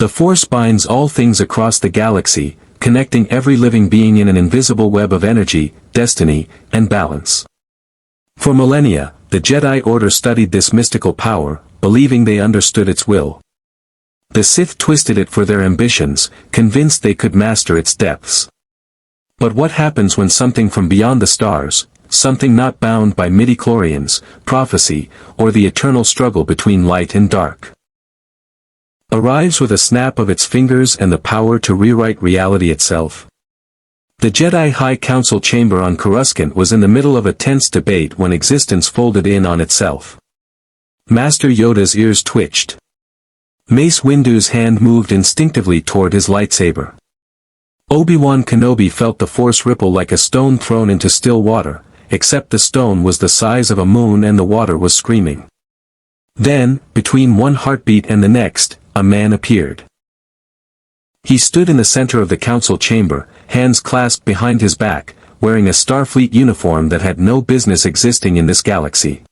The Force binds all things across the galaxy, connecting every living being in an invisible web of energy, destiny, and balance. For millennia, the Jedi Order studied this mystical power, believing they understood its will. The Sith twisted it for their ambitions, convinced they could master its depths. But what happens when something from beyond the stars, something not bound by midichlorians, prophecy, or the eternal struggle between light and dark, arrives with a snap of its fingers and the power to rewrite reality itself? The Jedi High Council chamber on Coruscant was in the middle of a tense debate when existence folded in on itself. Master Yoda's ears twitched. Mace Windu's hand moved instinctively toward his lightsaber. Obi-Wan Kenobi felt the Force ripple like a stone thrown into still water, except the stone was the size of a moon and the water was screaming. Then, between one heartbeat and the next, a man appeared. He stood in the center of the council chamber, hands clasped behind his back, wearing a Starfleet uniform that had no business existing in this galaxy.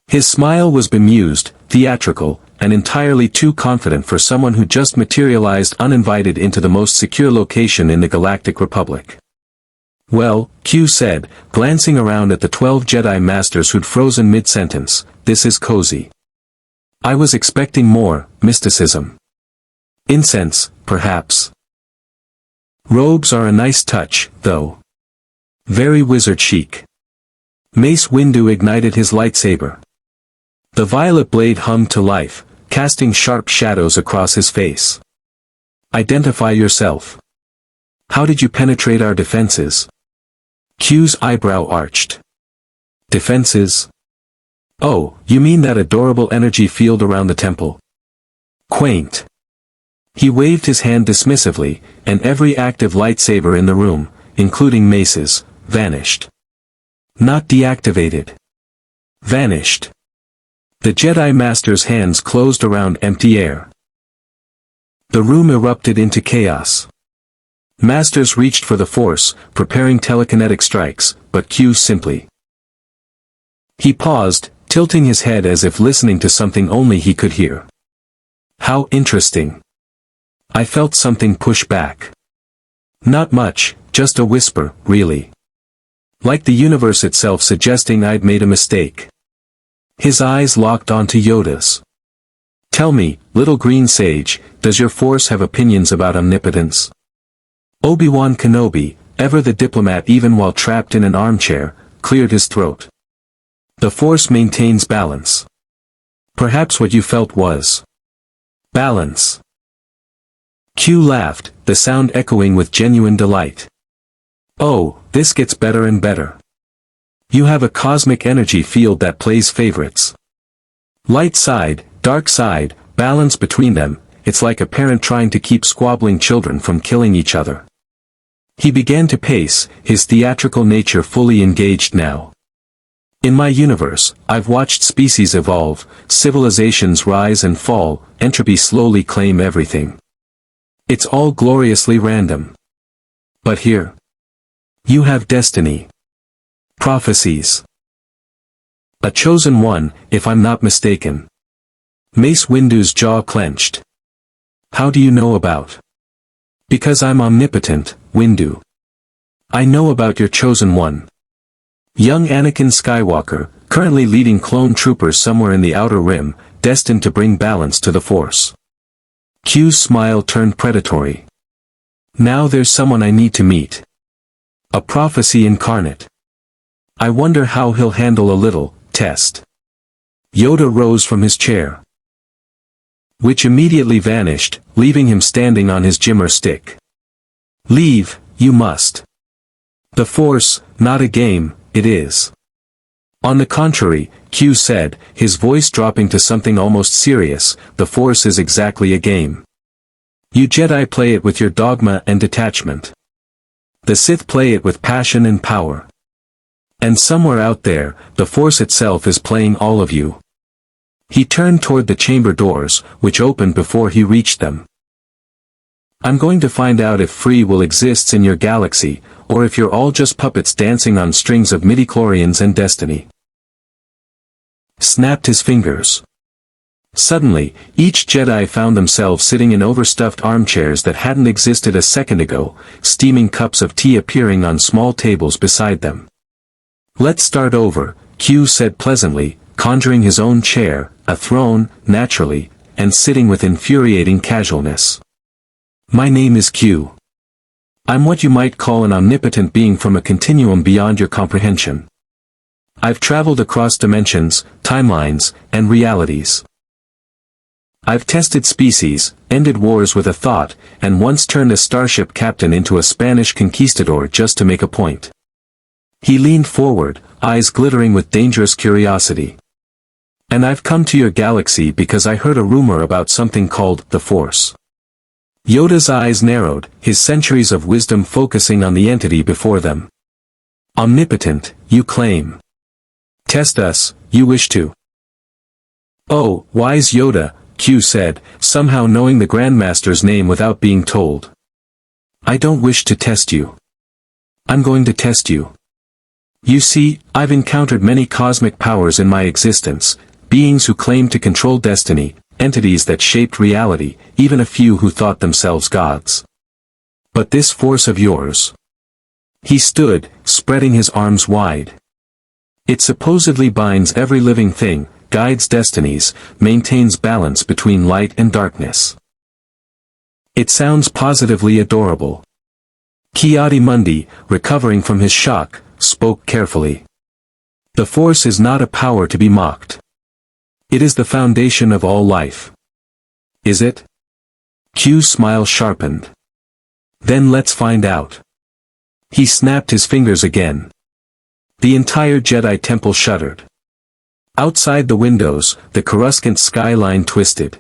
His smile was bemused, theatrical, and entirely too confident for someone who just materialized uninvited into the most secure location in the Galactic Republic. "Well," Q said, glancing around at the 12 Jedi Masters who'd frozen mid-sentence, "this is cozy. I was expecting more mysticism. Incense, perhaps. Robes are a nice touch, though. Very wizard chic." Mace Windu ignited his lightsaber. The violet blade hummed to life, casting sharp shadows across his face. "Identify yourself. How did you penetrate our defenses?" Q's eyebrow arched. "Defenses? Oh, you mean that adorable energy field around the temple? Quaint." He waved his hand dismissively, and every active lightsaber in the room, including Mace's, vanished. Not deactivated. Vanished. The Jedi Master's hands closed around empty air. The room erupted into chaos. Masters reached for the Force, preparing telekinetic strikes, but Q simply. He paused, tilting his head as if listening to something only he could hear. "How interesting." I felt something push back. "Not much, just a whisper, really. Like the universe itself suggesting I'd made a mistake." His eyes locked onto Yoda's. "Tell me, little green sage, does your Force have opinions about omnipotence?" Obi-Wan Kenobi, ever the diplomat even while trapped in an armchair, cleared his throat. "The Force maintains balance. Perhaps what you felt was balance." Q laughed, the sound echoing with genuine delight. "Oh, this gets better and better. You have a cosmic energy field that plays favorites. Light side, dark side, balance between them, it's like a parent trying to keep squabbling children from killing each other." He began to pace, his theatrical nature fully engaged now. "In my universe, I've watched species evolve, civilizations rise and fall, entropy slowly claim everything. It's all gloriously random. But here, you have destiny. Prophecies. A chosen one, if I'm not mistaken." Mace Windu's jaw clenched. "How do you know about?" "Because I'm omnipotent, Windu. I know about your chosen one. Young Anakin Skywalker, currently leading clone troopers somewhere in the Outer Rim, destined to bring balance to the Force." Q's smile turned predatory. "Now there's someone I need to meet. A prophecy incarnate. I wonder how he'll handle a little test." Yoda rose from his chair, which immediately vanished, leaving him standing on his Jimmer stick. "Leave, you must. The Force, not a game, it is." "On the contrary," Q said, his voice dropping to something almost serious, "the Force is exactly a game. You Jedi play it with your dogma and detachment. The Sith play it with passion and power. And somewhere out there, the Force itself is playing all of you." He turned toward the chamber doors, which opened before he reached them. "I'm going to find out if free will exists in your galaxy, or if you're all just puppets dancing on strings of midichlorians and destiny." Snapped his fingers. Suddenly, each Jedi found themselves sitting in overstuffed armchairs that hadn't existed a second ago, steaming cups of tea appearing on small tables beside them. "Let's start over," Q said pleasantly, conjuring his own chair, a throne, naturally, and sitting with infuriating casualness. "My name is Q. I'm what you might call an omnipotent being from a continuum beyond your comprehension. I've traveled across dimensions, timelines, and realities. I've tested species, ended wars with a thought, and once turned a starship captain into a Spanish conquistador just to make a point." He leaned forward, eyes glittering with dangerous curiosity. "And I've come to your galaxy because I heard a rumor about something called the Force." Yoda's eyes narrowed, his centuries of wisdom focusing on the entity before them. "Omnipotent, you claim. Test us, you wish to." "Oh, wise Yoda," Q said, somehow knowing the Grandmaster's name without being told. "I don't wish to test you. I'm going to test you. You see, I've encountered many cosmic powers in my existence, beings who claim to control destiny, entities that shaped reality, even a few who thought themselves gods. But this force of yours." He stood, spreading his arms wide. "It supposedly binds every living thing, guides destinies, maintains balance between light and darkness. It sounds positively adorable." Ki-Adi-Mundi, recovering from his shock, spoke carefully. "The Force is not a power to be mocked. It is the foundation of all life." "Is it?" Q's smile sharpened. "Then let's find out." He snapped his fingers again. The entire Jedi temple shuddered. Outside the windows, the Coruscant skyline twisted.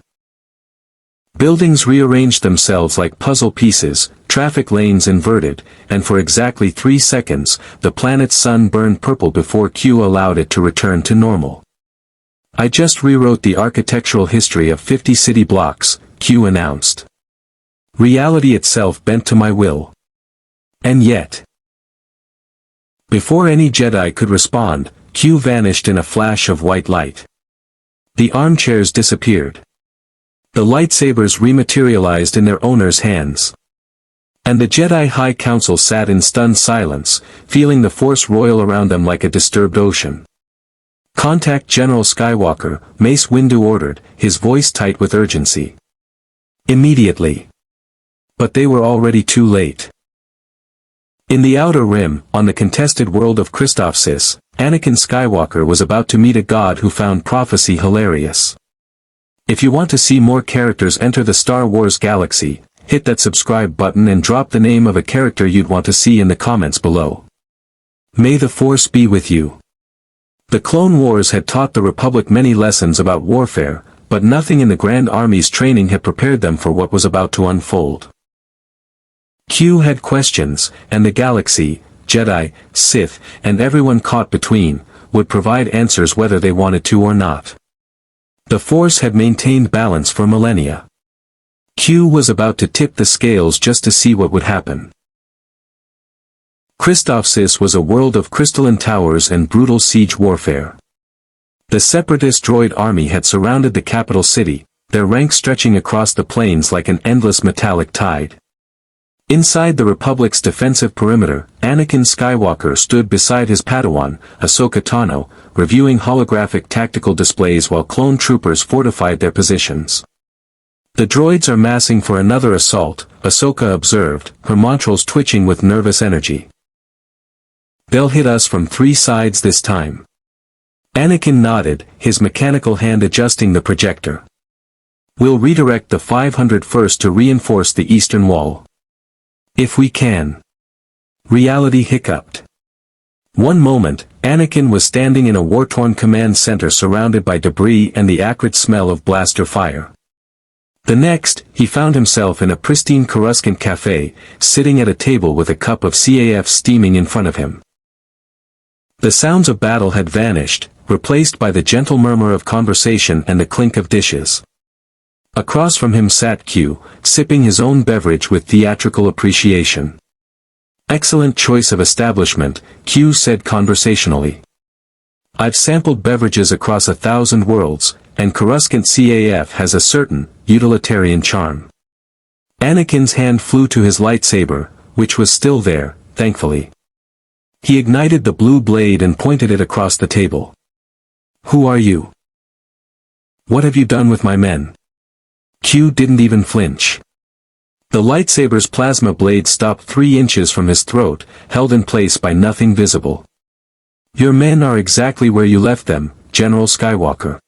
Buildings rearranged themselves like puzzle pieces, traffic lanes inverted, and for exactly 3 seconds, the planet's sun burned purple before Q allowed it to return to normal. "I just rewrote the architectural history of 50 city blocks," Q announced. "Reality itself bent to my will. And yet..." Before any Jedi could respond, Q vanished in a flash of white light. The armchairs disappeared. The lightsabers rematerialized in their owners' hands. And the Jedi High Council sat in stunned silence, feeling the Force roil around them like a disturbed ocean. "Contact General Skywalker," Mace Windu ordered, his voice tight with urgency. "Immediately." But they were already too late. In the Outer Rim, on the contested world of Christophsis, Anakin Skywalker was about to meet a god who found prophecy hilarious. If you want to see more characters enter the Star Wars galaxy, hit that subscribe button and drop the name of a character you'd want to see in the comments below. May the Force be with you. The Clone Wars had taught the Republic many lessons about warfare, but nothing in the Grand Army's training had prepared them for what was about to unfold. Q had questions, and the galaxy, Jedi, Sith, and everyone caught between, would provide answers whether they wanted to or not. The Force had maintained balance for millennia. Q was about to tip the scales just to see what would happen. Christophsis was a world of crystalline towers and brutal siege warfare. The Separatist droid army had surrounded the capital city, their ranks stretching across the plains like an endless metallic tide. Inside the Republic's defensive perimeter, Anakin Skywalker stood beside his Padawan, Ahsoka Tano, reviewing holographic tactical displays while clone troopers fortified their positions. "The droids are massing for another assault," Ahsoka observed, her montrals twitching with nervous energy. "They'll hit us from 3 sides this time." Anakin nodded, his mechanical hand adjusting the projector. "We'll redirect the 501st to reinforce the eastern wall. If we can." Reality hiccuped. One moment, Anakin was standing in a war-torn command center surrounded by debris and the acrid smell of blaster fire. The next, he found himself in a pristine Coruscant cafe, sitting at a table with a cup of CAF steaming in front of him. The sounds of battle had vanished, replaced by the gentle murmur of conversation and the clink of dishes. Across from him sat Q, sipping his own beverage with theatrical appreciation. "Excellent choice of establishment," Q said conversationally. I've sampled beverages across 1,000 worlds, and Coruscant CAF has a certain, utilitarian charm. Anakin's hand flew to his lightsaber, which was still there, thankfully. He ignited the blue blade and pointed it across the table. Who are you? What have you done with my men? Q didn't even flinch. The lightsaber's plasma blade stopped 3 inches from his throat, held in place by nothing visible. Your men are exactly where you left them, General Skywalker.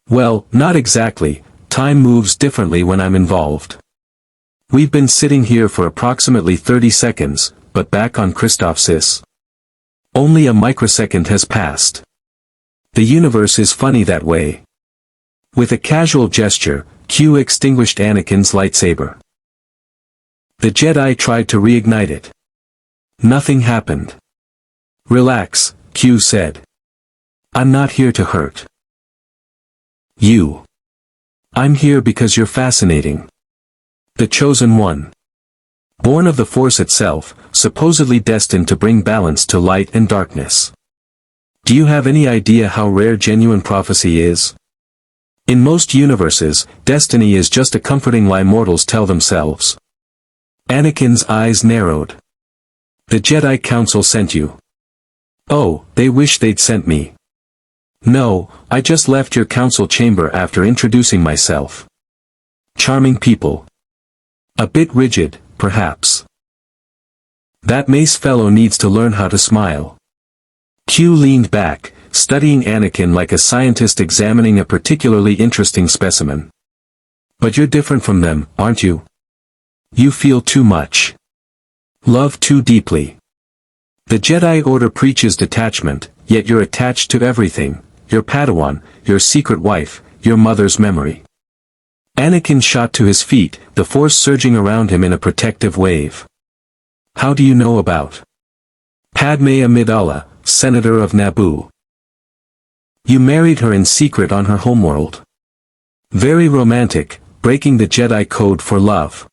Well, not exactly, time moves differently when I'm involved. We've been sitting here for approximately 30 seconds, but back on Christoph Sis. Only a microsecond has passed. The universe is funny that way. With a casual gesture, Q extinguished Anakin's lightsaber. The Jedi tried to reignite it. Nothing happened. Relax, Q said. I'm not here to hurt you. I'm here because you're fascinating. The chosen one. Born of the Force itself, supposedly destined to bring balance to light and darkness. Do you have any idea how rare genuine prophecy is? In most universes, destiny is just a comforting lie mortals tell themselves. Anakin's eyes narrowed. The Jedi Council sent you. Oh, they wish they'd sent me. No, I just left your council chamber after introducing myself. Charming people. A bit rigid, perhaps. That Mace fellow needs to learn how to smile. Q leaned back, studying Anakin like a scientist examining a particularly interesting specimen. But you're different from them, aren't you? You feel too much. Love too deeply. The Jedi Order preaches detachment, yet you're attached to everything, your Padawan, your secret wife, your mother's memory. Anakin shot to his feet, the Force surging around him in a protective wave. How do you know about Padme Amidala, Senator of Naboo? You married her in secret on her homeworld. Very romantic, breaking the Jedi code for love.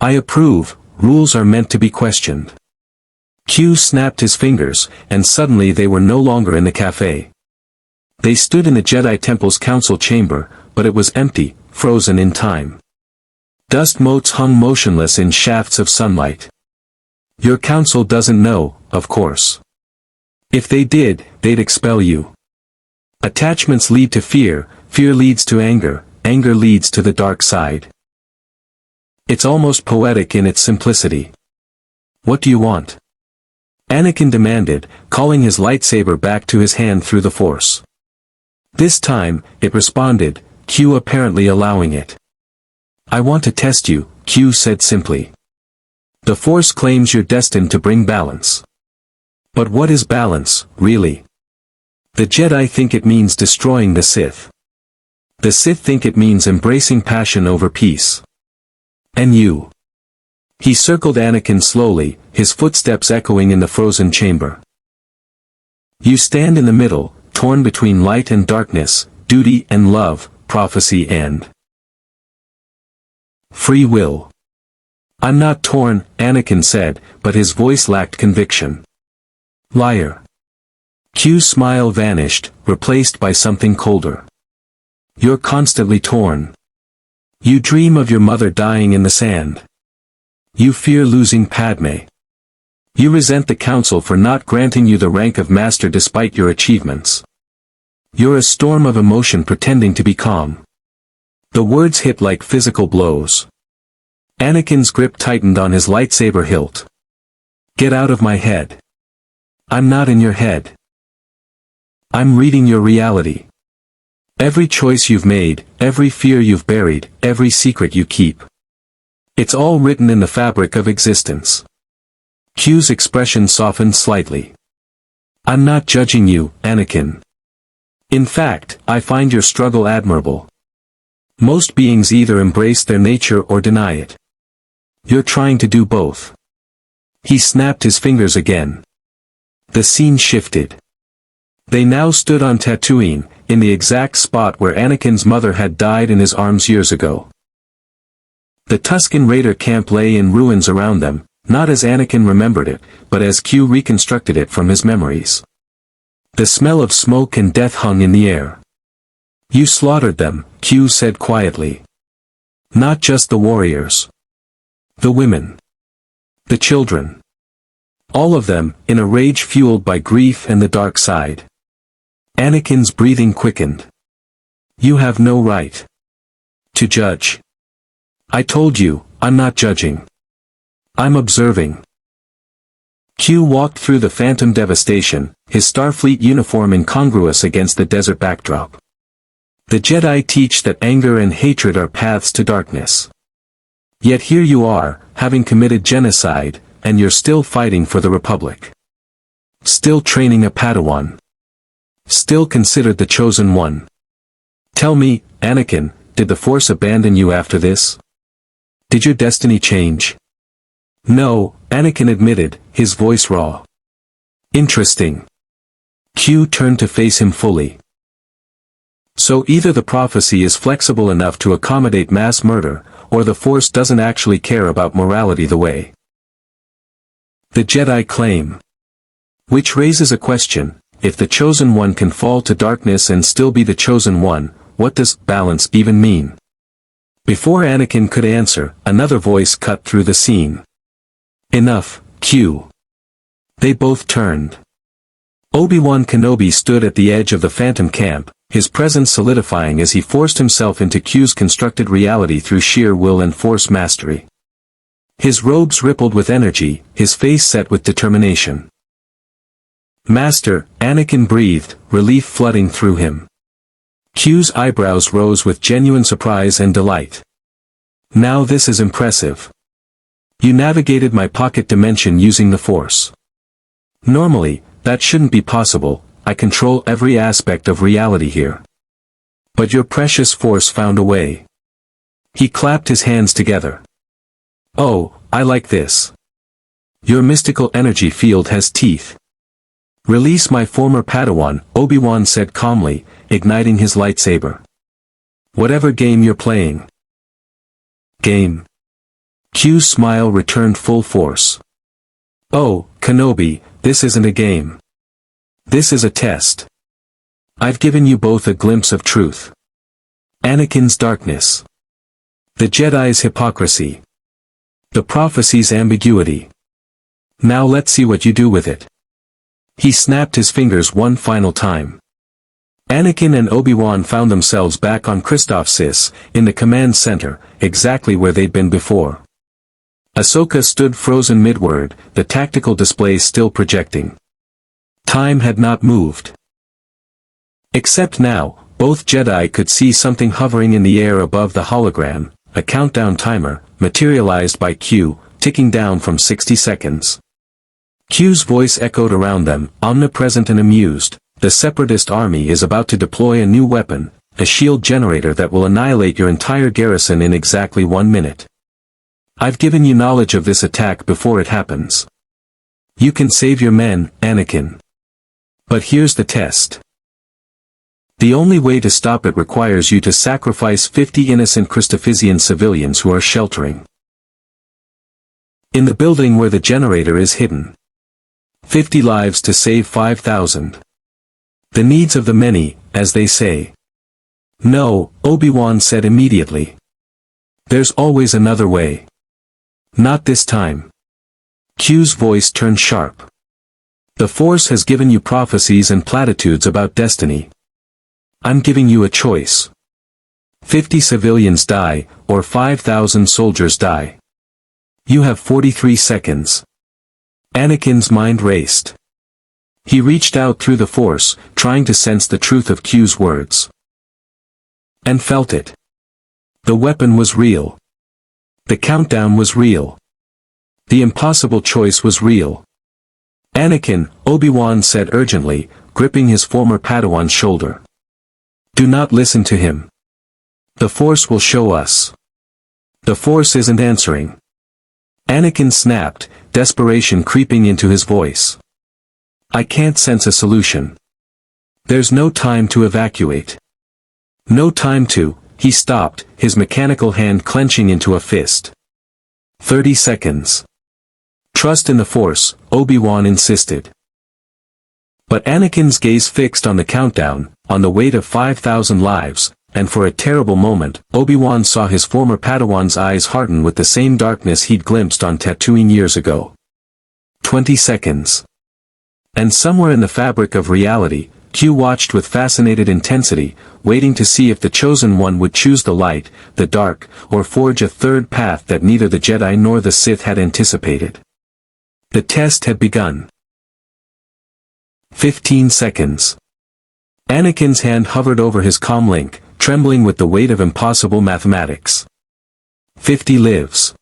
I approve, rules are meant to be questioned. Q snapped his fingers, and suddenly they were no longer in the cafe. They stood in the Jedi Temple's council chamber, but it was empty, frozen in time. Dust motes hung motionless in shafts of sunlight. Your council doesn't know, of course. If they did, they'd expel you. Attachments lead to fear, fear leads to anger, anger leads to the dark side. It's almost poetic in its simplicity. What do you want? Anakin demanded, calling his lightsaber back to his hand through the Force. This time, it responded, Q apparently allowing it. I want to test you, Q said simply. The Force claims you're destined to bring balance. But what is balance, really? The Jedi think it means destroying the Sith. The Sith think it means embracing passion over peace. And you? He circled Anakin slowly, his footsteps echoing in the frozen chamber. You stand in the middle, torn between light and darkness, duty and love, prophecy and free will. I'm not torn, Anakin said, but his voice lacked conviction. Liar. Q's smile vanished, replaced by something colder. You're constantly torn. You dream of your mother dying in the sand. You fear losing Padme. You resent the council for not granting you the rank of master despite your achievements. You're a storm of emotion pretending to be calm. The words hit like physical blows. Anakin's grip tightened on his lightsaber hilt. Get out of my head. I'm not in your head. I'm reading your reality. Every choice you've made, every fear you've buried, every secret you keep. It's all written in the fabric of existence. Q's expression softened slightly. I'm not judging you, Anakin. In fact, I find your struggle admirable. Most beings either embrace their nature or deny it. You're trying to do both. He snapped his fingers again. The scene shifted. They now stood on Tatooine, in the exact spot where Anakin's mother had died in his arms years ago. The Tusken Raider camp lay in ruins around them, not as Anakin remembered it, but as Q reconstructed it from his memories. The smell of smoke and death hung in the air. You slaughtered them, Q said quietly. Not just the warriors. The women. The children. All of them, in a rage fueled by grief and the dark side. Anakin's breathing quickened. You have no right to judge. I told you, I'm not judging. I'm observing. Q walked through the phantom devastation, his Starfleet uniform incongruous against the desert backdrop. The Jedi teach that anger and hatred are paths to darkness. Yet here you are, having committed genocide, and you're still fighting for the Republic. Still training a Padawan. Still considered the chosen one. Tell me, Anakin, did the Force abandon you after this? Did your destiny change? No, Anakin admitted, his voice raw. Interesting. Q turned to face him fully. So either the prophecy is flexible enough to accommodate mass murder, or the Force doesn't actually care about morality the way the Jedi claim. Which raises a question, if the chosen one can fall to darkness and still be the chosen one, what does balance even mean? Before Anakin could answer, another voice cut through the scene. Enough, Q. They both turned. Obi-Wan Kenobi stood at the edge of the Phantom camp, his presence solidifying as he forced himself into Q's constructed reality through sheer will and Force mastery. His robes rippled with energy, his face set with determination. Master, Anakin breathed, relief flooding through him. Q's eyebrows rose with genuine surprise and delight. Now this is impressive. You navigated my pocket dimension using the Force. Normally, that shouldn't be possible, I control every aspect of reality here. But your precious Force found a way. He clapped his hands together. Oh, I like this. Your mystical energy field has teeth. Release my former Padawan, Obi-Wan said calmly, igniting his lightsaber. Whatever game you're playing. Game. Q's smile returned full force. Oh, Kenobi, this isn't a game. This is a test. I've given you both a glimpse of truth. Anakin's darkness. The Jedi's hypocrisy. The prophecy's ambiguity. Now let's see what you do with it. He snapped his fingers one final time. Anakin and Obi-Wan found themselves back on Christoph Sis, in the command center, exactly where they'd been before. Ahsoka stood frozen mid-word, the tactical display still projecting. Time had not moved. Except now, both Jedi could see something hovering in the air above the hologram, a countdown timer, materialized by Q, ticking down from 60 seconds. Q's voice echoed around them, omnipresent and amused. The Separatist army is about to deploy a new weapon, a shield generator that will annihilate your entire garrison in exactly 1 minute. I've given you knowledge of this attack before it happens. You can save your men, Anakin. But here's the test. The only way to stop it requires you to sacrifice 50 innocent Christophizian civilians who are sheltering in the building where the generator is hidden. 50 lives to save 5,000. The needs of the many, as they say. No, Obi-Wan said immediately. There's always another way. Not this time. Q's voice turned sharp. The Force has given you prophecies and platitudes about destiny. I'm giving you a choice. 50 civilians die, or 5,000 soldiers die. You have 43 seconds. Anakin's mind raced. He reached out through the Force, trying to sense the truth of Q's words. And felt it. The weapon was real. The countdown was real. The impossible choice was real. Anakin, Obi-Wan said urgently, gripping his former Padawan's shoulder. Do not listen to him. The Force will show us. The Force isn't answering. Anakin snapped, desperation creeping into his voice. I can't sense a solution. There's no time to evacuate. No time to, he stopped, his mechanical hand clenching into a fist. 30 seconds. Trust in the Force, Obi-Wan insisted. But Anakin's gaze fixed on the countdown, on the weight of 5,000 lives, and for a terrible moment, Obi-Wan saw his former Padawan's eyes harden with the same darkness he'd glimpsed on Tatooine years ago. 20 seconds. And somewhere in the fabric of reality, Q watched with fascinated intensity, waiting to see if the Chosen One would choose the light, the dark, or forge a third path that neither the Jedi nor the Sith had anticipated. The test had begun. 15 seconds. Anakin's hand hovered over his comlink, trembling with the weight of impossible mathematics. 50 lives.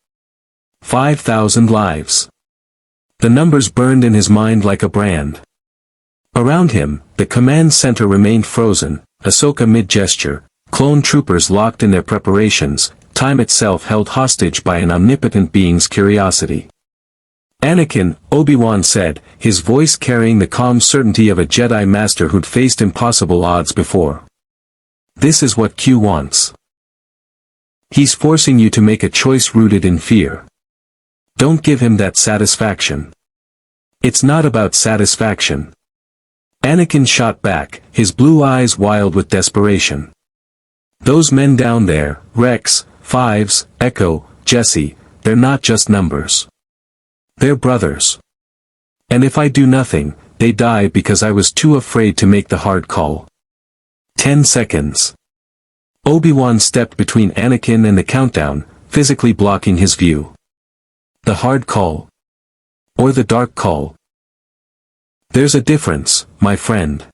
5,000 lives. The numbers burned in his mind like a brand. Around him, the command center remained frozen, Ahsoka mid-gesture, clone troopers locked in their preparations, time itself held hostage by an omnipotent being's curiosity. Anakin, Obi-Wan said, his voice carrying the calm certainty of a Jedi master who'd faced impossible odds before. This is what Q wants. He's forcing you to make a choice rooted in fear. Don't give him that satisfaction. It's not about satisfaction. Anakin shot back, his blue eyes wild with desperation. Those men down there, Rex, Fives, Echo, Jesse, they're not just numbers. They're brothers. And if I do nothing, they die because I was too afraid to make the hard call. 10 seconds. Obi-Wan stepped between Anakin and the countdown, physically blocking his view. The hard call. Or the dark call. There's a difference, my friend.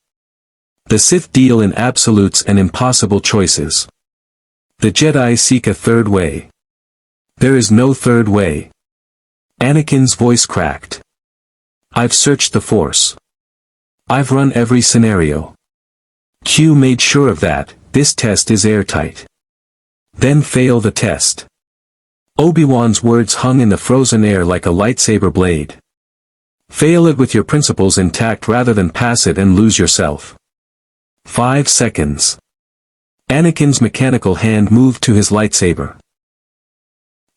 The Sith deal in absolutes and impossible choices. The Jedi seek a third way. There is no third way. Anakin's voice cracked. I've searched the Force. I've run every scenario. Q made sure of that, this test is airtight. Then fail the test. Obi-Wan's words hung in the frozen air like a lightsaber blade. Fail it with your principles intact rather than pass it and lose yourself. 5 seconds. Anakin's mechanical hand moved to his lightsaber.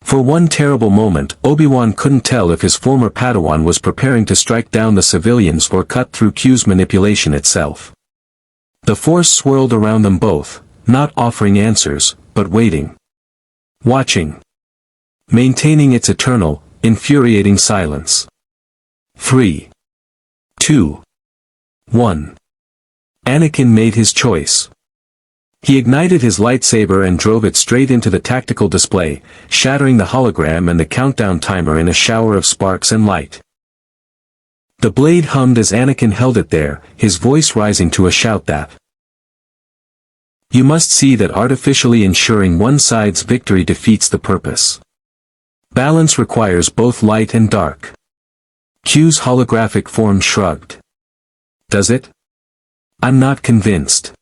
For one terrible moment, Obi-Wan couldn't tell if his former Padawan was preparing to strike down the civilians or cut through Q's manipulation itself. The Force swirled around them both, not offering answers, but waiting. Watching. Maintaining its eternal, infuriating silence. 3. 2. 1. Anakin made his choice. He ignited his lightsaber and drove it straight into the tactical display, shattering the hologram and the countdown timer in a shower of sparks and light. The blade hummed as Anakin held it there, his voice rising to a shout that. You must see that artificially ensuring one side's victory defeats the purpose. Balance requires both light and dark. Q's holographic form shrugged. Does it? I'm not convinced.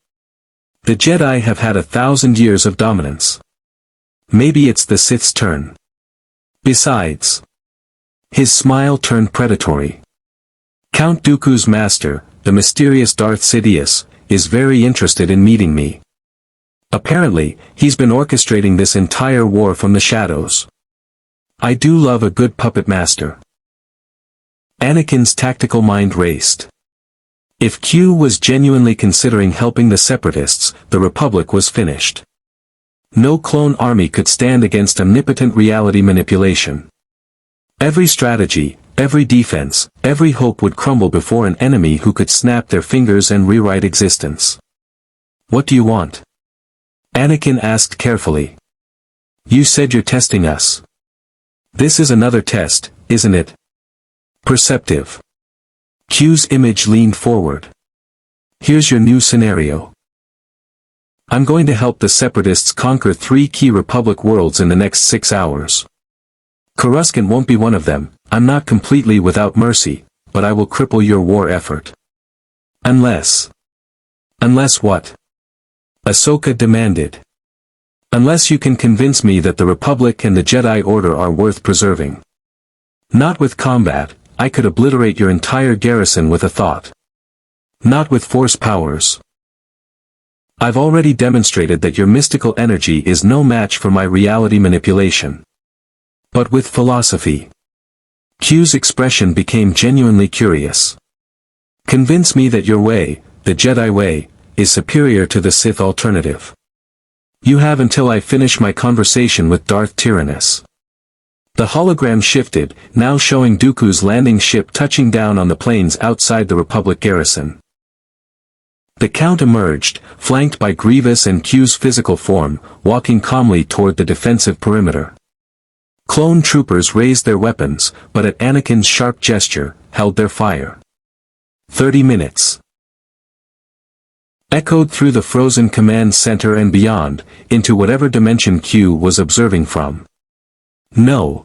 The Jedi have had 1,000 years of dominance. Maybe it's the Sith's turn. Besides. His smile turned predatory. Count Dooku's master, the mysterious Darth Sidious, is very interested in meeting me. Apparently, he's been orchestrating this entire war from the shadows. I do love a good puppet master. Anakin's tactical mind raced. If Q was genuinely considering helping the Separatists, the Republic was finished. No clone army could stand against omnipotent reality manipulation. Every strategy, every defense, every hope would crumble before an enemy who could snap their fingers and rewrite existence. What do you want? Anakin asked carefully. You said you're testing us. This is another test, isn't it? Perceptive. Q's image leaned forward. Here's your new scenario. I'm going to help the Separatists conquer 3 key Republic worlds in the next 6 hours. Coruscant won't be one of them. I'm not completely without mercy, but I will cripple your war effort. Unless. Unless what? Ahsoka demanded. Unless you can convince me that the Republic and the Jedi Order are worth preserving. Not with combat, I could obliterate your entire garrison with a thought. Not with force powers. I've already demonstrated that your mystical energy is no match for my reality manipulation. But with philosophy. Q's expression became genuinely curious. Convince me that your way, the Jedi way, is superior to the Sith alternative. You have until I finish my conversation with Darth Tyrannus. The hologram shifted, now showing Dooku's landing ship touching down on the plains outside the Republic garrison. The Count emerged, flanked by Grievous and Q's physical form, walking calmly toward the defensive perimeter. Clone troopers raised their weapons, but at Anakin's sharp gesture, held their fire. 30 minutes. Echoed through the frozen command center and beyond, into whatever dimension Q was observing from. No.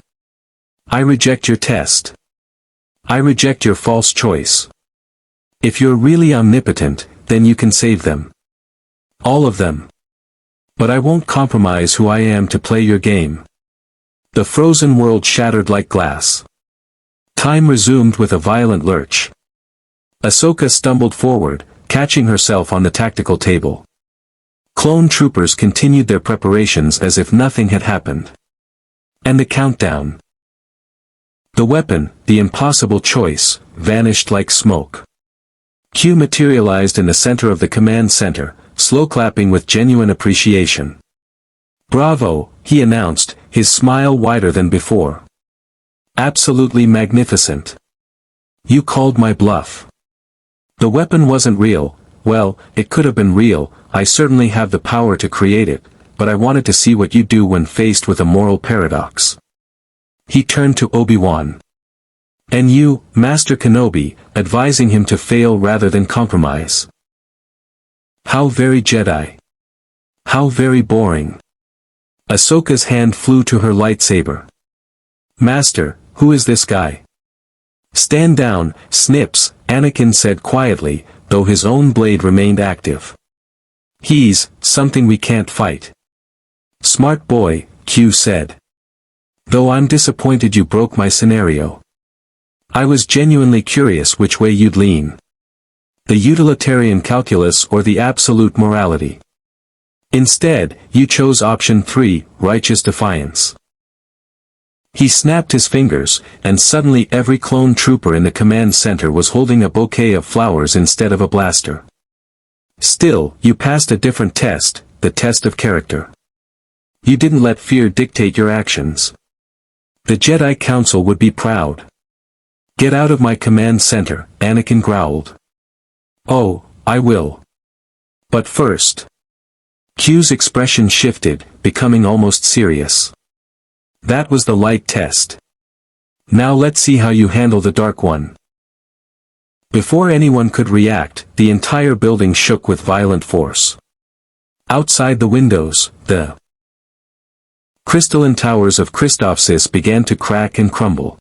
I reject your test. I reject your false choice. If you're really omnipotent, then you can save them. All of them. But I won't compromise who I am to play your game. The frozen world shattered like glass. Time resumed with a violent lurch. Ahsoka stumbled forward, catching herself on the tactical table. Clone troopers continued their preparations as if nothing had happened. And the countdown. The weapon, the impossible choice, vanished like smoke. Q materialized in the center of the command center, slow clapping with genuine appreciation. Bravo, he announced, his smile wider than before. Absolutely magnificent. You called my bluff. The weapon wasn't real. Well, it could have been real, I certainly have the power to create it, but I wanted to see what you do when faced with a moral paradox. He turned to Obi-Wan. And you, Master Kenobi, advising him to fail rather than compromise. How very Jedi. How very boring. Ahsoka's hand flew to her lightsaber. Master, who is this guy? Stand down, Snips, Anakin said quietly, though his own blade remained active. He's something we can't fight. Smart boy, Q said. Though I'm disappointed you broke my scenario. I was genuinely curious which way you'd lean. The utilitarian calculus or the absolute morality. Instead, you chose option 3, righteous defiance. He snapped his fingers, and suddenly every clone trooper in the command center was holding a bouquet of flowers instead of a blaster. Still, you passed a different test, the test of character. You didn't let fear dictate your actions. The Jedi Council would be proud. Get out of my command center, Anakin growled. Oh, I will. But first. Q's expression shifted, becoming almost serious. That was the light test. Now let's see how you handle the Dark One. Before anyone could react, the entire building shook with violent force. Outside the windows, the crystalline towers of Christophsis began to crack and crumble.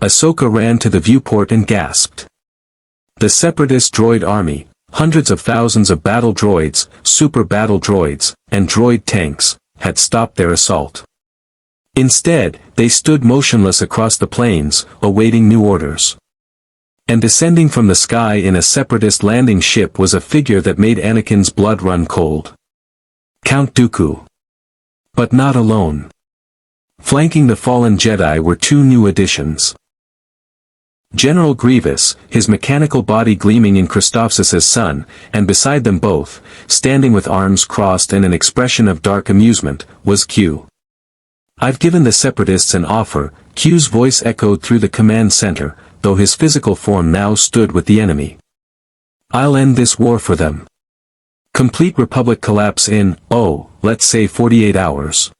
Ahsoka ran to the viewport and gasped. The Separatist droid army, hundreds of thousands of battle droids, super battle droids, and droid tanks, had stopped their assault. Instead, they stood motionless across the plains, awaiting new orders. And descending from the sky in a Separatist landing ship was a figure that made Anakin's blood run cold. Count Dooku. But not alone. Flanking the fallen Jedi were two new additions. General Grievous, his mechanical body gleaming in Christophsis' sun, and beside them both, standing with arms crossed and an expression of dark amusement, was Q. I've given the Separatists an offer, Q's voice echoed through the command center, though his physical form now stood with the enemy. I'll end this war for them. Complete Republic collapse in, let's say 48 hours.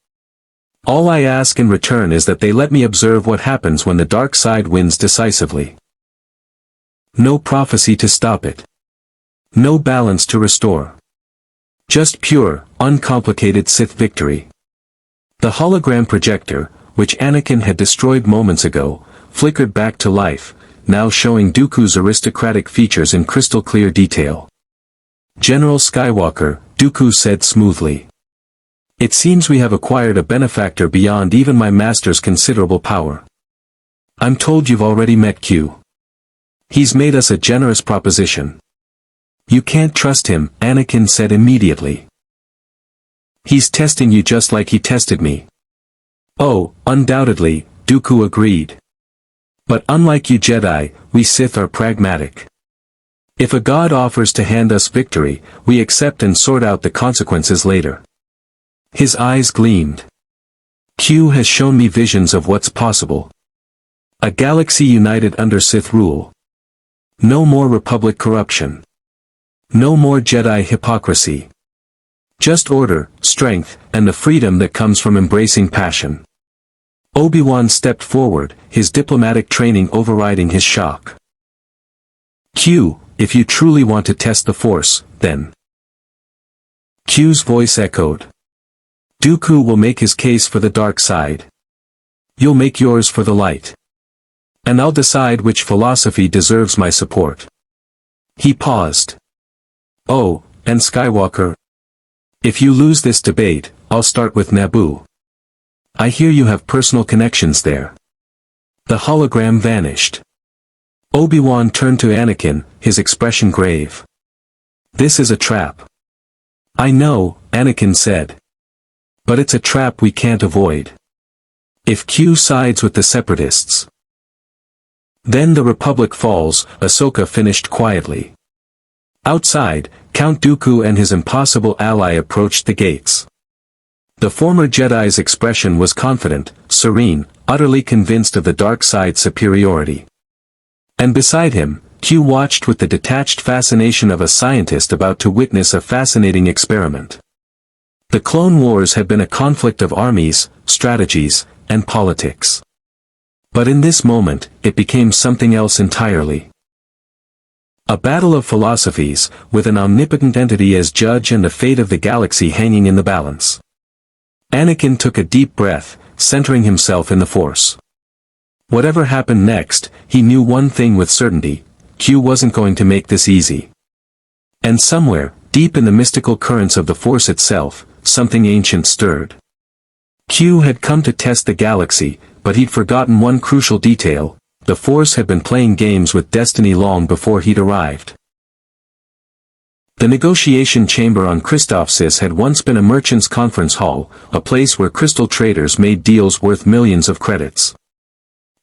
All I ask in return is that they let me observe what happens when the dark side wins decisively. No prophecy to stop it. No balance to restore. Just pure, uncomplicated Sith victory. The hologram projector, which Anakin had destroyed moments ago, flickered back to life, now showing Dooku's aristocratic features in crystal clear detail. General Skywalker, Dooku said smoothly. It seems we have acquired a benefactor beyond even my master's considerable power. I'm told you've already met Q. He's made us a generous proposition. You can't trust him, Anakin said immediately. He's testing you just like he tested me. Oh, undoubtedly, Dooku agreed. But unlike you Jedi, we Sith are pragmatic. If a god offers to hand us victory, we accept and sort out the consequences later. His eyes gleamed. Q has shown me visions of what's possible. A galaxy united under Sith rule. No more Republic corruption. No more Jedi hypocrisy. Just order, strength, and the freedom that comes from embracing passion. Obi-Wan stepped forward, his diplomatic training overriding his shock. Q, if you truly want to test the Force, then. Q's voice echoed. Dooku will make his case for the dark side. You'll make yours for the light. And I'll decide which philosophy deserves my support. He paused. Oh, and Skywalker. If you lose this debate, I'll start with Naboo. I hear you have personal connections there. The hologram vanished. Obi-Wan turned to Anakin, his expression grave. This is a trap. I know, Anakin said. But it's a trap we can't avoid. If Q sides with the Separatists, then the Republic falls, Ahsoka finished quietly. Outside, Count Dooku and his impossible ally approached the gates. The former Jedi's expression was confident, serene, utterly convinced of the dark side's superiority. And beside him, Q watched with the detached fascination of a scientist about to witness a fascinating experiment. The Clone Wars had been a conflict of armies, strategies, and politics. But in this moment, it became something else entirely. A battle of philosophies, with an omnipotent entity as judge and the fate of the galaxy hanging in the balance. Anakin took a deep breath, centering himself in the Force. Whatever happened next, he knew one thing with certainty: Q wasn't going to make this easy. And somewhere, deep in the mystical currents of the Force itself, something ancient stirred. Q had come to test the galaxy, but he'd forgotten one crucial detail: the Force had been playing games with destiny long before he'd arrived. The negotiation chamber on Christophsis had once been a merchant's conference hall, a place where crystal traders made deals worth millions of credits.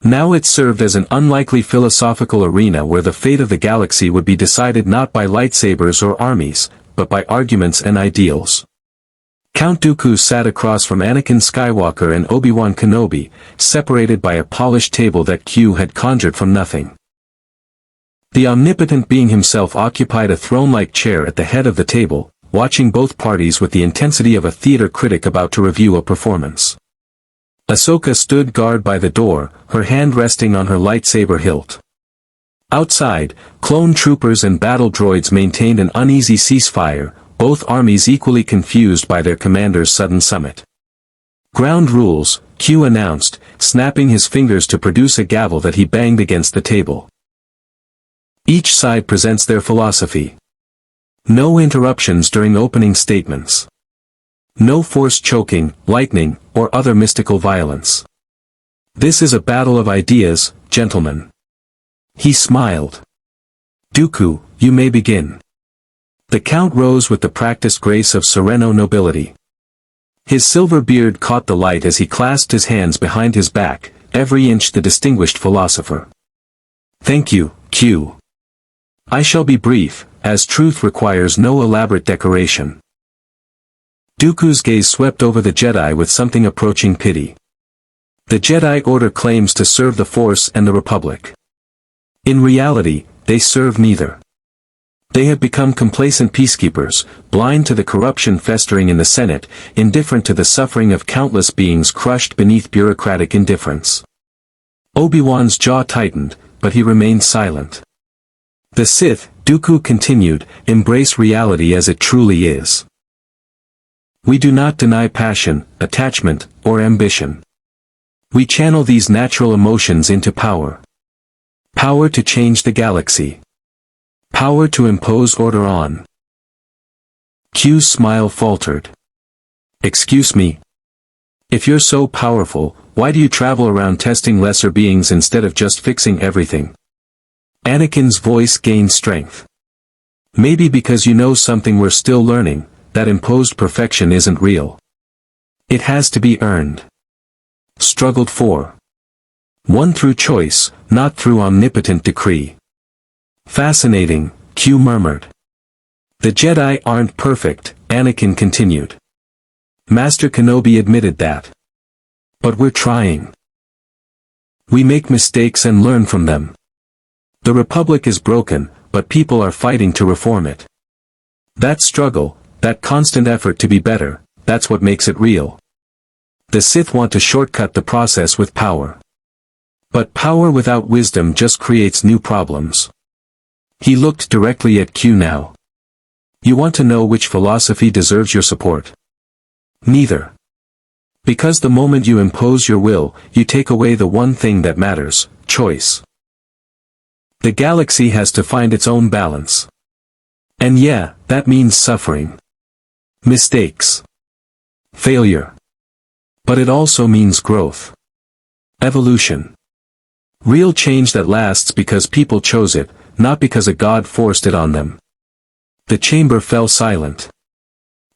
Now it served as an unlikely philosophical arena where the fate of the galaxy would be decided not by lightsabers or armies, but by arguments and ideals. Count Dooku sat across from Anakin Skywalker and Obi-Wan Kenobi, separated by a polished table that Q had conjured from nothing. The omnipotent being himself occupied a throne-like chair at the head of the table, watching both parties with the intensity of a theater critic about to review a performance. Ahsoka stood guard by the door, her hand resting on her lightsaber hilt. Outside, clone troopers and battle droids maintained an uneasy ceasefire, both armies equally confused by their commander's sudden summit. Ground rules, Q announced, snapping his fingers to produce a gavel that he banged against the table. Each side presents their philosophy. No interruptions during opening statements. No Force choking, lightning, or other mystical violence. This is a battle of ideas, gentlemen. He smiled. Dooku, you may begin. The Count rose with the practiced grace of Sereno nobility. His silver beard caught the light as he clasped his hands behind his back, every inch the distinguished philosopher. Thank you, Q. I shall be brief, as truth requires no elaborate decoration. Dooku's gaze swept over the Jedi with something approaching pity. The Jedi Order claims to serve the Force and the Republic. In reality, they serve neither. They have become complacent peacekeepers, blind to the corruption festering in the Senate, indifferent to the suffering of countless beings crushed beneath bureaucratic indifference. Obi-Wan's jaw tightened, but he remained silent. The Sith, Dooku continued, embrace reality as it truly is. We do not deny passion, attachment, or ambition. We channel these natural emotions into power. Power to change the galaxy. Power to impose order on. Q's smile faltered. Excuse me. If you're so powerful, why do you travel around testing lesser beings instead of just fixing everything? Anakin's voice gained strength. Maybe because you know something we're still learning, that imposed perfection isn't real. It has to be earned. Struggled for. Won through choice, not through omnipotent decree. Fascinating, Q murmured. The Jedi aren't perfect, Anakin continued. Master Kenobi admitted that. But we're trying. We make mistakes and learn from them. The Republic is broken, but people are fighting to reform it. That struggle, that constant effort to be better, that's what makes it real. The Sith want to shortcut the process with power. But power without wisdom just creates new problems. He looked directly at Q now. You want to know which philosophy deserves your support? Neither. Because the moment you impose your will, you take away the one thing that matters, choice. The galaxy has to find its own balance. And yeah, that means suffering. Mistakes. Failure. But it also means growth. Evolution. Real change that lasts because people chose it, not because a god forced it on them. The chamber fell silent.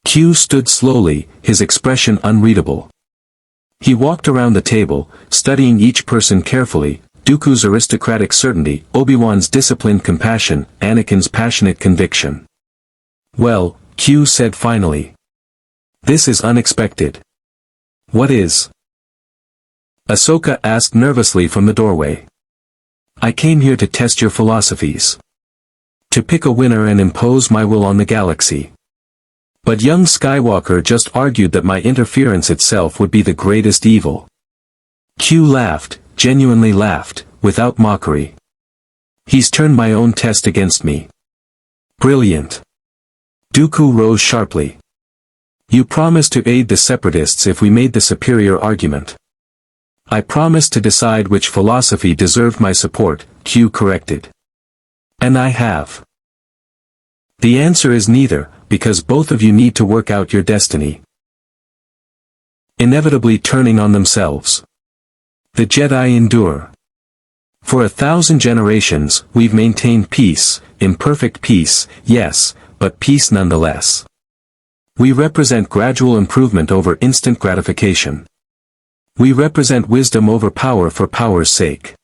Q stood slowly, his expression unreadable. He walked around the table, studying each person carefully, Dooku's aristocratic certainty, Obi-Wan's disciplined compassion, Anakin's passionate conviction. Well, Q said finally. This is unexpected. What is? Ahsoka asked nervously from the doorway. I came here to test your philosophies. To pick a winner and impose my will on the galaxy. But young Skywalker just argued that my interference itself would be the greatest evil. Q laughed, genuinely laughed, without mockery. He's turned my own test against me. Brilliant. Dooku rose sharply. You promised to aid the Separatists if we made the superior argument. I promised to decide which philosophy deserved my support, Q corrected. And I have. The answer is neither, because both of you need to work out your destiny. Inevitably turning on themselves. The Jedi endure. For 1,000 generations, we've maintained peace, imperfect peace, yes, but peace nonetheless. We represent gradual improvement over instant gratification. We represent wisdom over power for power's sake.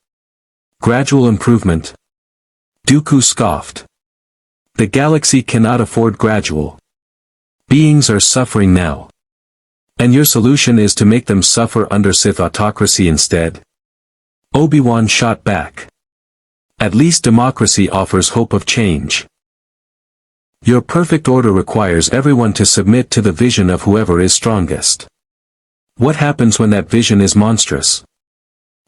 Gradual improvement. Dooku scoffed. The galaxy cannot afford gradual. Beings are suffering now. And your solution is to make them suffer under Sith autocracy instead? Obi-Wan shot back. At least democracy offers hope of change. Your perfect order requires everyone to submit to the vision of whoever is strongest. What happens when that vision is monstrous?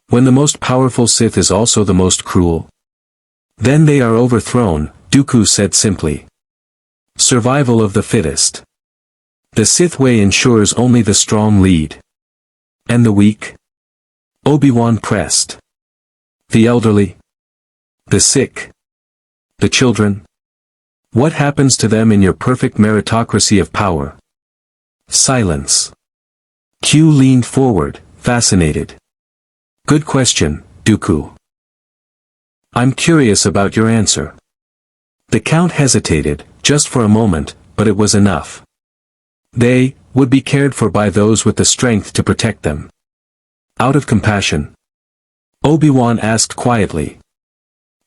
When the most powerful Sith is also the most cruel? Then they are overthrown, Dooku said simply. Survival of the fittest. The Sith way ensures only the strong lead. And the weak? Obi-Wan pressed. The elderly? The sick? The children? What happens to them in your perfect meritocracy of power? Silence. Q leaned forward, fascinated. Good question, Dooku. I'm curious about your answer. The Count hesitated, just for a moment, but it was enough. They would be cared for by those with the strength to protect them. Out of compassion? Obi-Wan asked quietly.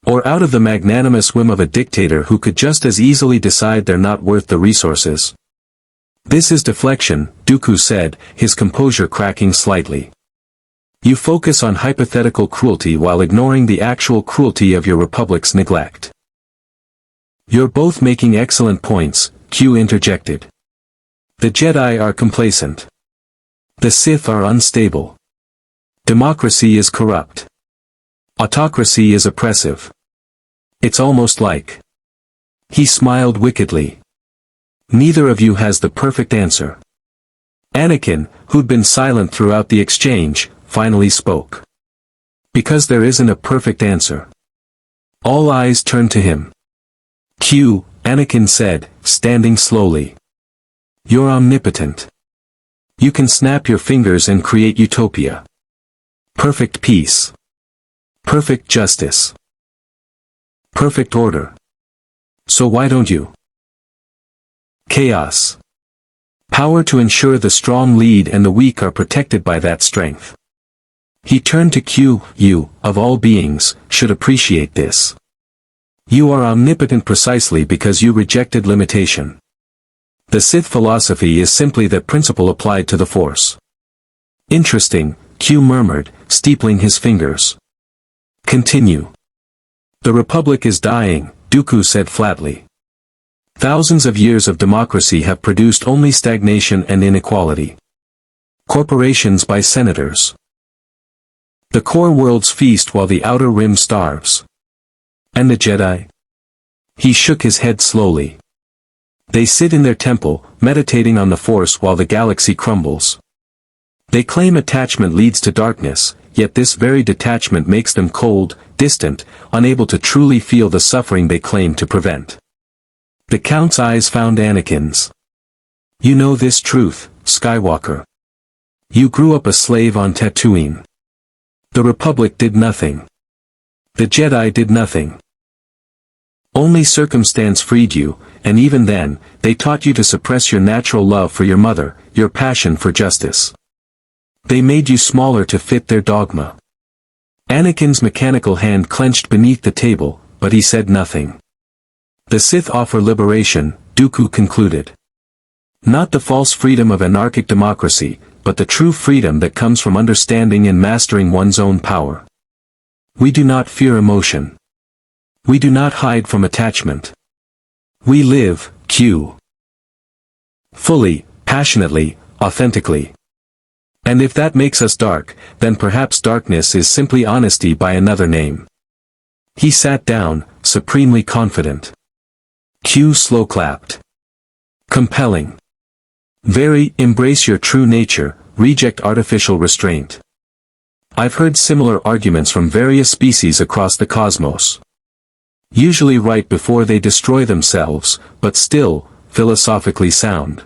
Or out of the magnanimous whim of a dictator who could just as easily decide they're not worth the resources? This is deflection, Dooku said, his composure cracking slightly. You focus on hypothetical cruelty while ignoring the actual cruelty of your Republic's neglect. You're both making excellent points, Q interjected. The Jedi are complacent. The Sith are unstable. Democracy is corrupt. Autocracy is oppressive. It's almost like. He smiled wickedly. Neither of you has the perfect answer. Anakin, who'd been silent throughout the exchange, finally spoke. Because there isn't a perfect answer. All eyes turned to him. Q, Anakin said, standing slowly. You're omnipotent. You can snap your fingers and create utopia. Perfect peace. Perfect justice. Perfect order. So why don't you? Chaos. Power to ensure the strong lead and the weak are protected by that strength. He turned to Q. You, of all beings, should appreciate this. You are omnipotent precisely because you rejected limitation. The Sith philosophy is simply that principle applied to the Force. Interesting, Q murmured, steepling his fingers. Continue. The Republic is dying, Dooku said flatly. Thousands of years of democracy have produced only stagnation and inequality. Corporations by senators. The core worlds feast while the outer rim starves. And the Jedi? He shook his head slowly. They sit in their temple, meditating on the Force while the galaxy crumbles. They claim attachment leads to darkness, yet this very detachment makes them cold, distant, unable to truly feel the suffering they claim to prevent. The Count's eyes found Anakin's. You know this truth, Skywalker. You grew up a slave on Tatooine. The Republic did nothing. The Jedi did nothing. Only circumstance freed you, and even then, they taught you to suppress your natural love for your mother, your passion for justice. They made you smaller to fit their dogma. Anakin's mechanical hand clenched beneath the table, but he said nothing. The Sith offer liberation, Dooku concluded. Not the false freedom of anarchic democracy, but the true freedom that comes from understanding and mastering one's own power. We do not fear emotion. We do not hide from attachment. We live, Q. Fully, passionately, authentically. And if that makes us dark, then perhaps darkness is simply honesty by another name. He sat down, supremely confident. Q slow clapped. Compelling. Very, embrace your true nature, reject artificial restraint. I've heard similar arguments from various species across the cosmos. Usually right before they destroy themselves, but still, philosophically sound.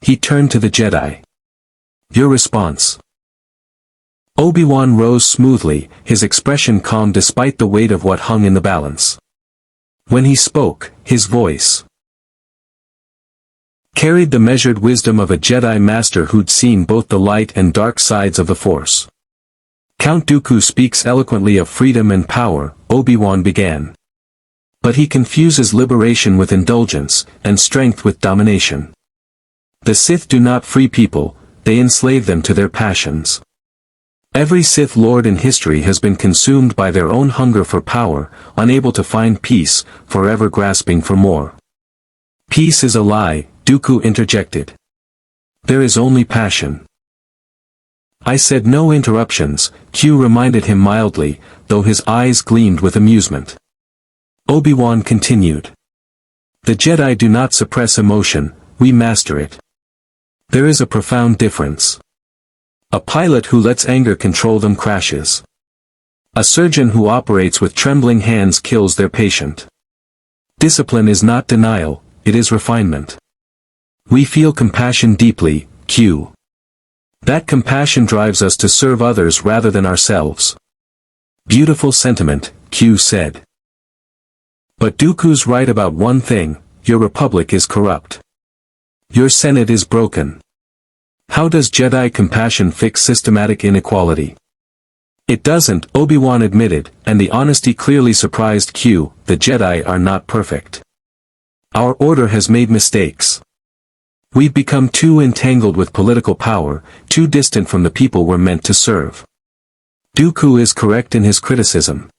He turned to the Jedi. Your response. Obi-Wan rose smoothly, his expression calm despite the weight of what hung in the balance. When he spoke, his voice carried the measured wisdom of a Jedi master who'd seen both the light and dark sides of the Force. Count Dooku speaks eloquently of freedom and power, Obi-Wan began. But he confuses liberation with indulgence, and strength with domination. The Sith do not free people, they enslave them to their passions. Every Sith Lord in history has been consumed by their own hunger for power, unable to find peace, forever grasping for more. Peace is a lie, Dooku interjected. There is only passion. I said no interruptions, Q reminded him mildly, though his eyes gleamed with amusement. Obi-Wan continued. The Jedi do not suppress emotion, we master it. There is a profound difference. A pilot who lets anger control them crashes. A surgeon who operates with trembling hands kills their patient. Discipline is not denial, it is refinement. We feel compassion deeply, Q. That compassion drives us to serve others rather than ourselves. Beautiful sentiment, Q said. But Dooku's right about one thing, your republic is corrupt. Your Senate is broken. How does Jedi compassion fix systematic inequality? It doesn't, Obi-Wan admitted, and the honesty clearly surprised Q, the Jedi are not perfect. Our order has made mistakes. We've become too entangled with political power, too distant from the people we're meant to serve. Dooku is correct in his criticism.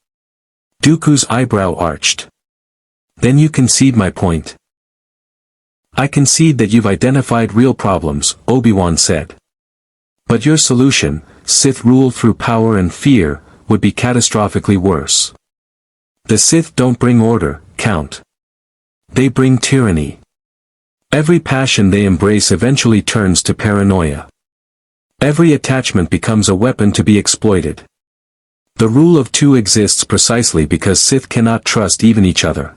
Dooku's eyebrow arched. Then you concede my point. I concede that you've identified real problems, Obi-Wan said. But your solution, Sith rule through power and fear, would be catastrophically worse. The Sith don't bring order, Count. They bring tyranny. Every passion they embrace eventually turns to paranoia. Every attachment becomes a weapon to be exploited. The rule of two exists precisely because Sith cannot trust even each other.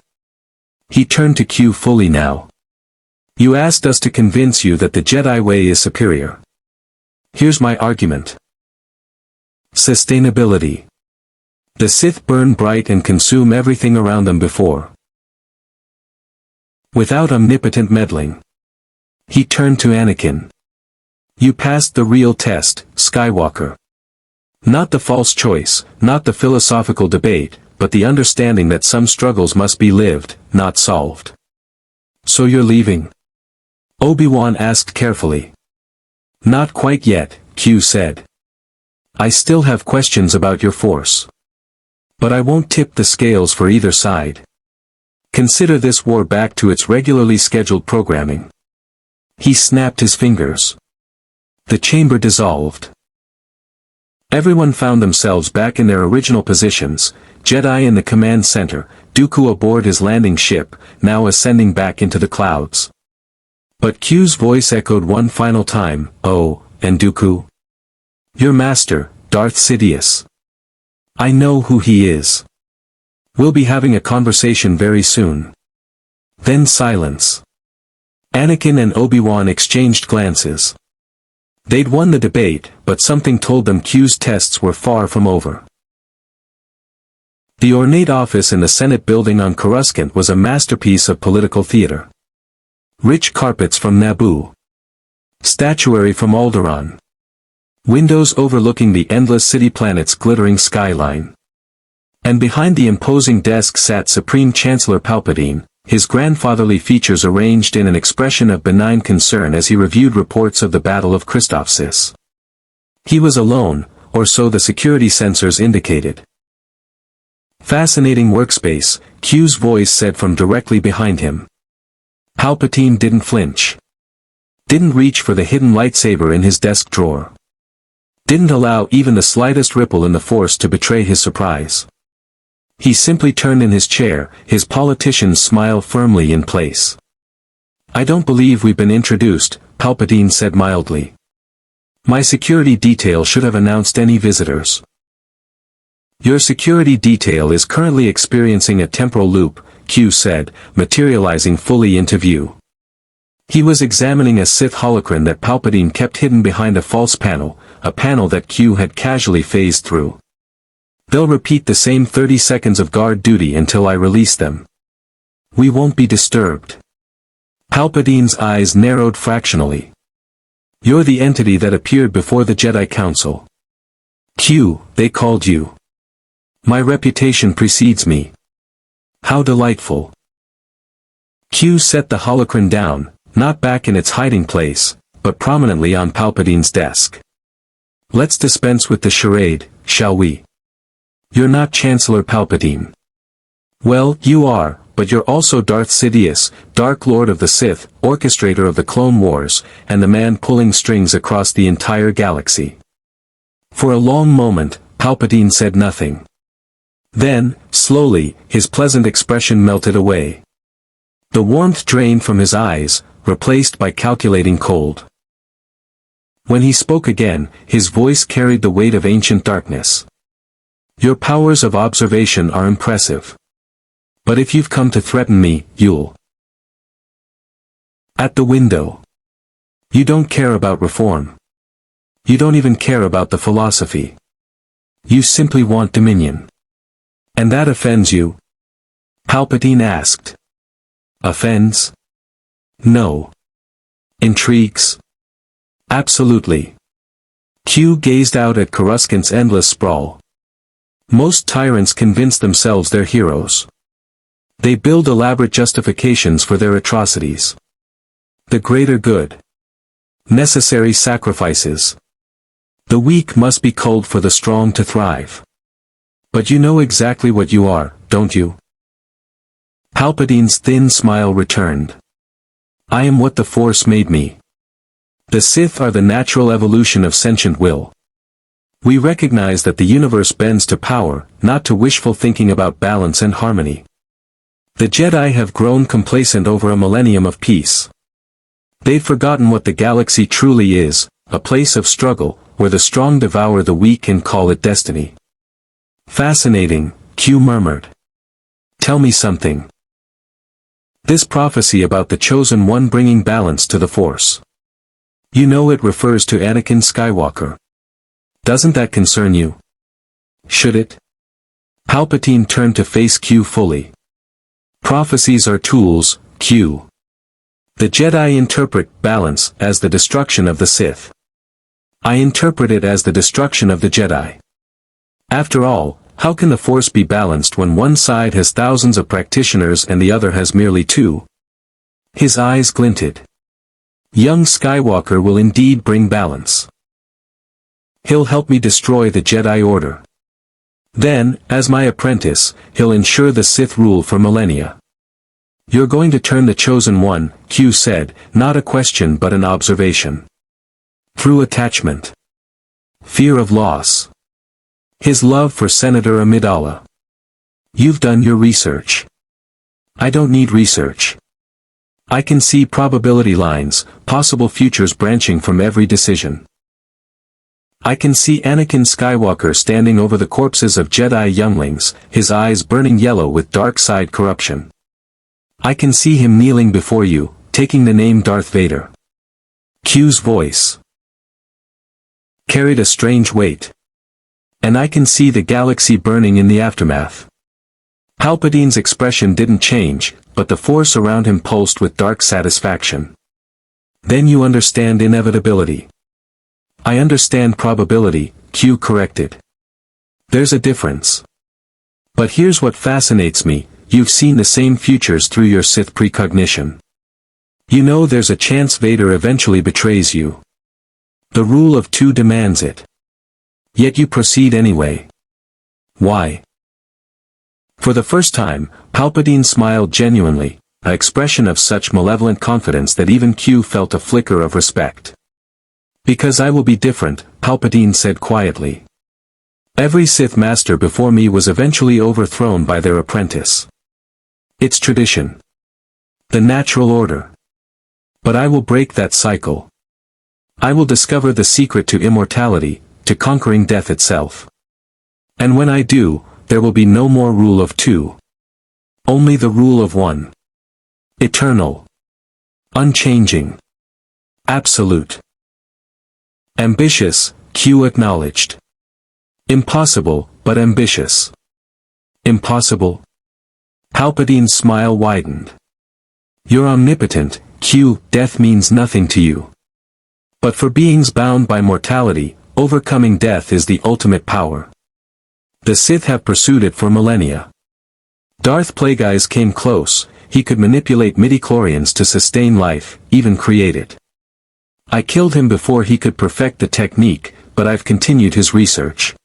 He turned to Q fully now. You asked us to convince you that the Jedi way is superior. Here's my argument. Sustainability. The Sith burn bright and consume everything around them before. Without omnipotent meddling. He turned to Anakin. You passed the real test, Skywalker. Not the false choice, not the philosophical debate, but the understanding that some struggles must be lived, not solved. So you're leaving? Obi-Wan asked carefully. Not quite yet, Q said. I still have questions about your force. But I won't tip the scales for either side. Consider this war back to its regularly scheduled programming. He snapped his fingers. The chamber dissolved. Everyone found themselves back in their original positions, Jedi in the command center, Dooku aboard his landing ship, now ascending back into the clouds. But Q's voice echoed one final time, "Oh, and Dooku? Your master, Darth Sidious. I know who he is. We'll be having a conversation very soon." Then silence. Anakin and Obi-Wan exchanged glances. They'd won the debate, but something told them Q's tests were far from over. The ornate office in the Senate building on Coruscant was a masterpiece of political theater. Rich carpets from Naboo. Statuary from Alderaan. Windows overlooking the endless city planet's glittering skyline. And behind the imposing desk sat Supreme Chancellor Palpatine, his grandfatherly features arranged in an expression of benign concern as he reviewed reports of the Battle of Christophsis. He was alone, or so the security sensors indicated. Fascinating workspace, Q's voice said from directly behind him. Palpatine didn't flinch. Didn't reach for the hidden lightsaber in his desk drawer. Didn't allow even the slightest ripple in the Force to betray his surprise. He simply turned in his chair, his politician's smile firmly in place. "I don't believe we've been introduced," Palpatine said mildly. "My security detail should have announced any visitors." "Your security detail is currently experiencing a temporal loop," Q said, materializing fully into view. He was examining a Sith holocron that Palpatine kept hidden behind a false panel, a panel that Q had casually phased through. "They'll repeat the same 30 seconds of guard duty until I release them. We won't be disturbed." Palpatine's eyes narrowed fractionally. "You're the entity that appeared before the Jedi Council. Q, they called you. My reputation precedes me. How delightful." Q set the holocron down, not back in its hiding place, but prominently on Palpatine's desk. "Let's dispense with the charade, shall we? You're not Chancellor Palpatine. Well, you are, but you're also Darth Sidious, Dark Lord of the Sith, orchestrator of the Clone Wars, and the man pulling strings across the entire galaxy." For a long moment, Palpatine said nothing. Then, slowly, his pleasant expression melted away. The warmth drained from his eyes, replaced by calculating cold. When he spoke again, his voice carried the weight of ancient darkness. "Your powers of observation are impressive. But if you've come to threaten me, you'll..." At the window. "You don't care about reform. You don't even care about the philosophy. You simply want dominion. And that offends you?" Palpatine asked. "Offends? No. Intrigues? Absolutely." Q gazed out at Coruscant's endless sprawl. Most tyrants convince themselves they're heroes. They build elaborate justifications for their atrocities. The greater good. Necessary sacrifices. The weak must be culled for the strong to thrive. But you know exactly what you are, don't you? Palpatine's thin smile returned. "I am what the Force made me. The Sith are the natural evolution of sentient will. We recognize that the universe bends to power, not to wishful thinking about balance and harmony. The Jedi have grown complacent over a millennium of peace. They've forgotten what the galaxy truly is, a place of struggle, where the strong devour the weak and call it destiny." "Fascinating," Q murmured. "Tell me something. This prophecy about the Chosen One bringing balance to the Force. You know it refers to Anakin Skywalker. Doesn't that concern you? Should it?" Palpatine turned to face Q fully. "Prophecies are tools, Q. The Jedi interpret balance as the destruction of the Sith. I interpret it as the destruction of the Jedi. After all, How can the Force be balanced when one side has thousands of practitioners and the other has merely two? His eyes glinted. Young Skywalker will indeed bring balance. He'll help me destroy the Jedi Order. Then, as my apprentice, he'll ensure the Sith rule for millennia. You're going to turn the Chosen One, Q said, not a question but an observation. Through attachment. Fear of loss. His love for Senator Amidala. You've done your research. I don't need research. I can see probability lines, possible futures branching from every decision. I can see Anakin Skywalker standing over the corpses of Jedi younglings, his eyes burning yellow with dark side corruption. I can see him kneeling before you, taking the name Darth Vader. Q's voice carried a strange weight. And I can see the galaxy burning in the aftermath. Palpatine's expression didn't change, but the force around him pulsed with dark satisfaction. Then you understand inevitability. I understand probability, Q corrected. There's a difference. But here's what fascinates me, you've seen the same futures through your Sith precognition. You know there's a chance Vader eventually betrays you. The rule of two demands it. Yet you proceed anyway. Why? For the first time, Palpatine smiled genuinely, an expression of such malevolent confidence that even Q felt a flicker of respect. Because I will be different, Palpatine said quietly. Every Sith master before me was eventually overthrown by their apprentice. It's tradition. The natural order. But I will break that cycle. I will discover the secret to immortality, to conquering death itself. And when I do, there will be no more rule of two. Only the rule of one. Eternal. Unchanging. Absolute. Ambitious, Q acknowledged. Impossible, but ambitious. Impossible? Palpatine's smile widened. You're omnipotent, Q, death means nothing to you. But for beings bound by mortality, overcoming death is the ultimate power. The Sith have pursued it for millennia. Darth Plagueis came close, he could manipulate midichlorians to sustain life, even create it. I killed him before he could perfect the technique, but I've continued his research.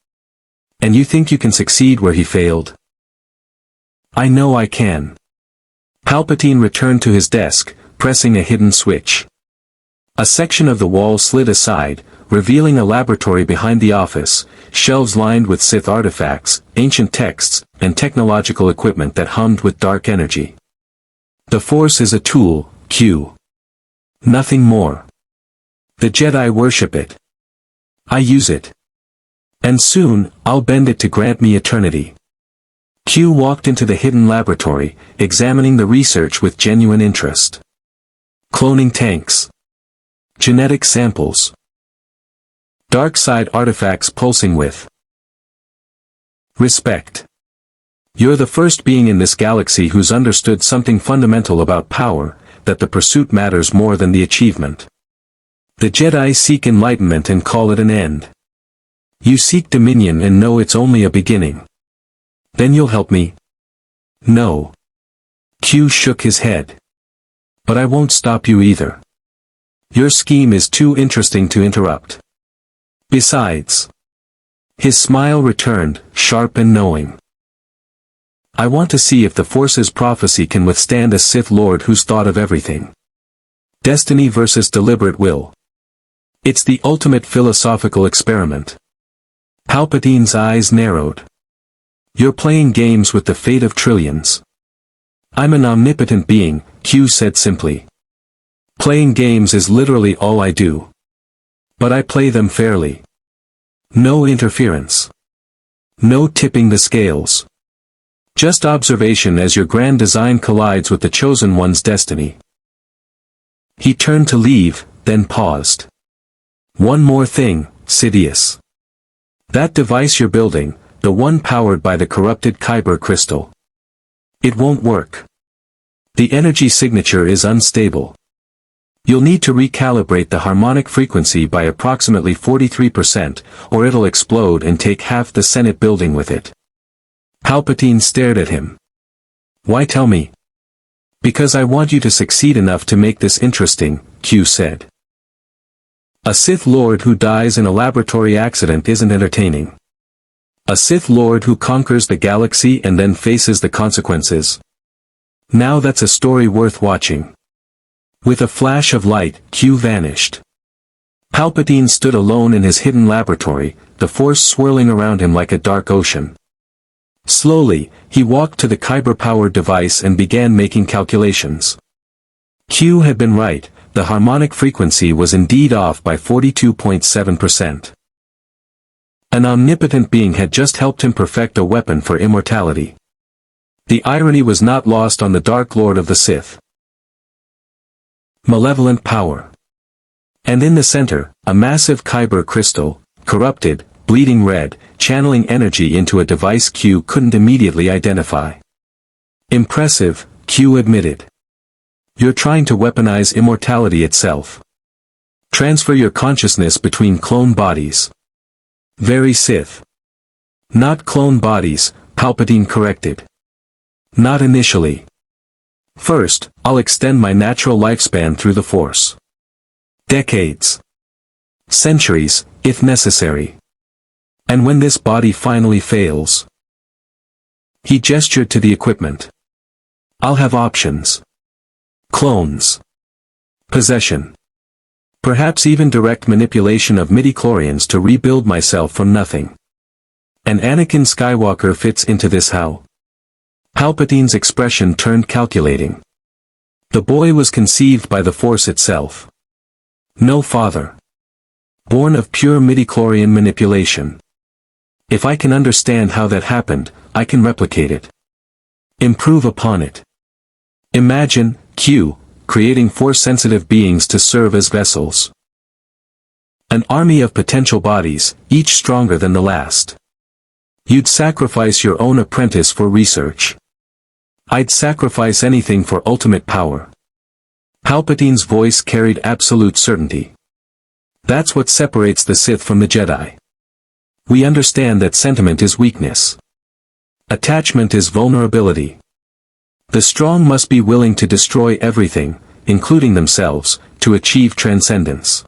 And you think you can succeed where he failed? I know I can. Palpatine returned to his desk, pressing a hidden switch. A section of the wall slid aside, revealing a laboratory behind the office, shelves lined with Sith artifacts, ancient texts, and technological equipment that hummed with dark energy. The Force is a tool, Q. Nothing more. The Jedi worship it. I use it. And soon, I'll bend it to grant me eternity. Q walked into the hidden laboratory, examining the research with genuine interest. Cloning tanks. Genetic samples. Dark side artifacts pulsing with respect. You're the first being in this galaxy who's understood something fundamental about power, that the pursuit matters more than the achievement. The Jedi seek enlightenment and call it an end. You seek dominion and know it's only a beginning. Then you'll help me? No. Q shook his head. But I won't stop you either. Your scheme is too interesting to interrupt. Besides. His smile returned, sharp and knowing. I want to see if the Force's prophecy can withstand a Sith Lord who's thought of everything. Destiny versus deliberate will. It's the ultimate philosophical experiment. Palpatine's eyes narrowed. You're playing games with the fate of trillions. I'm an omnipotent being, Q said simply. Playing games is literally all I do. But I play them fairly. No interference. No tipping the scales. Just observation as your grand design collides with the Chosen One's destiny. He turned to leave, then paused. One more thing, Sidious. That device you're building, the one powered by the corrupted Kyber crystal. It won't work. The energy signature is unstable. You'll need to recalibrate the harmonic frequency by approximately 43%, or it'll explode and take half the Senate building with it. Palpatine stared at him. Why tell me? Because I want you to succeed enough to make this interesting, Q said. A Sith Lord who dies in a laboratory accident isn't entertaining. A Sith Lord who conquers the galaxy and then faces the consequences. Now that's a story worth watching. With a flash of light, Q vanished. Palpatine stood alone in his hidden laboratory, the Force swirling around him like a dark ocean. Slowly, he walked to the kyber-powered device and began making calculations. Q had been right, the harmonic frequency was indeed off by 42.7%. An omnipotent being had just helped him perfect a weapon for immortality. The irony was not lost on the Dark Lord of the Sith. Malevolent power. And in the center, a massive kyber crystal, corrupted, bleeding red, channeling energy into a device Q couldn't immediately identify. Impressive, Q admitted. You're trying to weaponize immortality itself. Transfer your consciousness between clone bodies. Very Sith. Not clone bodies, Palpatine corrected. Not initially. First, I'll extend my natural lifespan through the Force. Decades. Centuries, if necessary. And when this body finally fails. He gestured to the equipment. I'll have options. Clones. Possession. Perhaps even direct manipulation of midichlorians to rebuild myself from nothing. And Anakin Skywalker fits into this how? Palpatine's expression turned calculating. The boy was conceived by the Force itself. No father. Born of pure midichlorian manipulation. If I can understand how that happened, I can replicate it. Improve upon it. Imagine, Q, creating Force-sensitive beings to serve as vessels. An army of potential bodies, each stronger than the last. You'd sacrifice your own apprentice for research. I'd sacrifice anything for ultimate power. Palpatine's voice carried absolute certainty. That's what separates the Sith from the Jedi. We understand that sentiment is weakness. Attachment is vulnerability. The strong must be willing to destroy everything, including themselves, to achieve transcendence.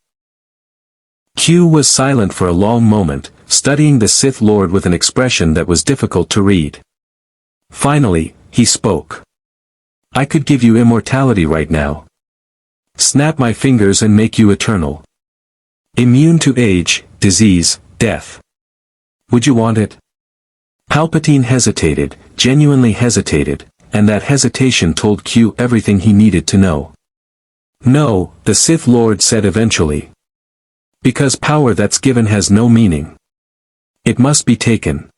Q was silent for a long moment, studying the Sith Lord with an expression that was difficult to read. Finally, he spoke. I could give you immortality right now. Snap my fingers and make you eternal. Immune to age, disease, death. Would you want it? Palpatine hesitated, genuinely hesitated, and that hesitation told Q everything he needed to know. No, the Sith Lord said eventually. Because power that's given has no meaning. It must be taken.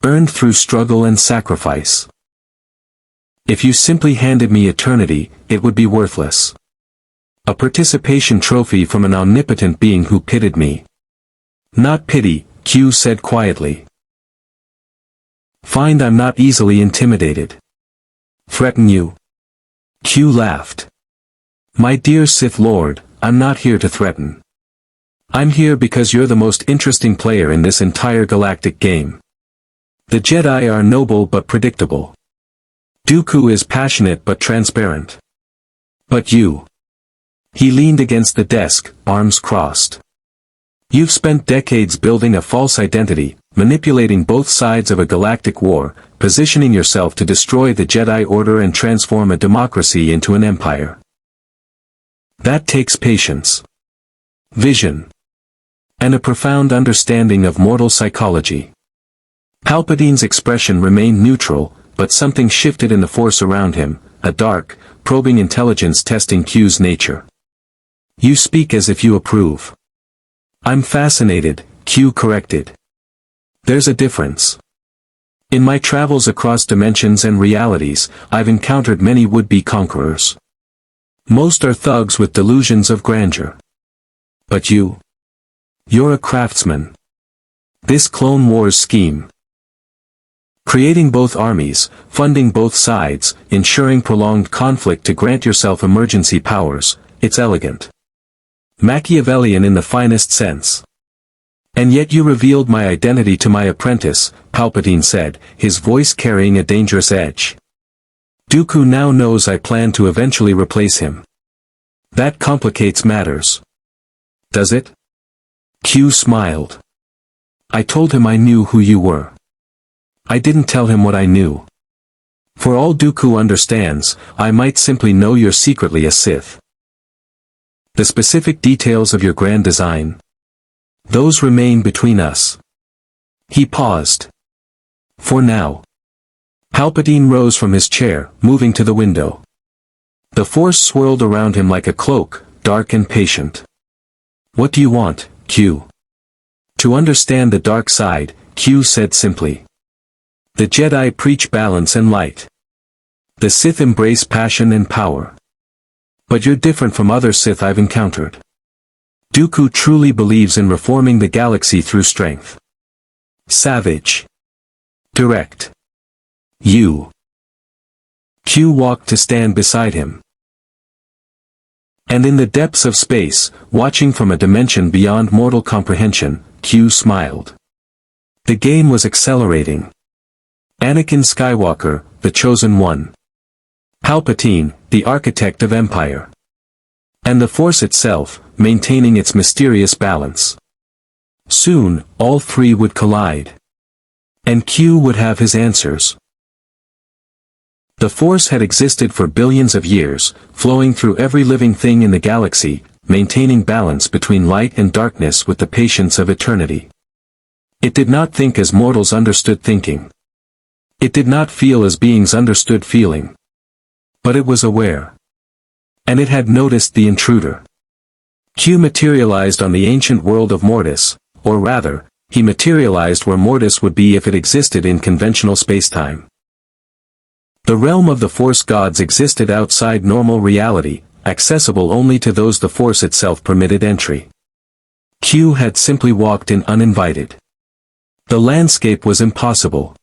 Earned through struggle and sacrifice. If you simply handed me eternity, it would be worthless. A participation trophy from an omnipotent being who pitied me. Not pity, Q said quietly. Find I'm not easily intimidated. Threaten you? Q laughed. My dear Sith Lord, I'm not here to threaten. I'm here because you're the most interesting player in this entire galactic game. The Jedi are noble but predictable. Dooku is passionate but transparent. But you. He leaned against the desk, arms crossed. You've spent decades building a false identity, manipulating both sides of a galactic war, positioning yourself to destroy the Jedi Order and transform a democracy into an empire. That takes patience. Vision. And a profound understanding of mortal psychology. Palpatine's expression remained neutral, but something shifted in the Force around him, a dark, probing intelligence testing Q's nature. You speak as if you approve. I'm fascinated, Q corrected. There's a difference. In my travels across dimensions and realities, I've encountered many would-be conquerors. Most are thugs with delusions of grandeur. But you? You're a craftsman. This Clone Wars scheme. Creating both armies, funding both sides, ensuring prolonged conflict to grant yourself emergency powers, it's elegant. Machiavellian in the finest sense. And yet you revealed my identity to my apprentice, Palpatine said, his voice carrying a dangerous edge. Dooku now knows I plan to eventually replace him. That complicates matters. Does it? Q smiled. I told him I knew who you were. I didn't tell him what I knew. For all Dooku understands, I might simply know you're secretly a Sith. The specific details of your grand design? Those remain between us. He paused. For now. Palpatine rose from his chair, moving to the window. The Force swirled around him like a cloak, dark and patient. What do you want, Q? To understand the dark side, Q said simply. The Jedi preach balance and light. The Sith embrace passion and power. But you're different from other Sith I've encountered. Dooku truly believes in reforming the galaxy through strength. Savage. Direct. You. Q walked to stand beside him. And in the depths of space, watching from a dimension beyond mortal comprehension, Q smiled. The game was accelerating. Anakin Skywalker, the Chosen One. Palpatine, the architect of Empire. And the Force itself, maintaining its mysterious balance. Soon, all three would collide. And Q would have his answers. The Force had existed for billions of years, flowing through every living thing in the galaxy, maintaining balance between light and darkness with the patience of eternity. It did not think as mortals understood thinking. It did not feel as beings understood feeling. But it was aware. And it had noticed the intruder. Q materialized on the ancient world of Mortis, or rather, he materialized where Mortis would be if it existed in conventional spacetime. The realm of the Force gods existed outside normal reality, accessible only to those the Force itself permitted entry. Q had simply walked in uninvited. The landscape was impossible.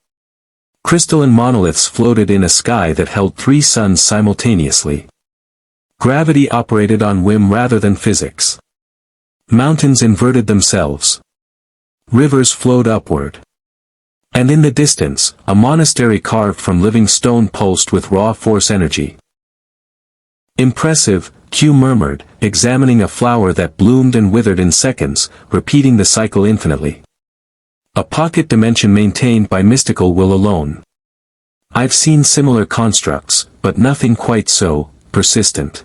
Crystalline monoliths floated in a sky that held three suns simultaneously. Gravity operated on whim rather than physics. Mountains inverted themselves. Rivers flowed upward. And in the distance, a monastery carved from living stone pulsed with raw Force energy. Impressive, Q murmured, examining a flower that bloomed and withered in seconds, repeating the cycle infinitely. A pocket dimension maintained by mystical will alone. I've seen similar constructs, but nothing quite so persistent.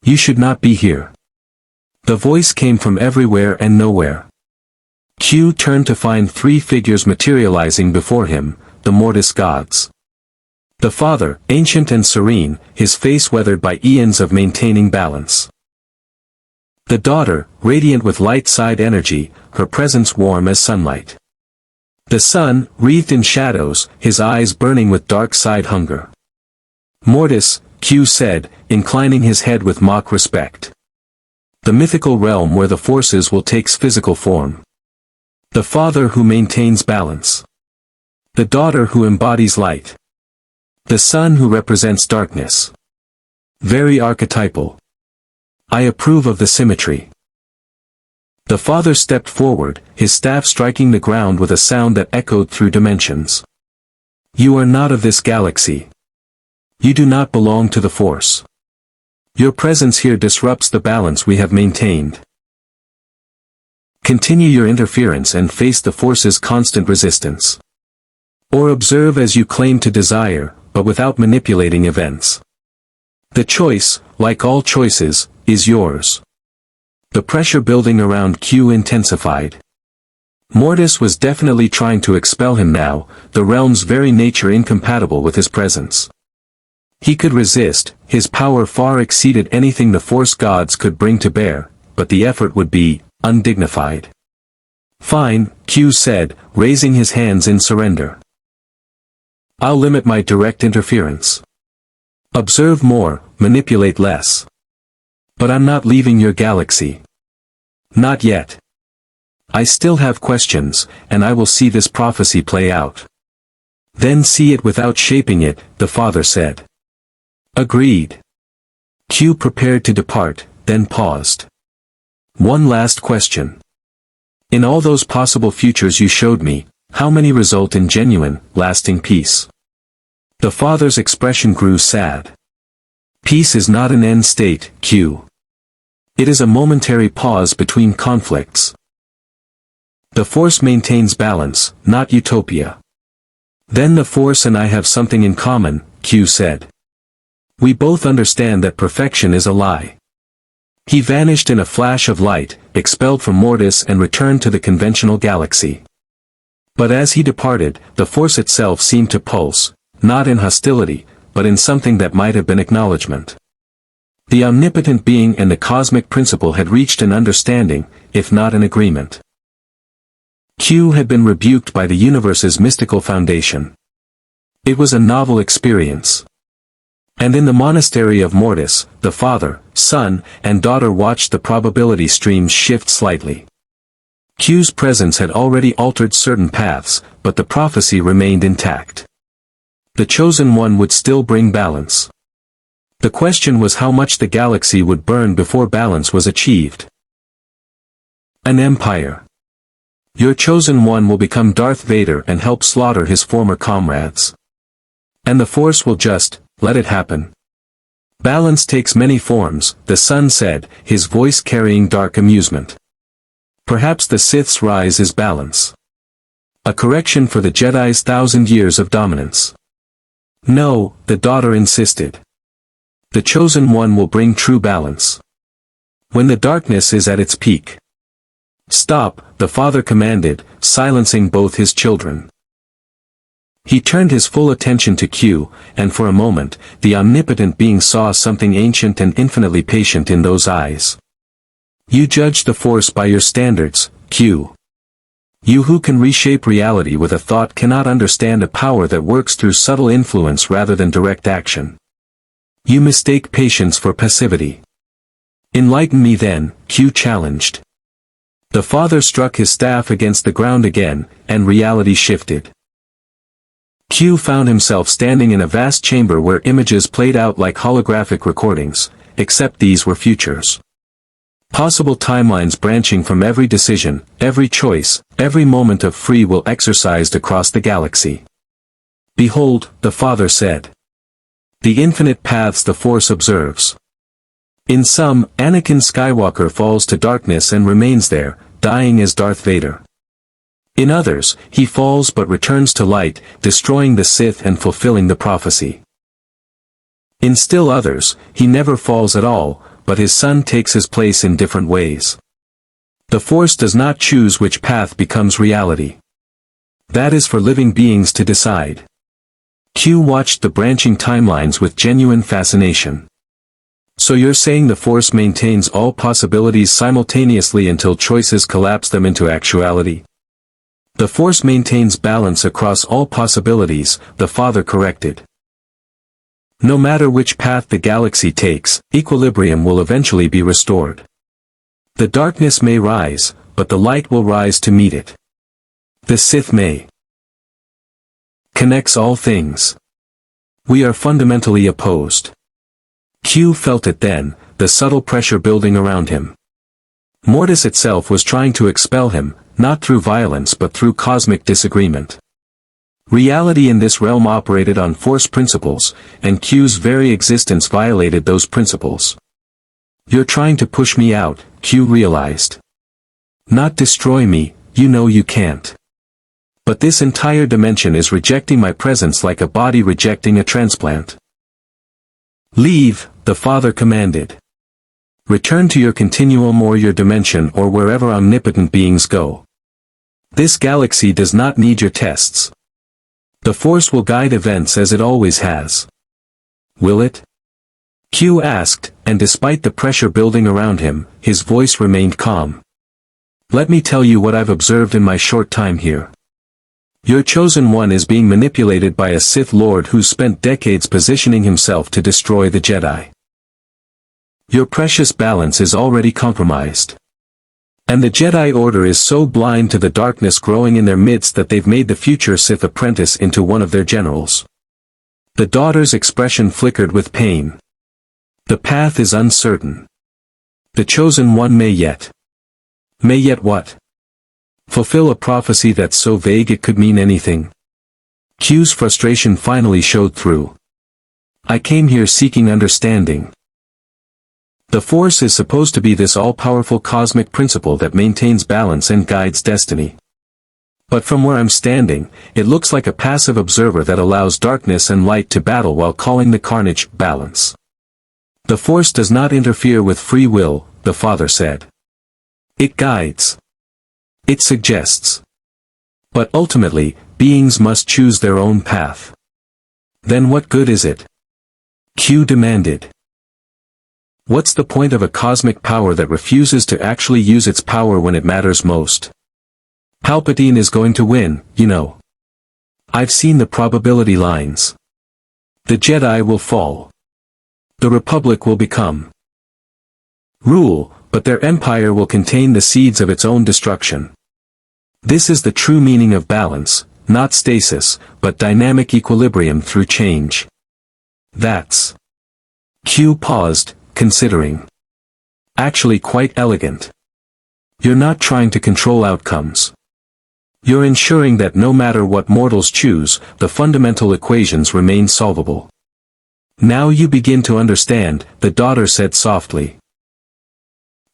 You should not be here. The voice came from everywhere and nowhere. Q turned to find three figures materializing before him, the Mortis gods. The father, ancient and serene, his face weathered by eons of maintaining balance. The daughter, radiant with light-side energy, her presence warm as sunlight. The son, wreathed in shadows, his eyes burning with dark-side hunger. Mortis, Q said, inclining his head with mock respect. The mythical realm where the forces will take physical form. The father who maintains balance. The daughter who embodies light. The son who represents darkness. Very archetypal. I approve of the symmetry. The father stepped forward, his staff striking the ground with a sound that echoed through dimensions. You are not of this galaxy. You do not belong to the Force. Your presence here disrupts the balance we have maintained. Continue your interference and face the Force's constant resistance. Or observe as you claim to desire, but without manipulating events. The choice, like all choices, is yours. The pressure building around Q intensified. Mortis was definitely trying to expel him now, the realm's very nature incompatible with his presence. He could resist, his power far exceeded anything the Force gods could bring to bear, but the effort would be undignified. Fine, Q said, raising his hands in surrender. I'll limit my direct interference. Observe more, manipulate less. But I'm not leaving your galaxy. Not yet. I still have questions, and I will see this prophecy play out. Then see it without shaping it, the father said. Agreed. Q prepared to depart, then paused. One last question. In all those possible futures you showed me, how many result in genuine, lasting peace? The father's expression grew sad. Peace is not an end state, Q. It is a momentary pause between conflicts. The Force maintains balance, not utopia. Then the Force and I have something in common, Q said. We both understand that perfection is a lie. He vanished in a flash of light, expelled from Mortis and returned to the conventional galaxy. But as he departed, the Force itself seemed to pulse, not in hostility, but in something that might have been acknowledgement. The omnipotent being and the cosmic principle had reached an understanding, if not an agreement. Q had been rebuked by the universe's mystical foundation. It was a novel experience. And in the monastery of Mortis, the father, son, and daughter watched the probability streams shift slightly. Q's presence had already altered certain paths, but the prophecy remained intact. The chosen one would still bring balance. The question was how much the galaxy would burn before balance was achieved. An empire. Your chosen one will become Darth Vader and help slaughter his former comrades. And the Force will just, let it happen. Balance takes many forms, the son said, his voice carrying dark amusement. Perhaps the Sith's rise is balance. A correction for the Jedi's 1,000 years of dominance. No, the daughter insisted. The chosen one will bring true balance. When the darkness is at its peak. Stop, the father commanded, silencing both his children. He turned his full attention to Q, and for a moment, the omnipotent being saw something ancient and infinitely patient in those eyes. You judge the Force by your standards, Q. You who can reshape reality with a thought cannot understand a power that works through subtle influence rather than direct action. You mistake patience for passivity. Enlighten me then, Q challenged. The father struck his staff against the ground again, and reality shifted. Q found himself standing in a vast chamber where images played out like holographic recordings, except these were futures. Possible timelines branching from every decision, every choice, every moment of free will exercised across the galaxy. Behold, the father said. The infinite paths the Force observes. In some, Anakin Skywalker falls to darkness and remains there, dying as Darth Vader. In others, he falls but returns to light, destroying the Sith and fulfilling the prophecy. In still others, he never falls at all, but his son takes his place in different ways. The Force does not choose which path becomes reality. That is for living beings to decide. Q watched the branching timelines with genuine fascination. So you're saying the Force maintains all possibilities simultaneously until choices collapse them into actuality? The Force maintains balance across all possibilities, the father corrected. No matter which path the galaxy takes, equilibrium will eventually be restored. The darkness may rise, but the light will rise to meet it. The Sith may. Connects all things. We are fundamentally opposed. Q felt it then, the subtle pressure building around him. Mortis itself was trying to expel him, not through violence but through cosmic disagreement. Reality in this realm operated on Force principles, and Q's very existence violated those principles. You're trying to push me out, Q realized. Not destroy me, you know you can't. But this entire dimension is rejecting my presence like a body rejecting a transplant. Leave, the father commanded. Return to your continuum or your dimension or wherever omnipotent beings go. This galaxy does not need your tests. The Force will guide events as it always has. Will it? Q asked, and despite the pressure building around him, his voice remained calm. Let me tell you what I've observed in my short time here. Your chosen one is being manipulated by a Sith Lord who's spent decades positioning himself to destroy the Jedi. Your precious balance is already compromised. And the Jedi Order is so blind to the darkness growing in their midst that they've made the future Sith apprentice into one of their generals. The daughter's expression flickered with pain. The path is uncertain. The chosen one may yet. May yet what? Fulfill a prophecy that's so vague it could mean anything. Q's frustration finally showed through. I came here seeking understanding. The Force is supposed to be this all-powerful cosmic principle that maintains balance and guides destiny. But from where I'm standing, it looks like a passive observer that allows darkness and light to battle while calling the carnage balance. The Force does not interfere with free will, the Father said. It guides. It suggests. But ultimately, beings must choose their own path. Then what good is it? Q demanded. What's the point of a cosmic power that refuses to actually use its power when it matters most? Palpatine is going to win, you know. I've seen the probability lines. The Jedi will fall. The Republic will become rule, but their empire will contain the seeds of its own destruction. This is the true meaning of balance, not stasis, but dynamic equilibrium through change. That's... Q paused, considering. Actually quite elegant. You're not trying to control outcomes. You're ensuring that no matter what mortals choose, the fundamental equations remain solvable. Now you begin to understand, the daughter said softly.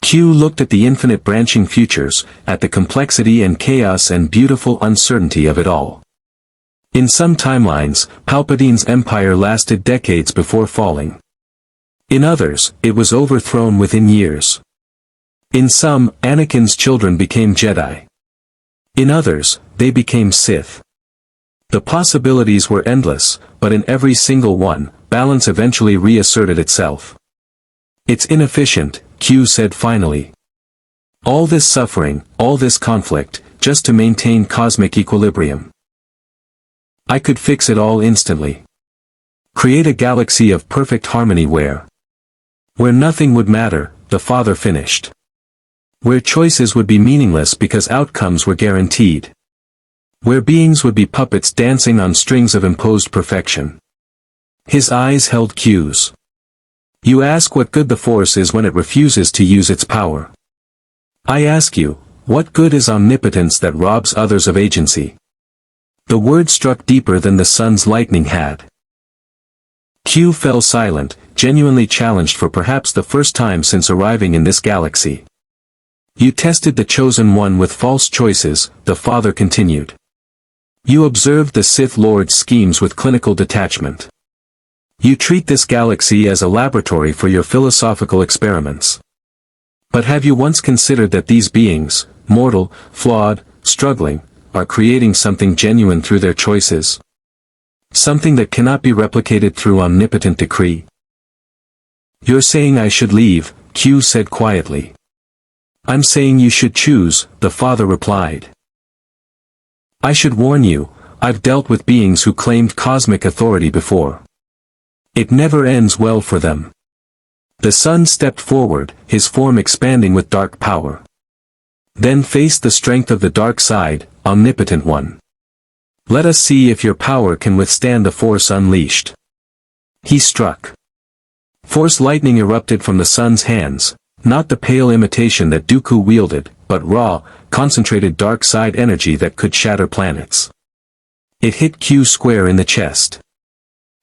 Q looked at the infinite branching futures, at the complexity and chaos and beautiful uncertainty of it all. In some timelines, Palpatine's empire lasted decades before falling. In others, it was overthrown within years. In some, Anakin's children became Jedi. In others, they became Sith. The possibilities were endless, but in every single one, balance eventually reasserted itself. It's inefficient, Q said finally. All this suffering, all this conflict, just to maintain cosmic equilibrium. I could fix it all instantly. Create a galaxy of perfect harmony where nothing would matter, the Father finished. Where choices would be meaningless because outcomes were guaranteed. Where beings would be puppets dancing on strings of imposed perfection. His eyes held Q's. You ask what good the Force is when it refuses to use its power. I ask you, what good is omnipotence that robs others of agency? The word struck deeper than the sun's lightning had. Q fell silent, genuinely challenged for perhaps the first time since arriving in this galaxy. You tested the chosen one with false choices, the Father continued. You observed the Sith Lord's schemes with clinical detachment. You treat this galaxy as a laboratory for your philosophical experiments. But have you once considered that these beings, mortal, flawed, struggling, are creating something genuine through their choices? Something that cannot be replicated through omnipotent decree? You're saying I should leave, Q said quietly. I'm saying you should choose, the Father replied. I should warn you, I've dealt with beings who claimed cosmic authority before. It never ends well for them. The Son stepped forward, his form expanding with dark power. Then faced the strength of the dark side, Omnipotent One. Let us see if your power can withstand the Force unleashed. He struck. Force lightning erupted from the Son's hands, not the pale imitation that Dooku wielded, but raw, concentrated dark side energy that could shatter planets. It hit Q square in the chest.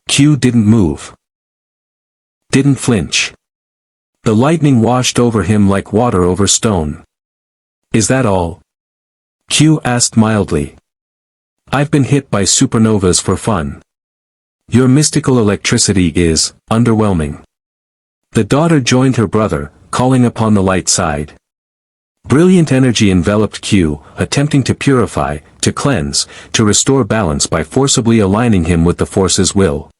Q didn't move. Didn't flinch. The lightning washed over him like water over stone. Is that all? Q asked mildly. I've been hit by supernovas for fun. Your mystical electricity is underwhelming. The daughter joined her brother, calling upon the light side. Brilliant energy enveloped Q, attempting to purify, to cleanse, to restore balance by forcibly aligning him with the Force's will.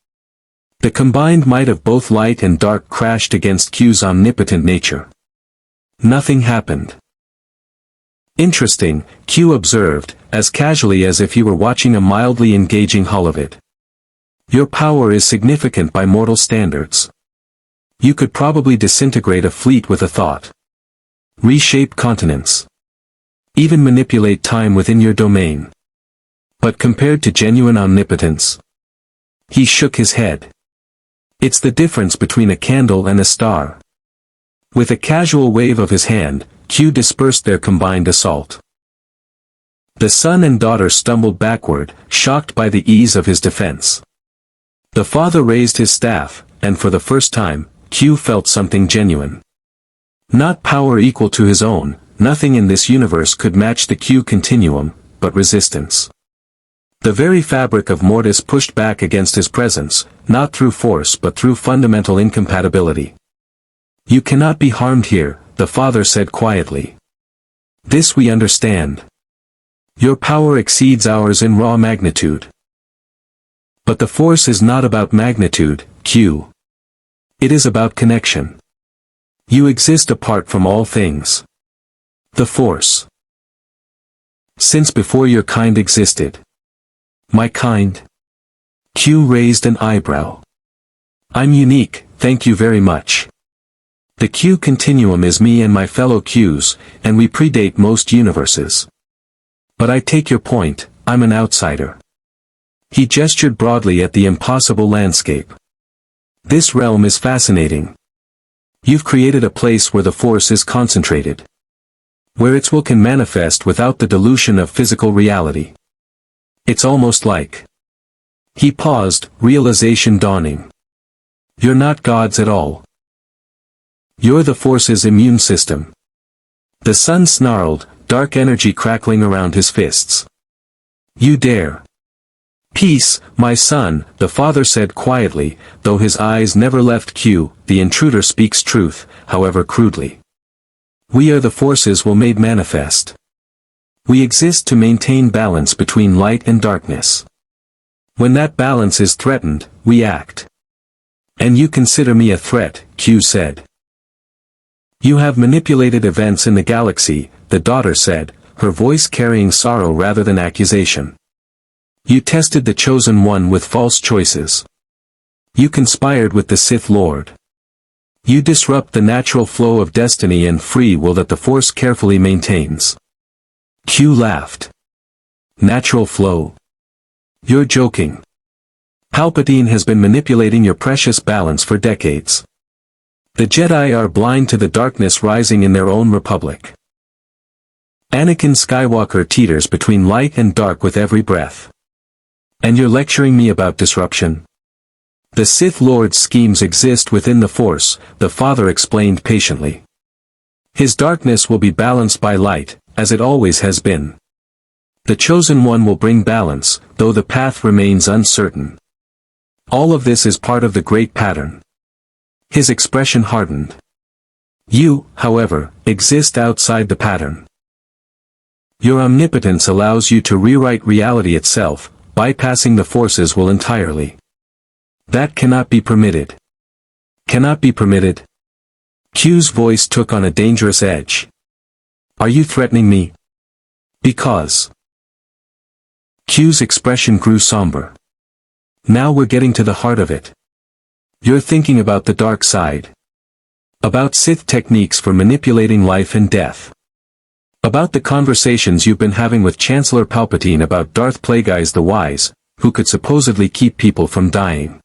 The combined might of both light and dark crashed against Q's omnipotent nature. Nothing happened. Interesting, Q observed, as casually as if he were watching a mildly engaging holovid. Your power is significant by mortal standards. You could probably disintegrate a fleet with a thought. Reshape continents. Even manipulate time within your domain. But compared to genuine omnipotence? He shook his head. It's the difference between a candle and a star. With a casual wave of his hand, Q dispersed their combined assault. The son and daughter stumbled backward, shocked by the ease of his defense. The father raised his staff, and for the first time, Q felt something genuine. Not power equal to his own, nothing in this universe could match the Q continuum, but resistance. The very fabric of Mortis pushed back against his presence, not through force but through fundamental incompatibility. You cannot be harmed here, the father said quietly. This we understand. Your power exceeds ours in raw magnitude. But the force is not about magnitude, Q. It is about connection. You exist apart from all things. The force. Since before your kind existed. My kind? Q raised an eyebrow. I'm unique, thank you very much. The Q continuum is me and my fellow Qs, and we predate most universes. But I take your point, I'm an outsider. He gestured broadly at the impossible landscape. This realm is fascinating. You've created a place where the force is concentrated. Where its will can manifest without the dilution of physical reality. It's almost like. He paused, realization dawning. You're not gods at all. You're the force's immune system. The sun snarled, dark energy crackling around his fists. You dare. Peace, my son, the father said quietly, though his eyes never left Q, the intruder speaks truth, however crudely. We are the forces will made manifest. We exist to maintain balance between light and darkness. When that balance is threatened, we act. And you consider me a threat, Q said. You have manipulated events in the galaxy, the daughter said, her voice carrying sorrow rather than accusation. You tested the chosen one with false choices. You conspired with the Sith Lord. You disrupt the natural flow of destiny and free will that the Force carefully maintains. Q laughed. Natural flow? You're joking. Palpatine has been manipulating your precious balance for decades. The Jedi are blind to the darkness rising in their own republic. Anakin Skywalker teeters between light and dark with every breath. And you're lecturing me about disruption? The Sith Lord's schemes exist within the Force, the father explained patiently. His darkness will be balanced by light, as it always has been. The chosen one will bring balance, though the path remains uncertain. All of this is part of the great pattern. His expression hardened. You, however, exist outside the pattern. Your omnipotence allows you to rewrite reality itself, bypassing the forces will entirely. That cannot be permitted. Cannot be permitted? Q's voice took on a dangerous edge. Are you threatening me? Because. Q's expression grew somber. Now we're getting to the heart of it. You're thinking about the dark side. About Sith techniques for manipulating life and death. About the conversations you've been having with Chancellor Palpatine about Darth Plagueis the Wise, who could supposedly keep people from dying.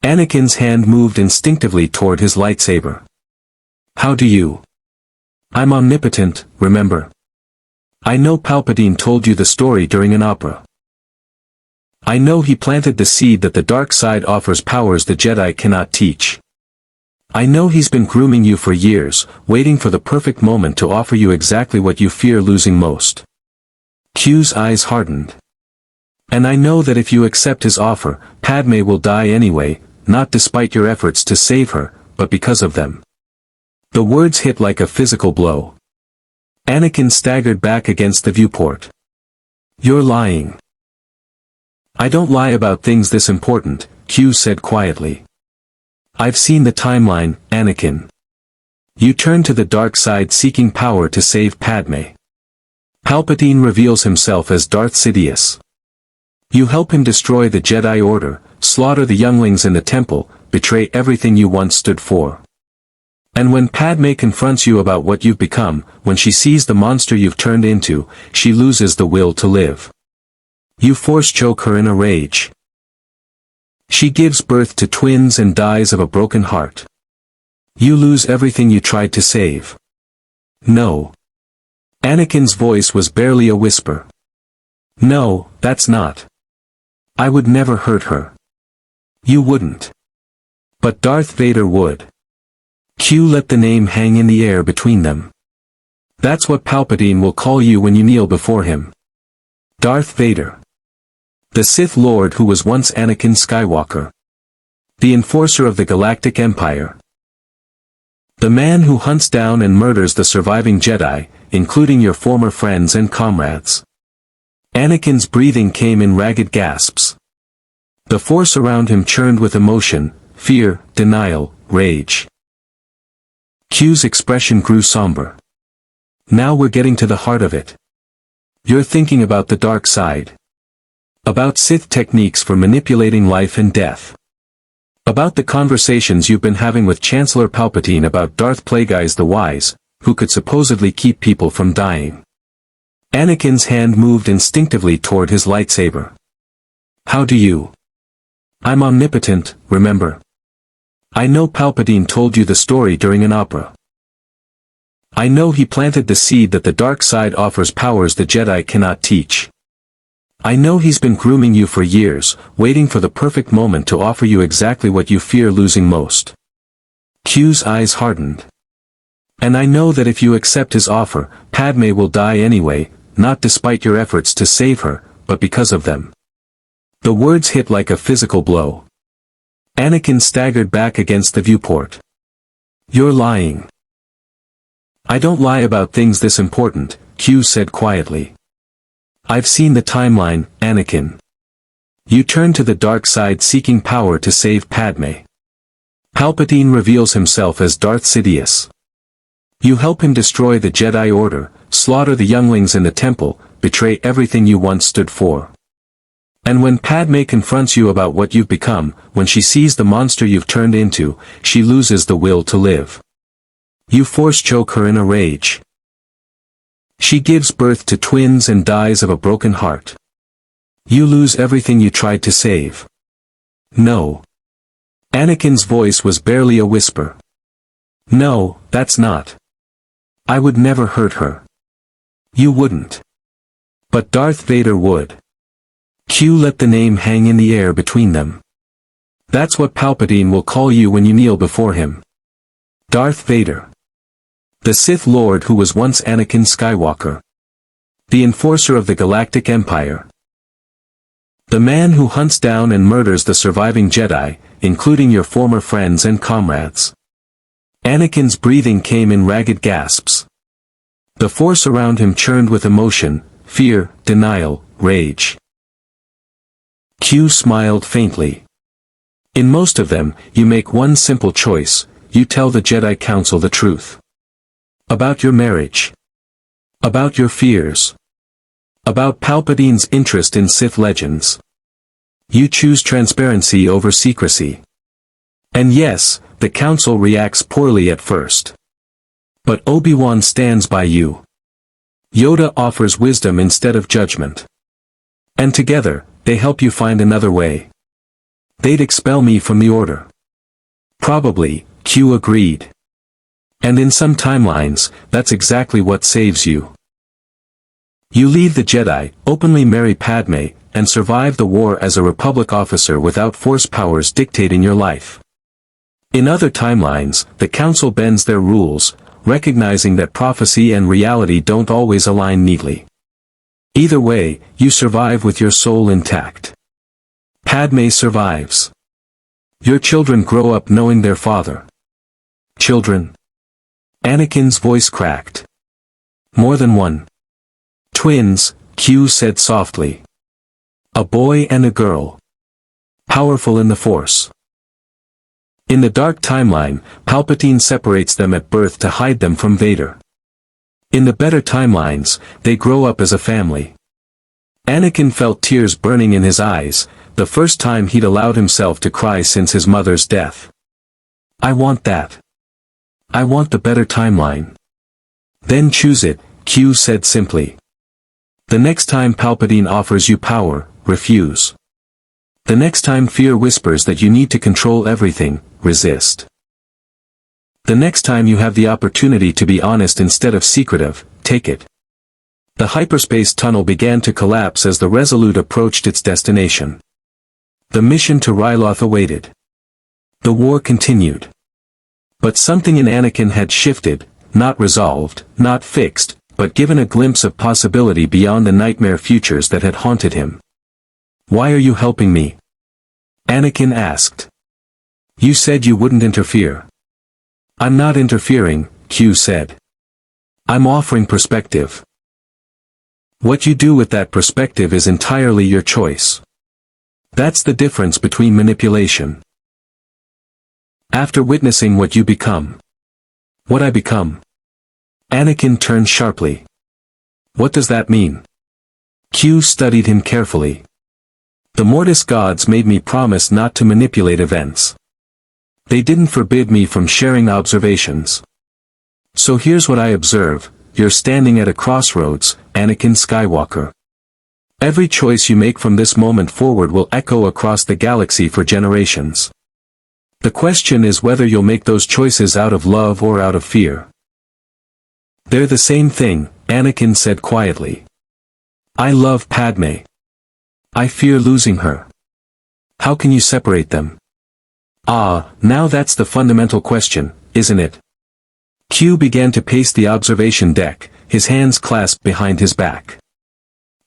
Anakin's hand moved instinctively toward his lightsaber. How do you? I'm omnipotent, remember? I know Palpatine told you the story during an opera. I know he planted the seed that the dark side offers powers the Jedi cannot teach. I know he's been grooming you for years, waiting for the perfect moment to offer you exactly what you fear losing most. Q's eyes hardened. And I know that if you accept his offer, Padme will die anyway, not despite your efforts to save her, but because of them. The words hit like a physical blow. Anakin staggered back against the viewport. You're lying. I don't lie about things this important, Q said quietly. I've seen the timeline, Anakin. You turn to the dark side seeking power to save Padme. Palpatine reveals himself as Darth Sidious. You help him destroy the Jedi Order, slaughter the younglings in the temple, betray everything you once stood for. And when Padme confronts you about what you've become, when she sees the monster you've turned into, she loses the will to live. You force choke her in a rage. She gives birth to twins and dies of a broken heart. You lose everything you tried to save. No. Anakin's voice was barely a whisper. No, that's not. I would never hurt her. You wouldn't. But Darth Vader would. Q let the name hang in the air between them. That's what Palpatine will call you when you kneel before him. Darth Vader. The Sith Lord who was once Anakin Skywalker. The enforcer of the Galactic Empire. The man who hunts down and murders the surviving Jedi, including your former friends and comrades. Anakin's breathing came in ragged gasps. The force around him churned with emotion, fear, denial, rage. Q's expression grew somber. Now we're getting to the heart of it. You're thinking about the dark side. About Sith techniques for manipulating life and death. About the conversations you've been having with Chancellor Palpatine about Darth Plagueis the Wise, who could supposedly keep people from dying. Anakin's hand moved instinctively toward his lightsaber. How do you? I'm omnipotent, remember? I know Palpatine told you the story during an opera. I know he planted the seed that the dark side offers powers the Jedi cannot teach. I know he's been grooming you for years, waiting for the perfect moment to offer you exactly what you fear losing most. Q's eyes hardened. And I know that if you accept his offer, Padme will die anyway, not despite your efforts to save her, but because of them. The words hit like a physical blow. Anakin staggered back against the viewport. You're lying. I don't lie about things this important, Q said quietly. I've seen the timeline, Anakin. You turn to the dark side seeking power to save Padme. Palpatine reveals himself as Darth Sidious. You help him destroy the Jedi Order, slaughter the younglings in the temple, betray everything you once stood for. And when Padme confronts you about what you've become, when she sees the monster you've turned into, she loses the will to live. You force choke her in a rage. She gives birth to twins and dies of a broken heart. You lose everything you tried to save. No. Anakin's voice was barely a whisper. No, that's not. I would never hurt her. You wouldn't. But Darth Vader would. Q let the name hang in the air between them. That's what Palpatine will call you when you kneel before him. Darth Vader. The Sith Lord who was once Anakin Skywalker. The enforcer of the Galactic Empire. The man who hunts down and murders the surviving Jedi, including your former friends and comrades. Anakin's breathing came in ragged gasps. The force around him churned with emotion, fear, denial, rage. Q smiled faintly. In most of them, you make one simple choice, you tell the Jedi Council the truth. About your marriage. About your fears. About Palpatine's interest in Sith legends. You choose transparency over secrecy. And yes, the Council reacts poorly at first. But Obi-Wan stands by you. Yoda offers wisdom instead of judgment. And together, they help you find another way. They'd expel me from the Order. Probably, Q agreed. And in some timelines, that's exactly what saves you. You leave the Jedi, openly marry Padme, and survive the war as a Republic officer without Force powers dictating your life. In other timelines, the Council bends their rules, recognizing that prophecy and reality don't always align neatly. Either way, you survive with your soul intact. Padme survives. Your children grow up knowing their father. Children? Anakin's voice cracked. More than one. Twins, Q said softly. A boy and a girl. Powerful in the Force. In the dark timeline, Palpatine separates them at birth to hide them from Vader. In the better timelines, they grow up as a family. Anakin felt tears burning in his eyes, the first time he'd allowed himself to cry since his mother's death. I want that. I want the better timeline. Then choose it, Q said simply. The next time Palpatine offers you power, refuse. The next time fear whispers that you need to control everything, resist. The next time you have the opportunity to be honest instead of secretive, take it. The hyperspace tunnel began to collapse as the Resolute approached its destination. The mission to Ryloth awaited. The war continued. But something in Anakin had shifted, not resolved, not fixed, but given a glimpse of possibility beyond the nightmare futures that had haunted him. "Why are you helping me?" Anakin asked. "You said you wouldn't interfere." "I'm not interfering," Q said. "I'm offering perspective. What you do with that perspective is entirely your choice. That's the difference between manipulation. After witnessing what you become." "What I become?" Anakin turned sharply. "What does that mean?" Q studied him carefully. "The Mortis gods made me promise not to manipulate events. They didn't forbid me from sharing observations. So here's what I observe: you're standing at a crossroads, Anakin Skywalker. Every choice you make from this moment forward will echo across the galaxy for generations. The question is whether you'll make those choices out of love or out of fear." "They're the same thing," Anakin said quietly. "I love Padme. I fear losing her. How can you separate them?" "Ah, now that's the fundamental question, isn't it?" Q began to pace the observation deck, his hands clasped behind his back.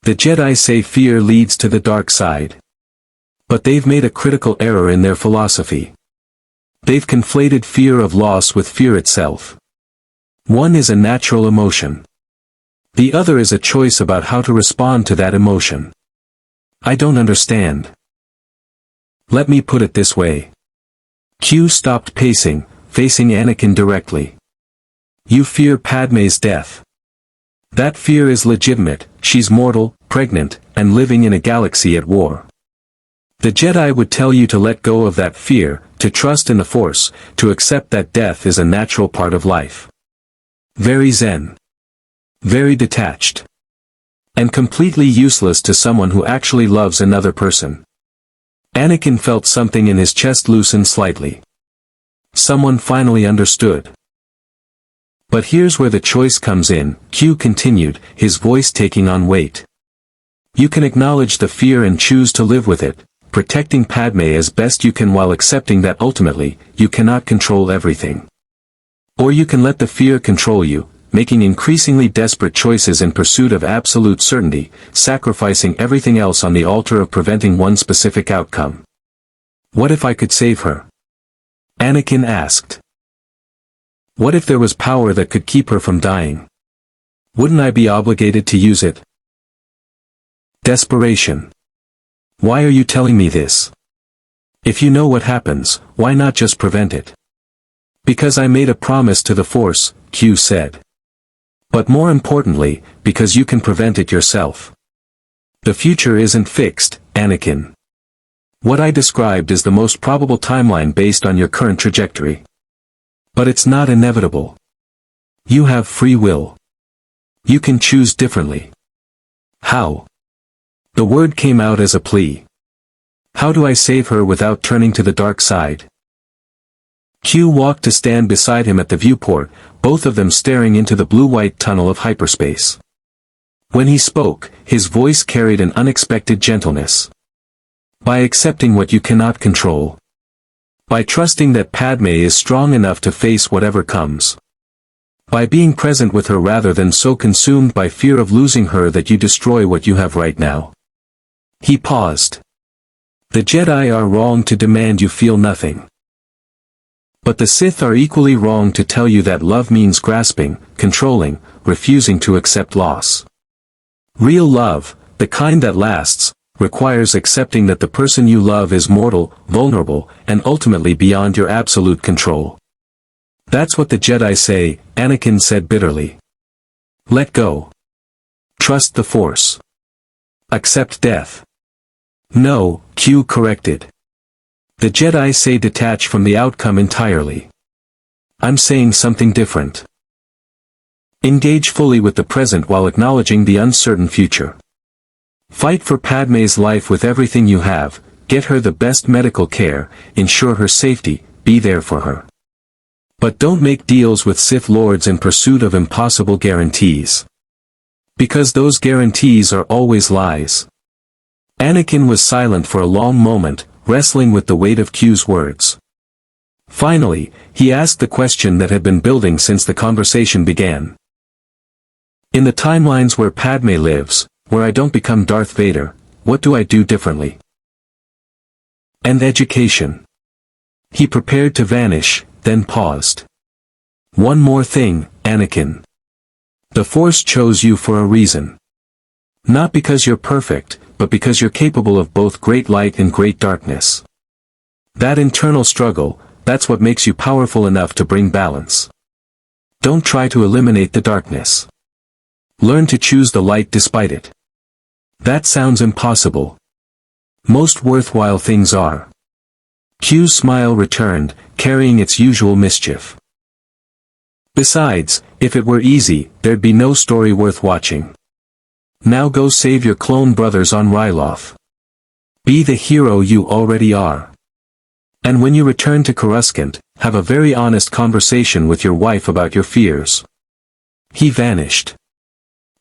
"The Jedi say fear leads to the dark side. But they've made a critical error in their philosophy. They've conflated fear of loss with fear itself. One is a natural emotion. The other is a choice about how to respond to that emotion. I don't understand. Let me put it this way." Q stopped pacing, facing Anakin directly. "You fear Padme's death. That fear is legitimate. She's mortal, pregnant, and living in a galaxy at war. The Jedi would tell you to let go of that fear, to trust in the Force, to accept that death is a natural part of life. Very zen. Very detached. And completely useless to someone who actually loves another person." Anakin felt something in his chest loosen slightly. Someone finally understood. "But here's where the choice comes in," Q continued, his voice taking on weight. "You can acknowledge the fear and choose to live with it, protecting Padme as best you can while accepting that ultimately, you cannot control everything. Or you can let the fear control you, making increasingly desperate choices in pursuit of absolute certainty, sacrificing everything else on the altar of preventing one specific outcome. What if I could save her?" Anakin asked. "What if there was power that could keep her from dying? Wouldn't I be obligated to use it?" Desperation. "Why are you telling me this? If you know what happens, why not just prevent it?" "Because I made a promise to the Force," Q said. "But more importantly, because you can prevent it yourself. The future isn't fixed, Anakin. What I described is the most probable timeline based on your current trajectory. But it's not inevitable. You have free will. You can choose differently." "How?" The word came out as a plea. "How do I save her without turning to the dark side?" Q walked to stand beside him at the viewport, both of them staring into the blue-white tunnel of hyperspace. When he spoke, his voice carried an unexpected gentleness. "By accepting what you cannot control. By trusting that Padme is strong enough to face whatever comes. By being present with her rather than so consumed by fear of losing her that you destroy what you have right now." He paused. "The Jedi are wrong to demand you feel nothing. But the Sith are equally wrong to tell you that love means grasping, controlling, refusing to accept loss. Real love, the kind that lasts, requires accepting that the person you love is mortal, vulnerable, and ultimately beyond your absolute control. That's what the Jedi say," Anakin said bitterly. "Let go. Trust the Force. Accept death." "No," Q corrected. "The Jedi say detach from the outcome entirely. I'm saying something different. Engage fully with the present while acknowledging the uncertain future. Fight for Padme's life with everything you have, get her the best medical care, ensure her safety, be there for her. But don't make deals with Sith Lords in pursuit of impossible guarantees. Because those guarantees are always lies. Anakin was silent for a long moment, wrestling with the weight of Q's words. Finally, he asked the question that had been building since the conversation began. In the timelines where Padme lives, where I don't become Darth Vader, what do I do differently? And education. He prepared to vanish, then paused. One more thing, Anakin. The Force chose you for a reason. Not because you're perfect, but because you're capable of both great light and great darkness. That internal struggle, that's what makes you powerful enough to bring balance. Don't try to eliminate the darkness. Learn to choose the light despite it. That sounds impossible. Most worthwhile things are. Q's smile returned, carrying its usual mischief. Besides, if it were easy, there'd be no story worth watching. Now go save your clone brothers on Ryloth. Be the hero you already are. And when you return to Coruscant, have a very honest conversation with your wife about your fears. He vanished.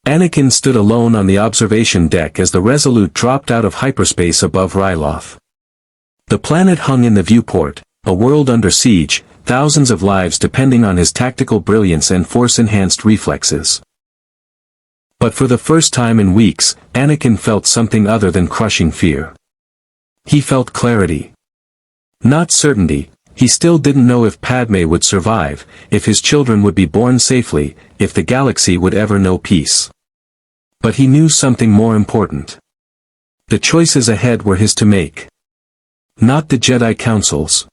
Anakin stood alone on the observation deck as the Resolute dropped out of hyperspace above Ryloth. The planet hung in the viewport, a world under siege, thousands of lives depending on his tactical brilliance and force-enhanced reflexes. But for the first time in weeks, Anakin felt something other than crushing fear. He felt clarity. Not certainty. He still didn't know if Padme would survive, if his children would be born safely, if the galaxy would ever know peace. But he knew something more important. The choices ahead were his to make. Not the Jedi Council's.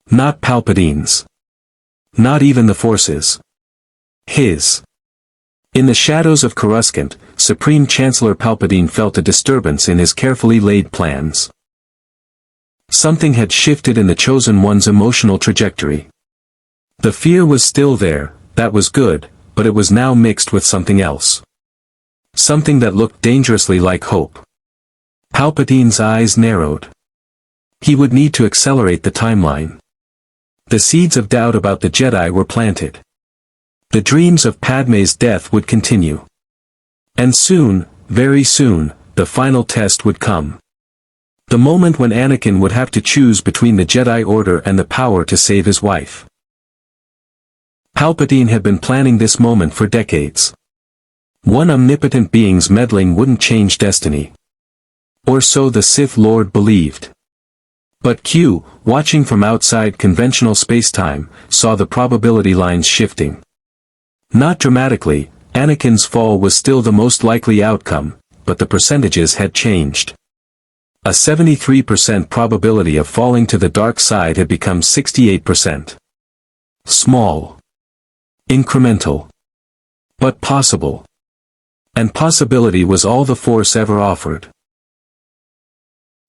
Not Palpatine's. Not even the Force's. His. In the shadows of Coruscant, Supreme Chancellor Palpatine felt a disturbance in his carefully laid plans. Something had shifted in the Chosen One's emotional trajectory. The fear was still there, that was good, but it was now mixed with something else. Something that looked dangerously like hope. Palpatine's eyes narrowed. He would need to accelerate the timeline. The seeds of doubt about the Jedi were planted. The dreams of Padme's death would continue. And soon, very soon, the final test would come. The moment when Anakin would have to choose between the Jedi Order and the power to save his wife. Palpatine had been planning this moment for decades. One omnipotent being's meddling wouldn't change destiny. Or so the Sith Lord believed. But Q, watching from outside conventional space-time, saw the probability lines shifting. Not dramatically, Anakin's fall was still the most likely outcome, but the percentages had changed. A 73% probability of falling to the dark side had become 68%. Small. Incremental. But possible. And possibility was all the Force ever offered.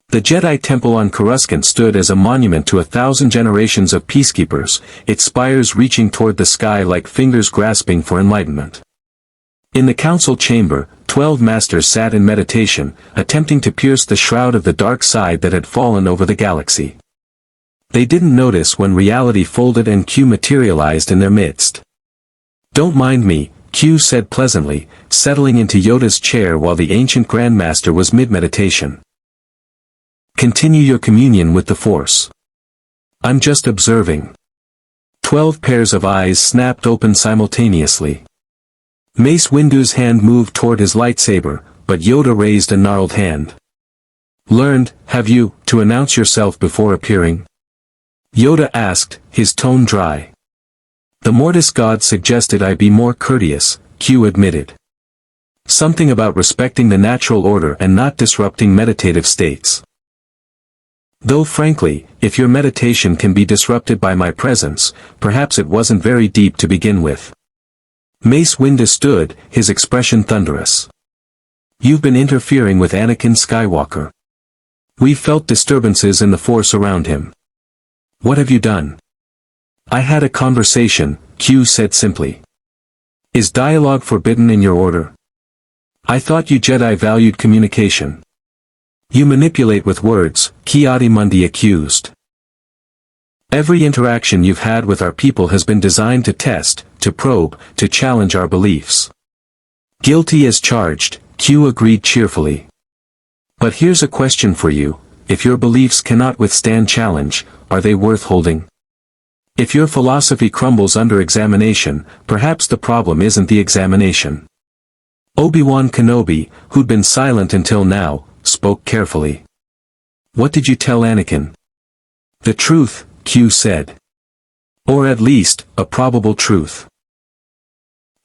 The Jedi Temple on Coruscant stood as a monument to 1,000 generations of peacekeepers, its spires reaching toward the sky like fingers grasping for enlightenment. In the council chamber, 12 masters sat in meditation, attempting to pierce the shroud of the dark side that had fallen over the galaxy. They didn't notice when reality folded and Q materialized in their midst. "Don't mind me," Q said pleasantly, settling into Yoda's chair while the ancient Grandmaster was mid-meditation. "Continue your communion with the Force. I'm just observing." 12 pairs of eyes snapped open simultaneously. Mace Windu's hand moved toward his lightsaber, but Yoda raised a gnarled hand. "Learned, have you, to announce yourself before appearing?" Yoda asked, his tone dry. "The Mortis God suggested I be more courteous," Q admitted. "Something about respecting the natural order and not disrupting meditative states. Though frankly, if your meditation can be disrupted by my presence, perhaps it wasn't very deep to begin with." Mace Windu stood, his expression thunderous. "You've been interfering with Anakin Skywalker. We've felt disturbances in the Force around him. What have you done?" "I had a conversation," Q said simply. "Is dialogue forbidden in your order? I thought you Jedi valued communication." "You manipulate with words," Ki-Adi-Mundi accused. "Every interaction you've had with our people has been designed to test, to probe, to challenge our beliefs. Guilty as charged, Q agreed cheerfully. But here's a question for you, if your beliefs cannot withstand challenge, are they worth holding? If your philosophy crumbles under examination, perhaps the problem isn't the examination. Obi-Wan Kenobi, who'd been silent until now, spoke carefully. What did you tell Anakin? The truth, Q said. Or at least, a probable truth.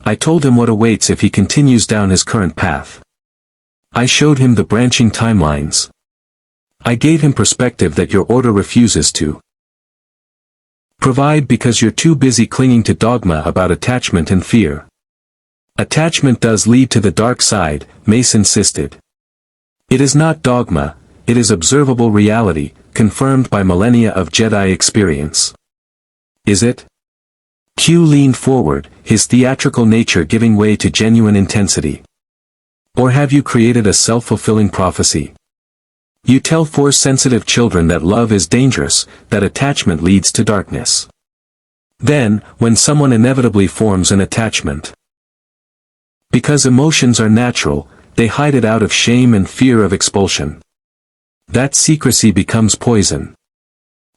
I told him what awaits if he continues down his current path. I showed him the branching timelines. I gave him perspective that your order refuses to provide because you're too busy clinging to dogma about attachment and fear. Attachment does lead to the dark side, Mace insisted. It is not dogma, it is observable reality, confirmed by millennia of Jedi experience. Is it? Q leaned forward, his theatrical nature giving way to genuine intensity. Or have you created a self-fulfilling prophecy? You tell Force-sensitive children that love is dangerous, that attachment leads to darkness. Then, when someone inevitably forms an attachment, because emotions are natural, they hide it out of shame and fear of expulsion. That secrecy becomes poison.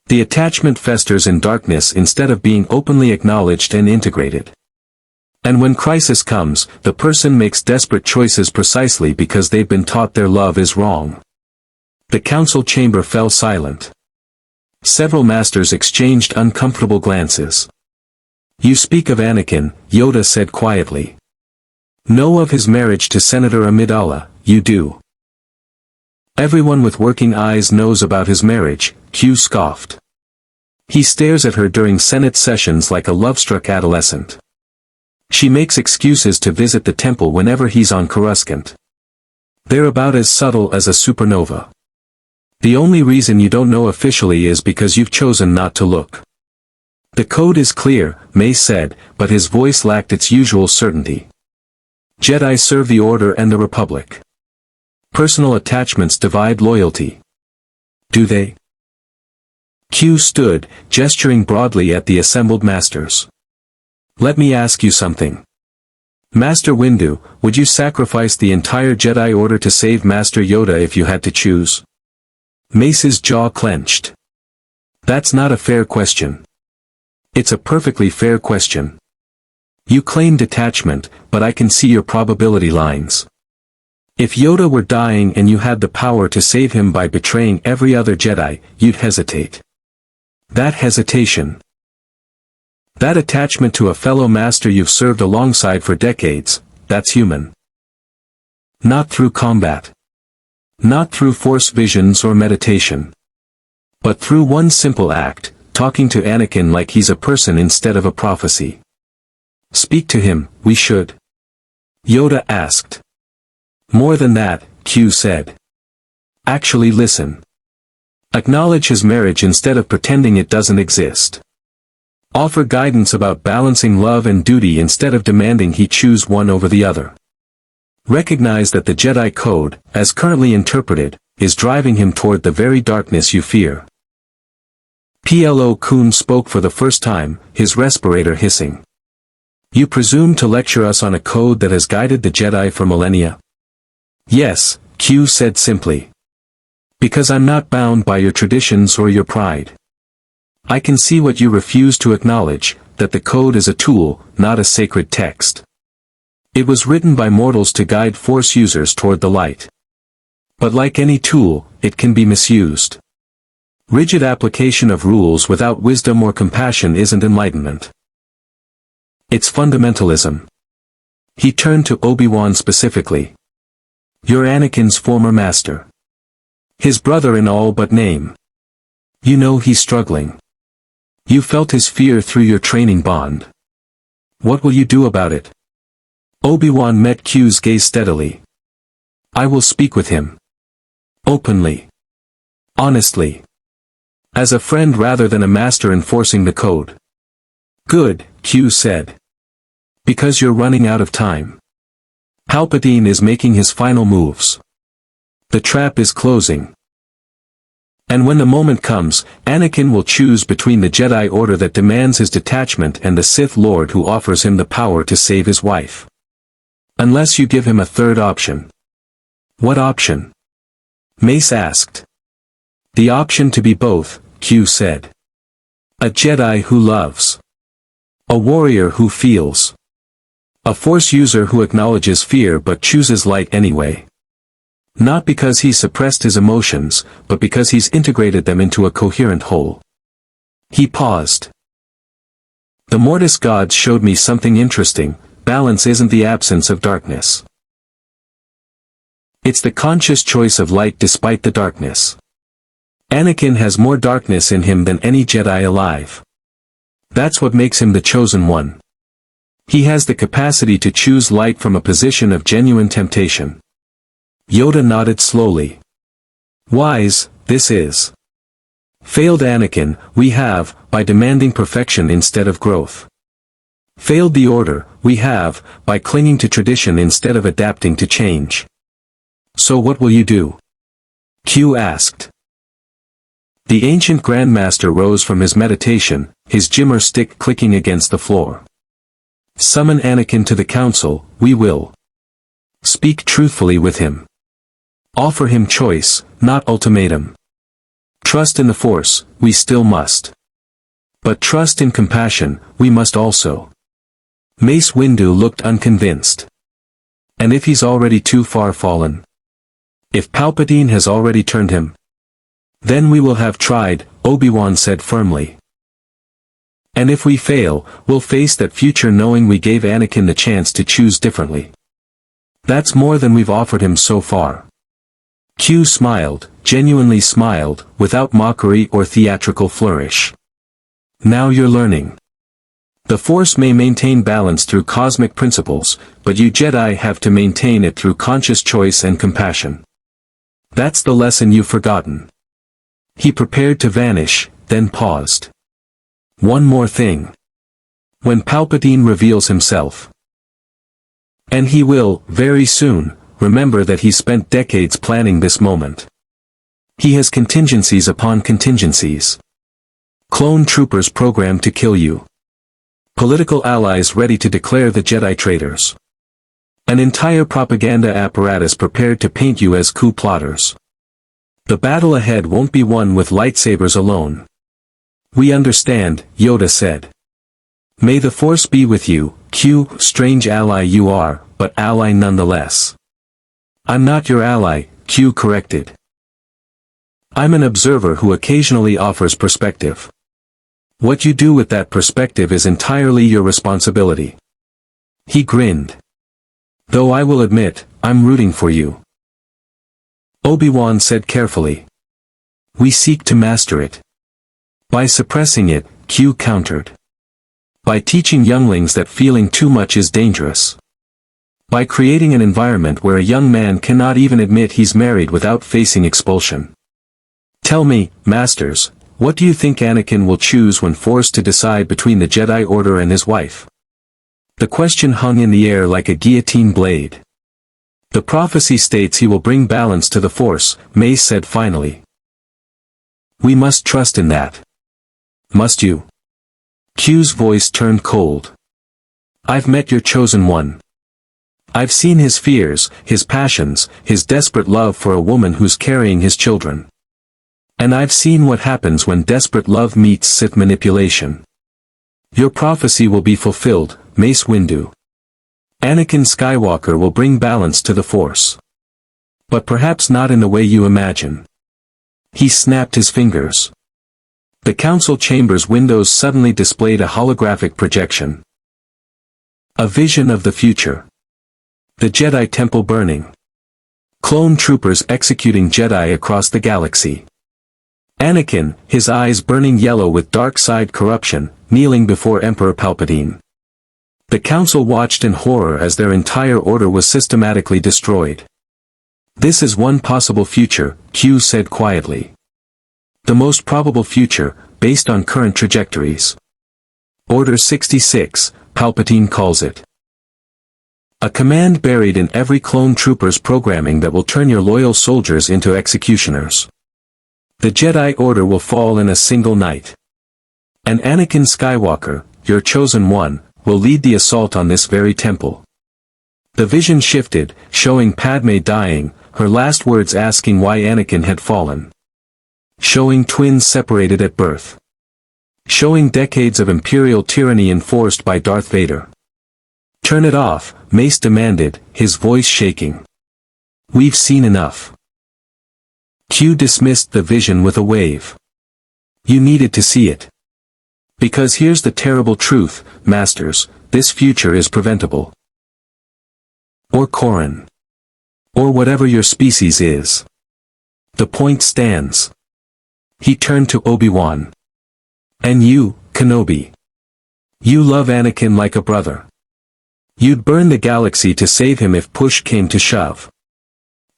The attachment festers in darkness instead of being openly acknowledged and integrated. And when crisis comes, the person makes desperate choices precisely because they've been taught their love is wrong. The council chamber fell silent. Several masters exchanged uncomfortable glances. You speak of Anakin, Yoda said quietly. Know of his marriage to Senator Amidala, you do. Everyone with working eyes knows about his marriage, Q scoffed. He stares at her during Senate sessions like a love-struck adolescent. She makes excuses to visit the temple whenever he's on Coruscant. They're about as subtle as a supernova. The only reason you don't know officially is because you've chosen not to look. The code is clear, May said, but his voice lacked its usual certainty. Jedi serve the Order and the Republic. Personal attachments divide loyalty. Do they? Q stood, gesturing broadly at the assembled masters. Let me ask you something. Master Windu, would you sacrifice the entire Jedi Order to save Master Yoda if you had to choose? Mace's jaw clenched. That's not a fair question. It's a perfectly fair question. You claim detachment, but I can see your probability lines. If Yoda were dying and you had the power to save him by betraying every other Jedi, you'd hesitate. That hesitation. That attachment to a fellow master you've served alongside for decades, that's human. Not through combat. Not through Force visions or meditation. But through one simple act, talking to Anakin like he's a person instead of a prophecy. Speak to him, we should. Yoda asked. More than that, Q said. Actually listen. Acknowledge his marriage instead of pretending it doesn't exist. Offer guidance about balancing love and duty instead of demanding he choose one over the other. Recognize that the Jedi Code, as currently interpreted, is driving him toward the very darkness you fear. Plo Koon spoke for the first time, his respirator hissing. You presume to lecture us on a code that has guided the Jedi for millennia? Yes, Q said simply. Because I'm not bound by your traditions or your pride. I can see what you refuse to acknowledge, that the code is a tool, not a sacred text. It was written by mortals to guide Force users toward the light. But like any tool, it can be misused. Rigid application of rules without wisdom or compassion isn't enlightenment. It's fundamentalism. He turned to Obi-Wan specifically. You're Anakin's former master. His brother in all but name. You know he's struggling. You felt his fear through your training bond. What will you do about it? Obi-Wan met Q's gaze steadily. I will speak with him. Openly. Honestly. As a friend rather than a master enforcing the code. Good, Q said. Because you're running out of time. Palpatine is making his final moves. The trap is closing. And when the moment comes, Anakin will choose between the Jedi Order that demands his detachment and the Sith Lord who offers him the power to save his wife. Unless you give him a third option. What option? Mace asked. The option to be both, Q said. A Jedi who loves. A warrior who feels. A Force user who acknowledges fear but chooses light anyway. Not because he's suppressed his emotions, but because he's integrated them into a coherent whole. He paused. The Mortis gods showed me something interesting. Balance isn't the absence of darkness. It's the conscious choice of light despite the darkness. Anakin has more darkness in him than any Jedi alive. That's what makes him the chosen one. He has the capacity to choose light from a position of genuine temptation. Yoda nodded slowly. Wise, this is. Failed Anakin, we have, by demanding perfection instead of growth. Failed the Order, we have, by clinging to tradition instead of adapting to change. So what will you do? Q asked. The ancient Grandmaster rose from his meditation, his Jimmer stick clicking against the floor. Summon Anakin to the council, we will. Speak truthfully with him. Offer him choice, not ultimatum. Trust in the Force, we still must. But trust in compassion, we must also. Mace Windu looked unconvinced. And if he's already too far fallen? If Palpatine has already turned him? Then we will have tried, Obi-Wan said firmly. And if we fail, we'll face that future knowing we gave Anakin the chance to choose differently. That's more than we've offered him so far. Q smiled, genuinely smiled, without mockery or theatrical flourish. Now you're learning. The Force may maintain balance through cosmic principles, but you Jedi have to maintain it through conscious choice and compassion. That's the lesson you've forgotten. He prepared to vanish, then paused. One more thing. When Palpatine reveals himself. And he will, very soon, remember that he spent decades planning this moment. He has contingencies upon contingencies. Clone troopers programmed to kill you. Political allies ready to declare the Jedi traitors. An entire propaganda apparatus prepared to paint you as coup plotters. The battle ahead won't be won with lightsabers alone. We understand, Yoda said. May the Force be with you, Q, strange ally you are, but ally nonetheless. I'm not your ally, Q corrected. I'm an observer who occasionally offers perspective. What you do with that perspective is entirely your responsibility. He grinned. Though I will admit, I'm rooting for you. Obi-Wan said carefully. We seek to master it. By suppressing it, Q countered. By teaching younglings that feeling too much is dangerous. By creating an environment where a young man cannot even admit he's married without facing expulsion. Tell me, Masters, what do you think Anakin will choose when forced to decide between the Jedi Order and his wife? The question hung in the air like a guillotine blade. The prophecy states he will bring balance to the Force, Mace said finally. We must trust in that. Must you? Q's voice turned cold. I've met your chosen one. I've seen his fears, his passions, his desperate love for a woman who's carrying his children. And I've seen what happens when desperate love meets Sith manipulation. Your prophecy will be fulfilled, Mace Windu. Anakin Skywalker will bring balance to the Force. But perhaps not in the way you imagine. He snapped his fingers. The council chamber's windows suddenly displayed a holographic projection. A vision of the future. The Jedi Temple burning. Clone troopers executing Jedi across the galaxy. Anakin, his eyes burning yellow with dark side corruption, kneeling before Emperor Palpatine. The council watched in horror as their entire order was systematically destroyed. This is one possible future, Q said quietly. The most probable future, based on current trajectories. Order 66, Palpatine calls it. A command buried in every clone trooper's programming that will turn your loyal soldiers into executioners. The Jedi Order will fall in a single night. And Anakin Skywalker, your chosen one, will lead the assault on this very temple. The vision shifted, showing Padme dying, her last words asking why Anakin had fallen. Showing twins separated at birth. Showing decades of Imperial tyranny enforced by Darth Vader. "Turn it off," Mace demanded, his voice shaking. "We've seen enough." Q dismissed the vision with a wave. "You needed to see it. Because here's the terrible truth, Masters, this future is preventable. Or Corran. Or whatever your species is. The point stands." He turned to Obi-Wan. "And you, Kenobi. You love Anakin like a brother. You'd burn the galaxy to save him if push came to shove.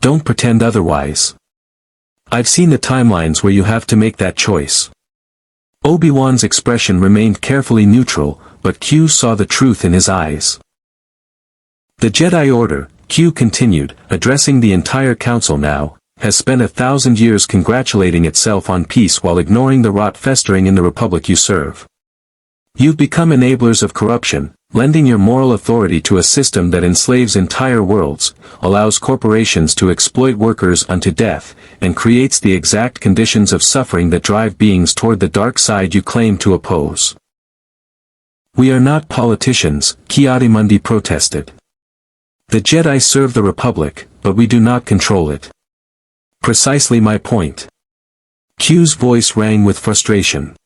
Don't pretend otherwise. I've seen the timelines where you have to make that choice." Obi-Wan's expression remained carefully neutral, but Q saw the truth in his eyes. "The Jedi Order," Q continued, addressing the entire council now, "has spent 1,000 years congratulating itself on peace while ignoring the rot festering in the Republic you serve. You've become enablers of corruption, lending your moral authority to a system that enslaves entire worlds, allows corporations to exploit workers unto death, and creates the exact conditions of suffering that drive beings toward the dark side you claim to oppose." "We are not politicians," Ki-Adi-Mundi protested. "The Jedi serve the Republic, but we do not control it." "Precisely my point." Q's voice rang with frustration.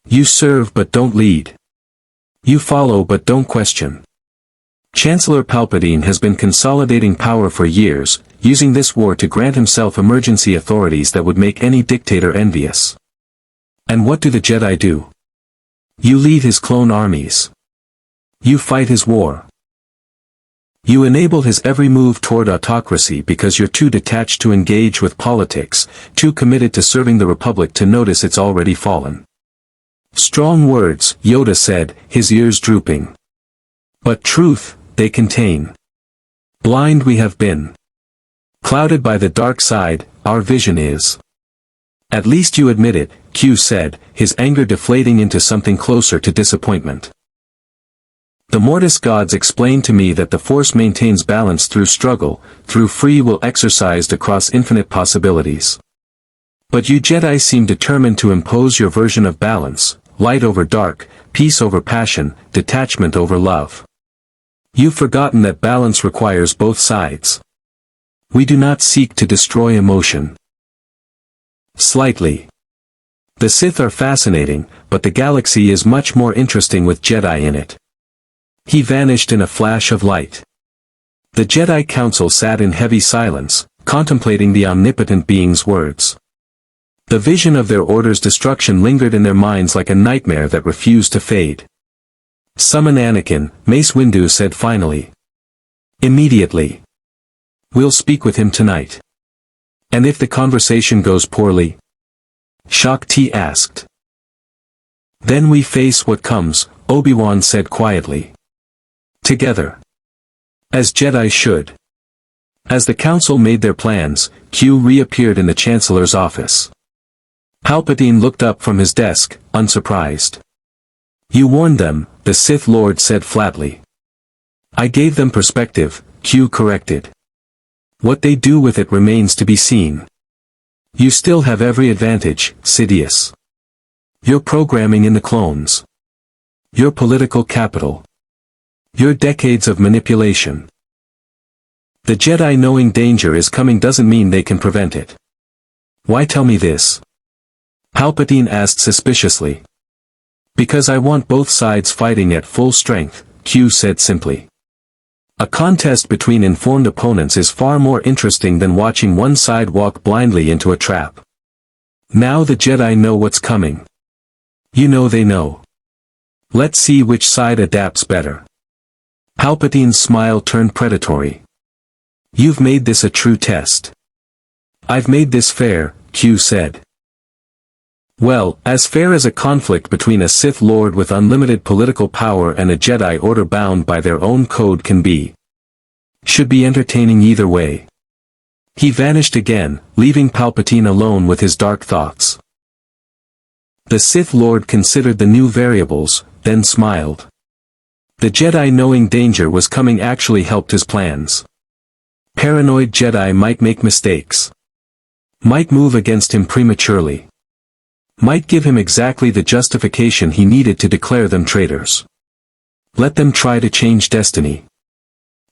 "You serve but don't lead. You follow but don't question. Chancellor Palpatine has been consolidating power for years, using this war to grant himself emergency authorities that would make any dictator envious. And what do the Jedi do? You lead his clone armies. You fight his war. You enable his every move toward autocracy because you're too detached to engage with politics, too committed to serving the Republic to notice it's already fallen." "Strong words," Yoda said, his ears drooping. "But truth, they contain. Blind we have been. Clouded by the dark side, our vision is." "At least you admit it," Q said, his anger deflating into something closer to disappointment. "The Mortis gods explained to me that the Force maintains balance through struggle, through free will exercised across infinite possibilities. But you Jedi seem determined to impose your version of balance, light over dark, peace over passion, detachment over love. You've forgotten that balance requires both sides. We do not seek to destroy emotion." "Slightly. The Sith are fascinating, but the galaxy is much more interesting with Jedi in it." He vanished in a flash of light. The Jedi Council sat in heavy silence, contemplating the omnipotent being's words. The vision of their order's destruction lingered in their minds like a nightmare that refused to fade. "Summon Anakin," Mace Windu said finally. "Immediately. We'll speak with him tonight." "And if the conversation goes poorly?" Shaak Ti asked. "Then we face what comes," Obi-Wan said quietly. "Together. As Jedi should." As the council made their plans, Q reappeared in the Chancellor's office. Palpatine looked up from his desk, unsurprised. "You warned them," the Sith Lord said flatly. "I gave them perspective," Q corrected. "What they do with it remains to be seen. You still have every advantage, Sidious. Your programming in the clones. Your political capital. Your decades of manipulation. The Jedi knowing danger is coming doesn't mean they can prevent it." "Why tell me this?" Palpatine asked suspiciously. "Because I want both sides fighting at full strength," Q said simply. "A contest between informed opponents is far more interesting than watching one side walk blindly into a trap. Now the Jedi know what's coming. You know they know. Let's see which side adapts better." Palpatine's smile turned predatory. "You've made this a true test." "I've made this fair," Q said. "Well, as fair as a conflict between a Sith Lord with unlimited political power and a Jedi Order bound by their own code can be. Should be entertaining either way." He vanished again, leaving Palpatine alone with his dark thoughts. The Sith Lord considered the new variables, then smiled. The Jedi, knowing danger was coming, actually helped his plans. Paranoid Jedi might make mistakes. Might move against him prematurely. Might give him exactly the justification he needed to declare them traitors. Let them try to change destiny.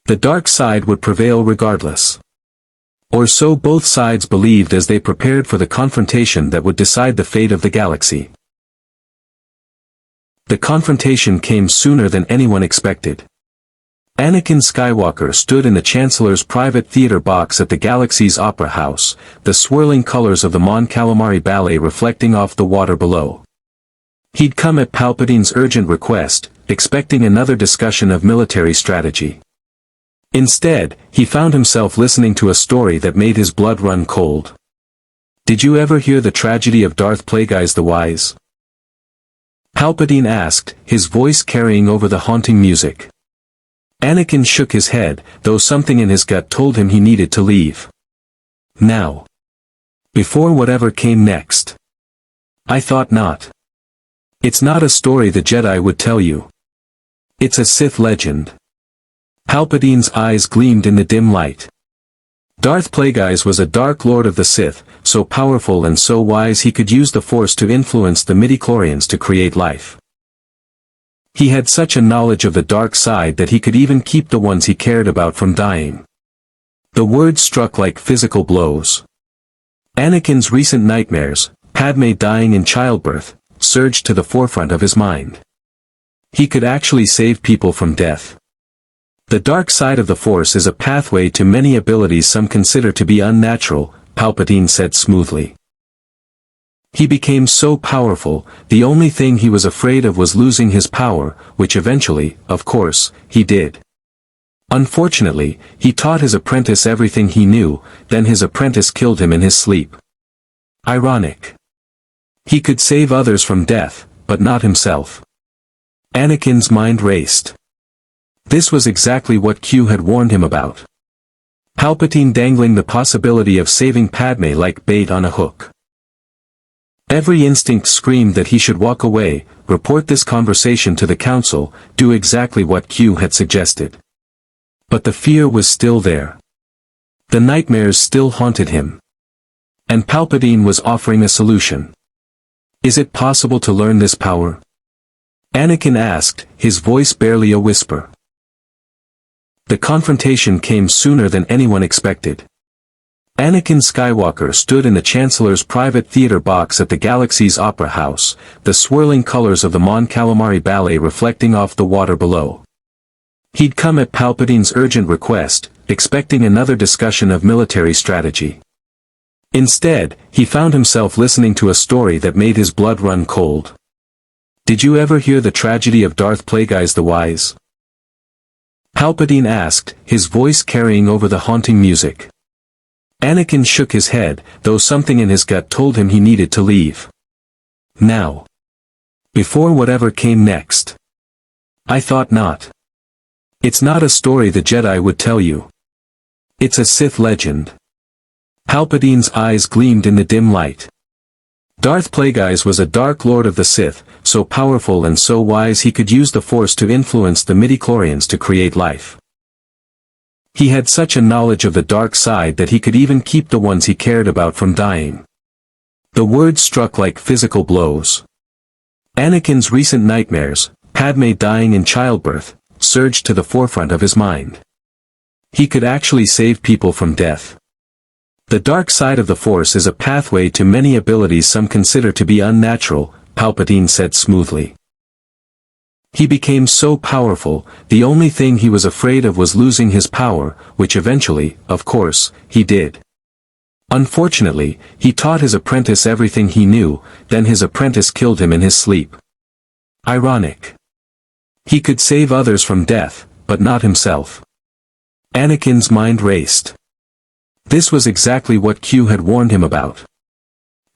The dark side would prevail regardless. Or so both sides believed as they prepared for the confrontation that would decide the fate of the galaxy. The confrontation came sooner than anyone expected. Anakin Skywalker stood in the Chancellor's private theater box at the galaxy's opera house, the swirling colors of the Mon Calamari ballet reflecting off the water below. He'd come at Palpatine's urgent request, expecting another discussion of military strategy. Instead, he found himself listening to a story that made his blood run cold. Did you ever hear the tragedy of Darth Plagueis the Wise? Palpatine asked, his voice carrying over the haunting music. Anakin shook his head, though something in his gut told him he needed to leave. Now. Before whatever came next. I thought not. It's not a story the Jedi would tell you. It's a Sith legend. Palpatine's eyes gleamed in the dim light. Darth Plagueis was a Dark Lord of the Sith, so powerful and so wise he could use the Force to influence the midichlorians to create life. He had such a knowledge of the dark side that he could even keep the ones he cared about from dying. The words struck like physical blows. Anakin's recent nightmares, Padme dying in childbirth, surged to the forefront of his mind. He could actually save people from death. The dark side of the Force is a pathway to many abilities some consider to be unnatural, Palpatine said smoothly. He became so powerful, the only thing he was afraid of was losing his power, which eventually, of course, he did. Unfortunately, he taught his apprentice everything he knew, then his apprentice killed him in his sleep. Ironic. He could save others from death, but not himself. Anakin's mind raced. This was exactly what Q had warned him about. Palpatine dangling the possibility of saving Padme like bait on a hook. Every instinct screamed that he should walk away, report this conversation to the Council, do exactly what Q had suggested. But the fear was still there. The nightmares still haunted him. And Palpatine was offering a solution. Is it possible to learn this power? Anakin asked, his voice barely a whisper. The confrontation came sooner than anyone expected. Anakin Skywalker stood in the Chancellor's private theater box at the galaxy's opera house, the swirling colors of the Mon Calamari ballet reflecting off the water below. He'd come at Palpatine's urgent request, expecting another discussion of military strategy. Instead, he found himself listening to a story that made his blood run cold. Did you ever hear the tragedy of Darth Plagueis the Wise? Palpatine asked, his voice carrying over the haunting music. Anakin shook his head, though something in his gut told him he needed to leave. Now. Before whatever came next. I thought not. It's not a story the Jedi would tell you. It's a Sith legend. Palpatine's eyes gleamed in the dim light. Darth Plagueis was a Dark Lord of the Sith, so powerful and so wise he could use the Force to influence the midichlorians to create life. He had such a knowledge of the dark side that he could even keep the ones he cared about from dying. The words struck like physical blows. Anakin's recent nightmares, Padme dying in childbirth, surged to the forefront of his mind. He could actually save people from death. The dark side of the Force is a pathway to many abilities some consider to be unnatural, Palpatine said smoothly. He became so powerful, the only thing he was afraid of was losing his power, which eventually, of course, he did. Unfortunately, he taught his apprentice everything he knew, then his apprentice killed him in his sleep. Ironic. He could save others from death, but not himself. Anakin's mind raced. This was exactly what Q had warned him about.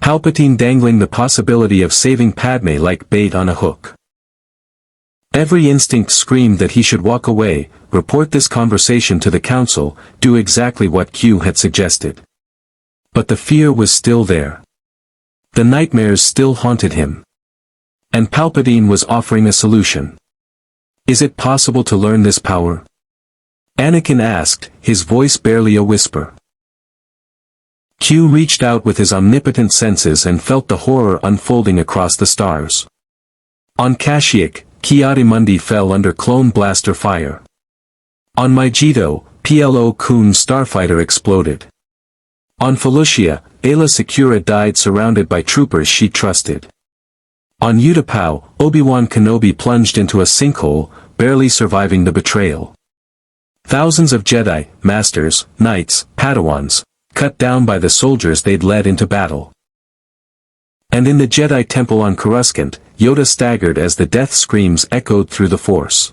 Palpatine dangling the possibility of saving Padme like bait on a hook. Every instinct screamed that he should walk away, report this conversation to the Council, do exactly what Q had suggested. But the fear was still there. The nightmares still haunted him. And Palpatine was offering a solution. Is it possible to learn this power? Anakin asked, his voice barely a whisper. Q reached out with his omnipotent senses and felt the horror unfolding across the stars. On Kashyyyk, Ki-Adi-Mundi fell under clone blaster fire. On Mygeeto, Plo Koon's starfighter exploded. On Felucia, Aayla Secura died surrounded by troopers she trusted. On Utapau, Obi-Wan Kenobi plunged into a sinkhole, barely surviving the betrayal. Thousands of Jedi, Masters, Knights, Padawans, cut down by the soldiers they'd led into battle. And in the Jedi Temple on Coruscant, Yoda staggered as the death screams echoed through the Force.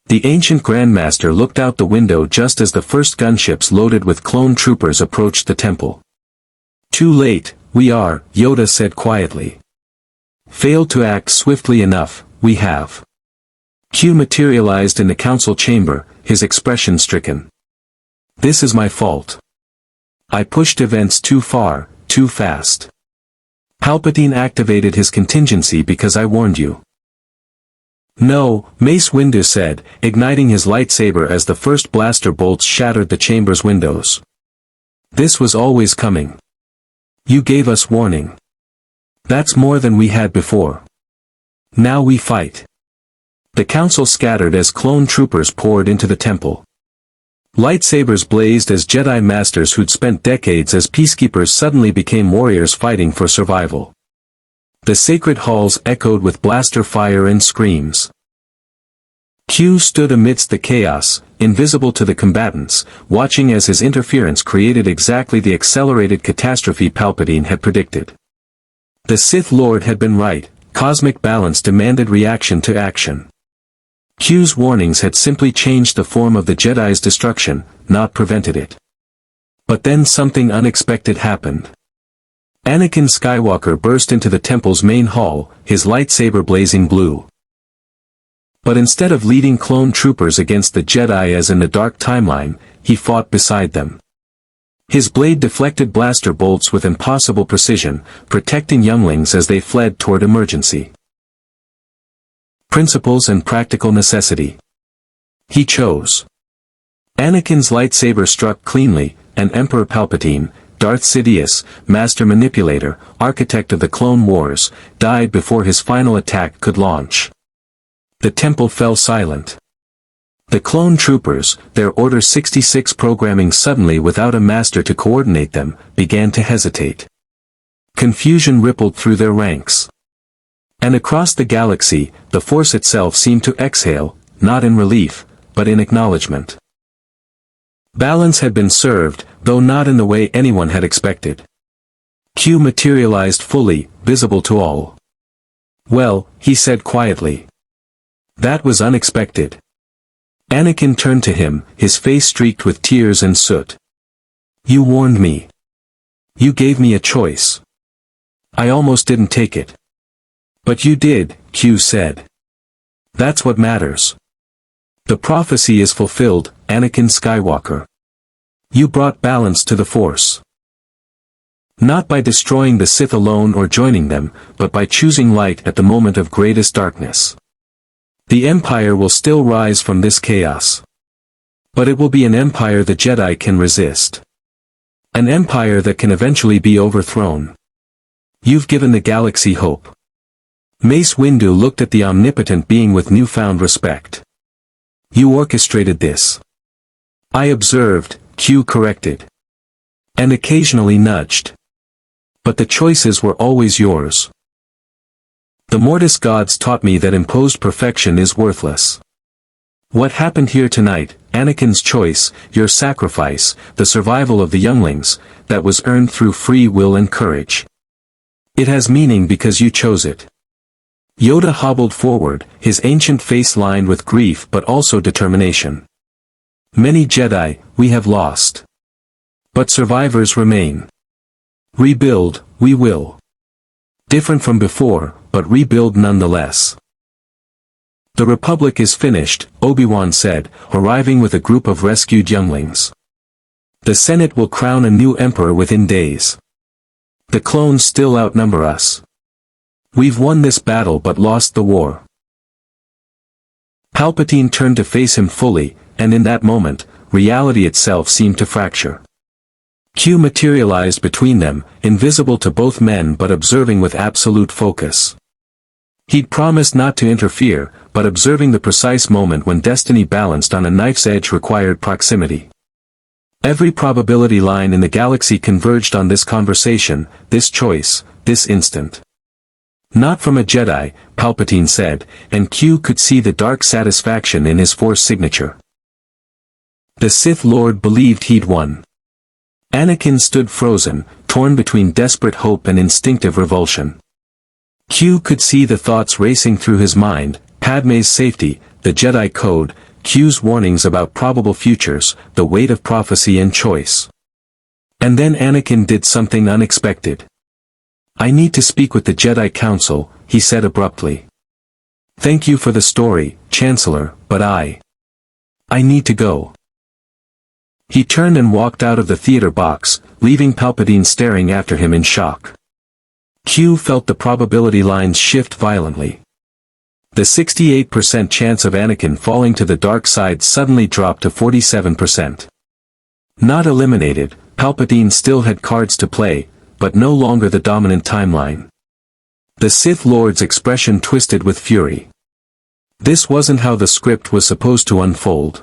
The ancient Grandmaster looked out the window just as the first gunships loaded with clone troopers approached the temple. Too late, we are, Yoda said quietly. Failed to act swiftly enough, we have. Q materialized in the council chamber, his expression stricken. This is my fault. I pushed events too far, too fast. Palpatine activated his contingency because I warned you. No, Mace Windu said, igniting his lightsaber as the first blaster bolts shattered the chamber's windows. This was always coming. You gave us warning. That's more than we had before. Now we fight. The council scattered as clone troopers poured into the temple. Lightsabers blazed as Jedi Masters who'd spent decades as peacekeepers suddenly became warriors fighting for survival. The sacred halls echoed with blaster fire and screams. Q stood amidst the chaos, invisible to the combatants, watching as his interference created exactly the accelerated catastrophe Palpatine had predicted. The Sith Lord had been right, cosmic balance demanded reaction to action. Q's warnings had simply changed the form of the Jedi's destruction, not prevented it. But then something unexpected happened. Anakin Skywalker burst into the temple's main hall, his lightsaber blazing blue. But instead of leading clone troopers against the Jedi as in the Dark Timeline, he fought beside them. His blade deflected blaster bolts with impossible precision, protecting younglings as they fled toward emergency. Principles and practical necessity. He chose. Anakin's lightsaber struck cleanly, and Emperor Palpatine, Darth Sidious, master manipulator, architect of the Clone Wars, died before his final attack could launch. The temple fell silent. The clone troopers, their Order 66 programming suddenly without a master to coordinate them, began to hesitate. Confusion rippled through their ranks. And across the galaxy, the Force itself seemed to exhale, not in relief, but in acknowledgement. Balance had been served, though not in the way anyone had expected. Q materialized fully, visible to all. Well, he said quietly. That was unexpected. Anakin turned to him, his face streaked with tears and soot. You warned me. You gave me a choice. I almost didn't take it. But you did, Q said. That's what matters. The prophecy is fulfilled, Anakin Skywalker. You brought balance to the Force. Not by destroying the Sith alone or joining them, but by choosing light at the moment of greatest darkness. The Empire will still rise from this chaos. But it will be an empire the Jedi can resist. An empire that can eventually be overthrown. You've given the galaxy hope. Mace Windu looked at the omnipotent being with newfound respect. You orchestrated this. I observed, Q corrected. And occasionally nudged. But the choices were always yours. The Mortis gods taught me that imposed perfection is worthless. What happened here tonight, Anakin's choice, your sacrifice, the survival of the younglings, that was earned through free will and courage. It has meaning because you chose it. Yoda hobbled forward, his ancient face lined with grief but also determination. Many Jedi, we have lost. But survivors remain. Rebuild, we will. Different from before, but rebuild nonetheless. The Republic is finished, Obi-Wan said, arriving with a group of rescued younglings. The Senate will crown a new emperor within days. The clones still outnumber us. We've won this battle but lost the war. Palpatine turned to face him fully, and in that moment, reality itself seemed to fracture. Q materialized between them, invisible to both men but observing with absolute focus. He'd promised not to interfere, but observing the precise moment when destiny balanced on a knife's edge required proximity. Every probability line in the galaxy converged on this conversation, this choice, this instant. Not from a Jedi, Palpatine said, and Q could see the dark satisfaction in his Force signature. The Sith Lord believed he'd won. Anakin stood frozen, torn between desperate hope and instinctive revulsion. Q could see the thoughts racing through his mind, Padme's safety, the Jedi Code, Q's warnings about probable futures, the weight of prophecy and choice. And then Anakin did something unexpected. "I need to speak with the Jedi Council," he said abruptly. "Thank you for the story, Chancellor, but I need to go." He turned and walked out of the theater box, leaving Palpatine staring after him in shock. Q felt the probability lines shift violently. The 68% chance of Anakin falling to the dark side suddenly dropped to 47%. Not eliminated, Palpatine still had cards to play, but no longer the dominant timeline. The Sith Lord's expression twisted with fury. This wasn't how the script was supposed to unfold.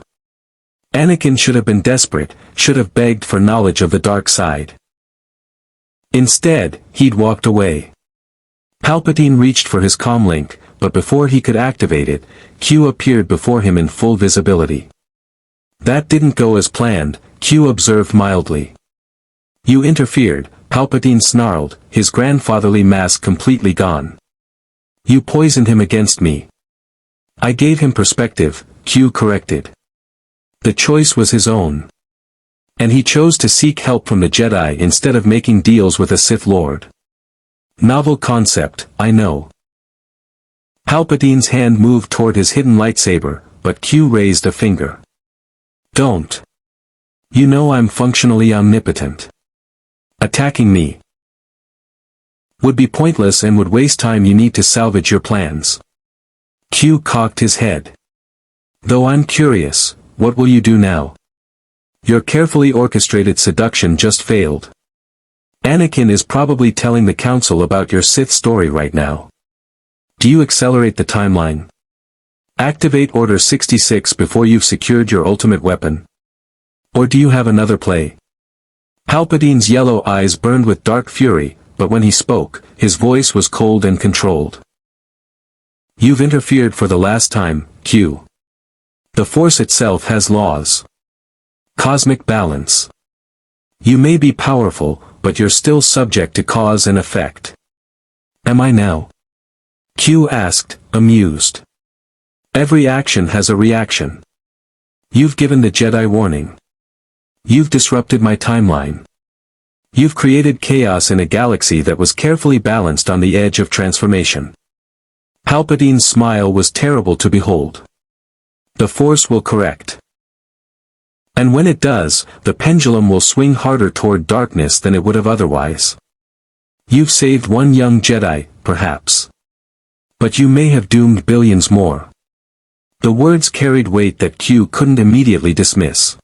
Anakin should have been desperate, should have begged for knowledge of the dark side. Instead, he'd walked away. Palpatine reached for his comlink, but before he could activate it, Q appeared before him in full visibility. "That didn't go as planned," Q observed mildly. "You interfered," Palpatine snarled, his grandfatherly mask completely gone. "You poisoned him against me." "I gave him perspective," Q corrected. The choice was his own. And he chose to seek help from the Jedi instead of making deals with a Sith Lord. Novel concept, I know. Palpatine's hand moved toward his hidden lightsaber, but Q raised a finger. "Don't. You know I'm functionally omnipotent. Attacking me would be pointless and would waste time. You need to salvage your plans." Q cocked his head. "Though I'm curious, what will you do now? Your carefully orchestrated seduction just failed. Anakin is probably telling the Council about your Sith story right now. Do you accelerate the timeline? Activate Order 66 before you've secured your ultimate weapon? Or do you have another play?" Palpatine's yellow eyes burned with dark fury, but when he spoke, his voice was cold and controlled. "You've interfered for the last time, Q. The Force itself has laws. Cosmic balance. You may be powerful, but you're still subject to cause and effect." "Am I now?" Q asked, amused. "Every action has a reaction. You've given the Jedi warning. You've disrupted my timeline. You've created chaos in a galaxy that was carefully balanced on the edge of transformation." Palpatine's smile was terrible to behold. "The Force will correct. And when it does, the pendulum will swing harder toward darkness than it would have otherwise. You've saved one young Jedi, perhaps. But you may have doomed billions more." The words carried weight that Q couldn't immediately dismiss.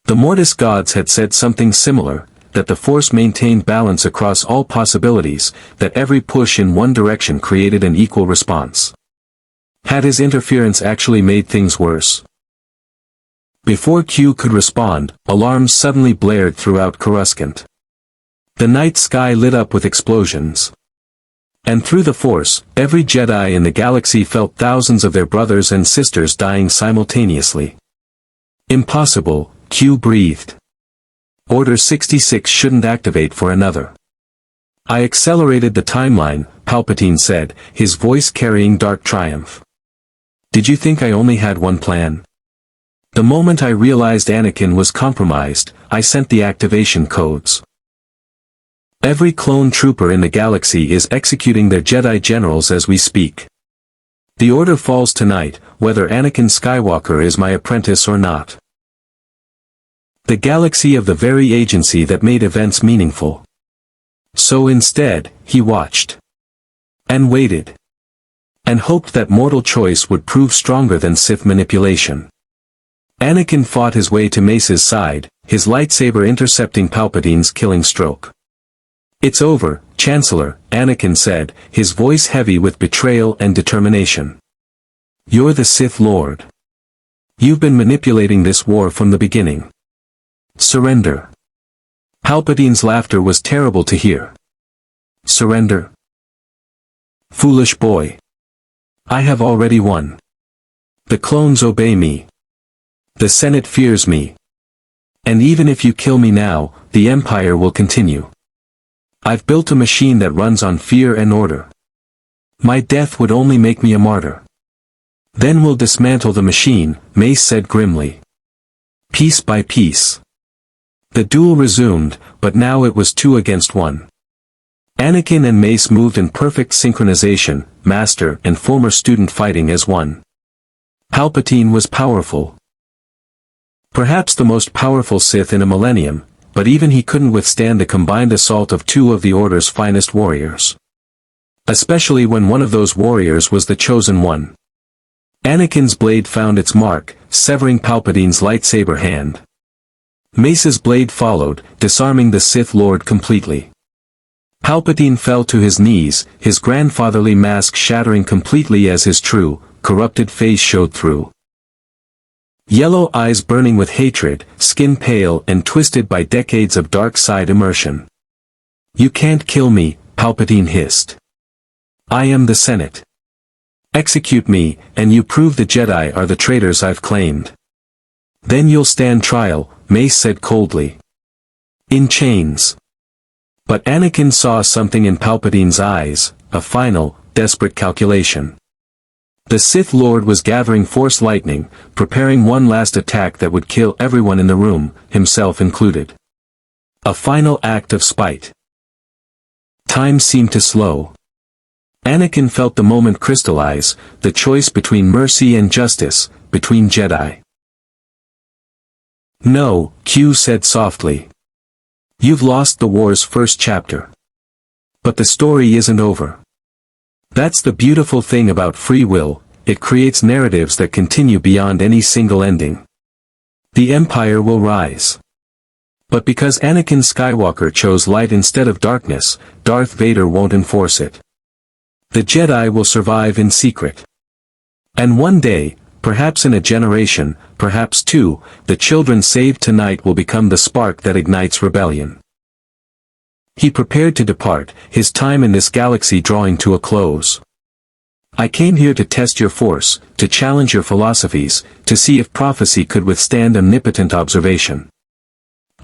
The Mortis gods had said something similar, that the Force maintained balance across all possibilities, that every push in one direction created an equal response. Had his interference actually made things worse? Before Q could respond, alarms suddenly blared throughout Coruscant. The night sky lit up with explosions. And through the Force, every Jedi in the galaxy felt thousands of their brothers and sisters dying simultaneously. "Impossible," Q breathed. "Order 66 shouldn't activate for another." "I accelerated the timeline," Palpatine said, his voice carrying dark triumph. "Did you think I only had one plan? The moment I realized Anakin was compromised, I sent the activation codes. Every clone trooper in the galaxy is executing their Jedi generals as we speak. The order falls tonight, whether Anakin Skywalker is my apprentice or not. The galaxy of the very agency that made events meaningful." So instead, he watched. And waited. and hoped that mortal choice would prove stronger than Sith manipulation. Anakin fought his way to Mace's side, his lightsaber intercepting Palpatine's killing stroke. "It's over, Chancellor," Anakin said, his voice heavy with betrayal and determination. "You're the Sith Lord. You've been manipulating this war from the beginning. Surrender." Palpatine's laughter was terrible to hear. "Surrender? Foolish boy. I have already won. The clones obey me. The Senate fears me. And even if you kill me now, the Empire will continue. I've built a machine that runs on fear and order. My death would only make me a martyr. Then we'll dismantle the machine," Mace said grimly. Piece by piece. The duel resumed, but now it was 2 against 1. Anakin and Mace moved in perfect synchronization, master and former student fighting as one. Palpatine was powerful. Perhaps the most powerful Sith in a millennium, but even he couldn't withstand the combined assault of 2 of the Order's finest warriors. Especially when one of those warriors was the Chosen One. Anakin's blade found its mark, severing Palpatine's lightsaber hand. Mace's blade followed, disarming the Sith Lord completely. Palpatine fell to his knees, his grandfatherly mask shattering completely as his true, corrupted face showed through. Yellow eyes burning with hatred, skin pale and twisted by decades of dark side immersion. "You can't kill me," Palpatine hissed. "I am the Senate. Execute me, and you prove the Jedi are the traitors I've claimed. Then you'll stand trial," Mace said coldly. "In chains." But Anakin saw something in Palpatine's eyes, a final, desperate calculation. The Sith Lord was gathering Force lightning, preparing one last attack that would kill everyone in the room, himself included. A final act of spite. Time seemed to slow. Anakin felt the moment crystallize, the choice between mercy and justice, between Jedi. "No," Q said softly. "You've lost the war's first chapter. But the story isn't over. That's the beautiful thing about free will, it creates narratives that continue beyond any single ending. The Empire will rise. But because Anakin Skywalker chose light instead of darkness, Darth Vader won't enforce it. The Jedi will survive in secret. And one day, perhaps in a generation, perhaps 2, the children saved tonight will become the spark that ignites rebellion." He prepared to depart, his time in this galaxy drawing to a close. "I came here to test your force, to challenge your philosophies, to see if prophecy could withstand omnipotent observation.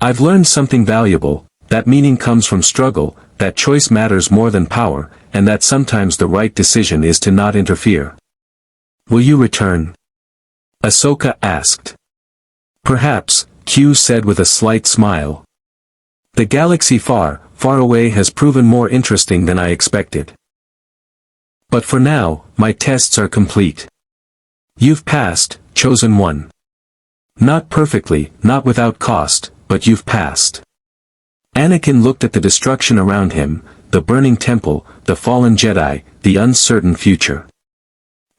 I've learned something valuable, that meaning comes from struggle, that choice matters more than power, and that sometimes the right decision is to not interfere. Will you return?" Ahsoka asked. "Perhaps," Q said with a slight smile. "The galaxy far, far away has proven more interesting than I expected. But for now, my tests are complete. You've passed, Chosen One. Not perfectly, not without cost, but you've passed." Anakin looked at the destruction around him, the burning temple, the fallen Jedi, the uncertain future.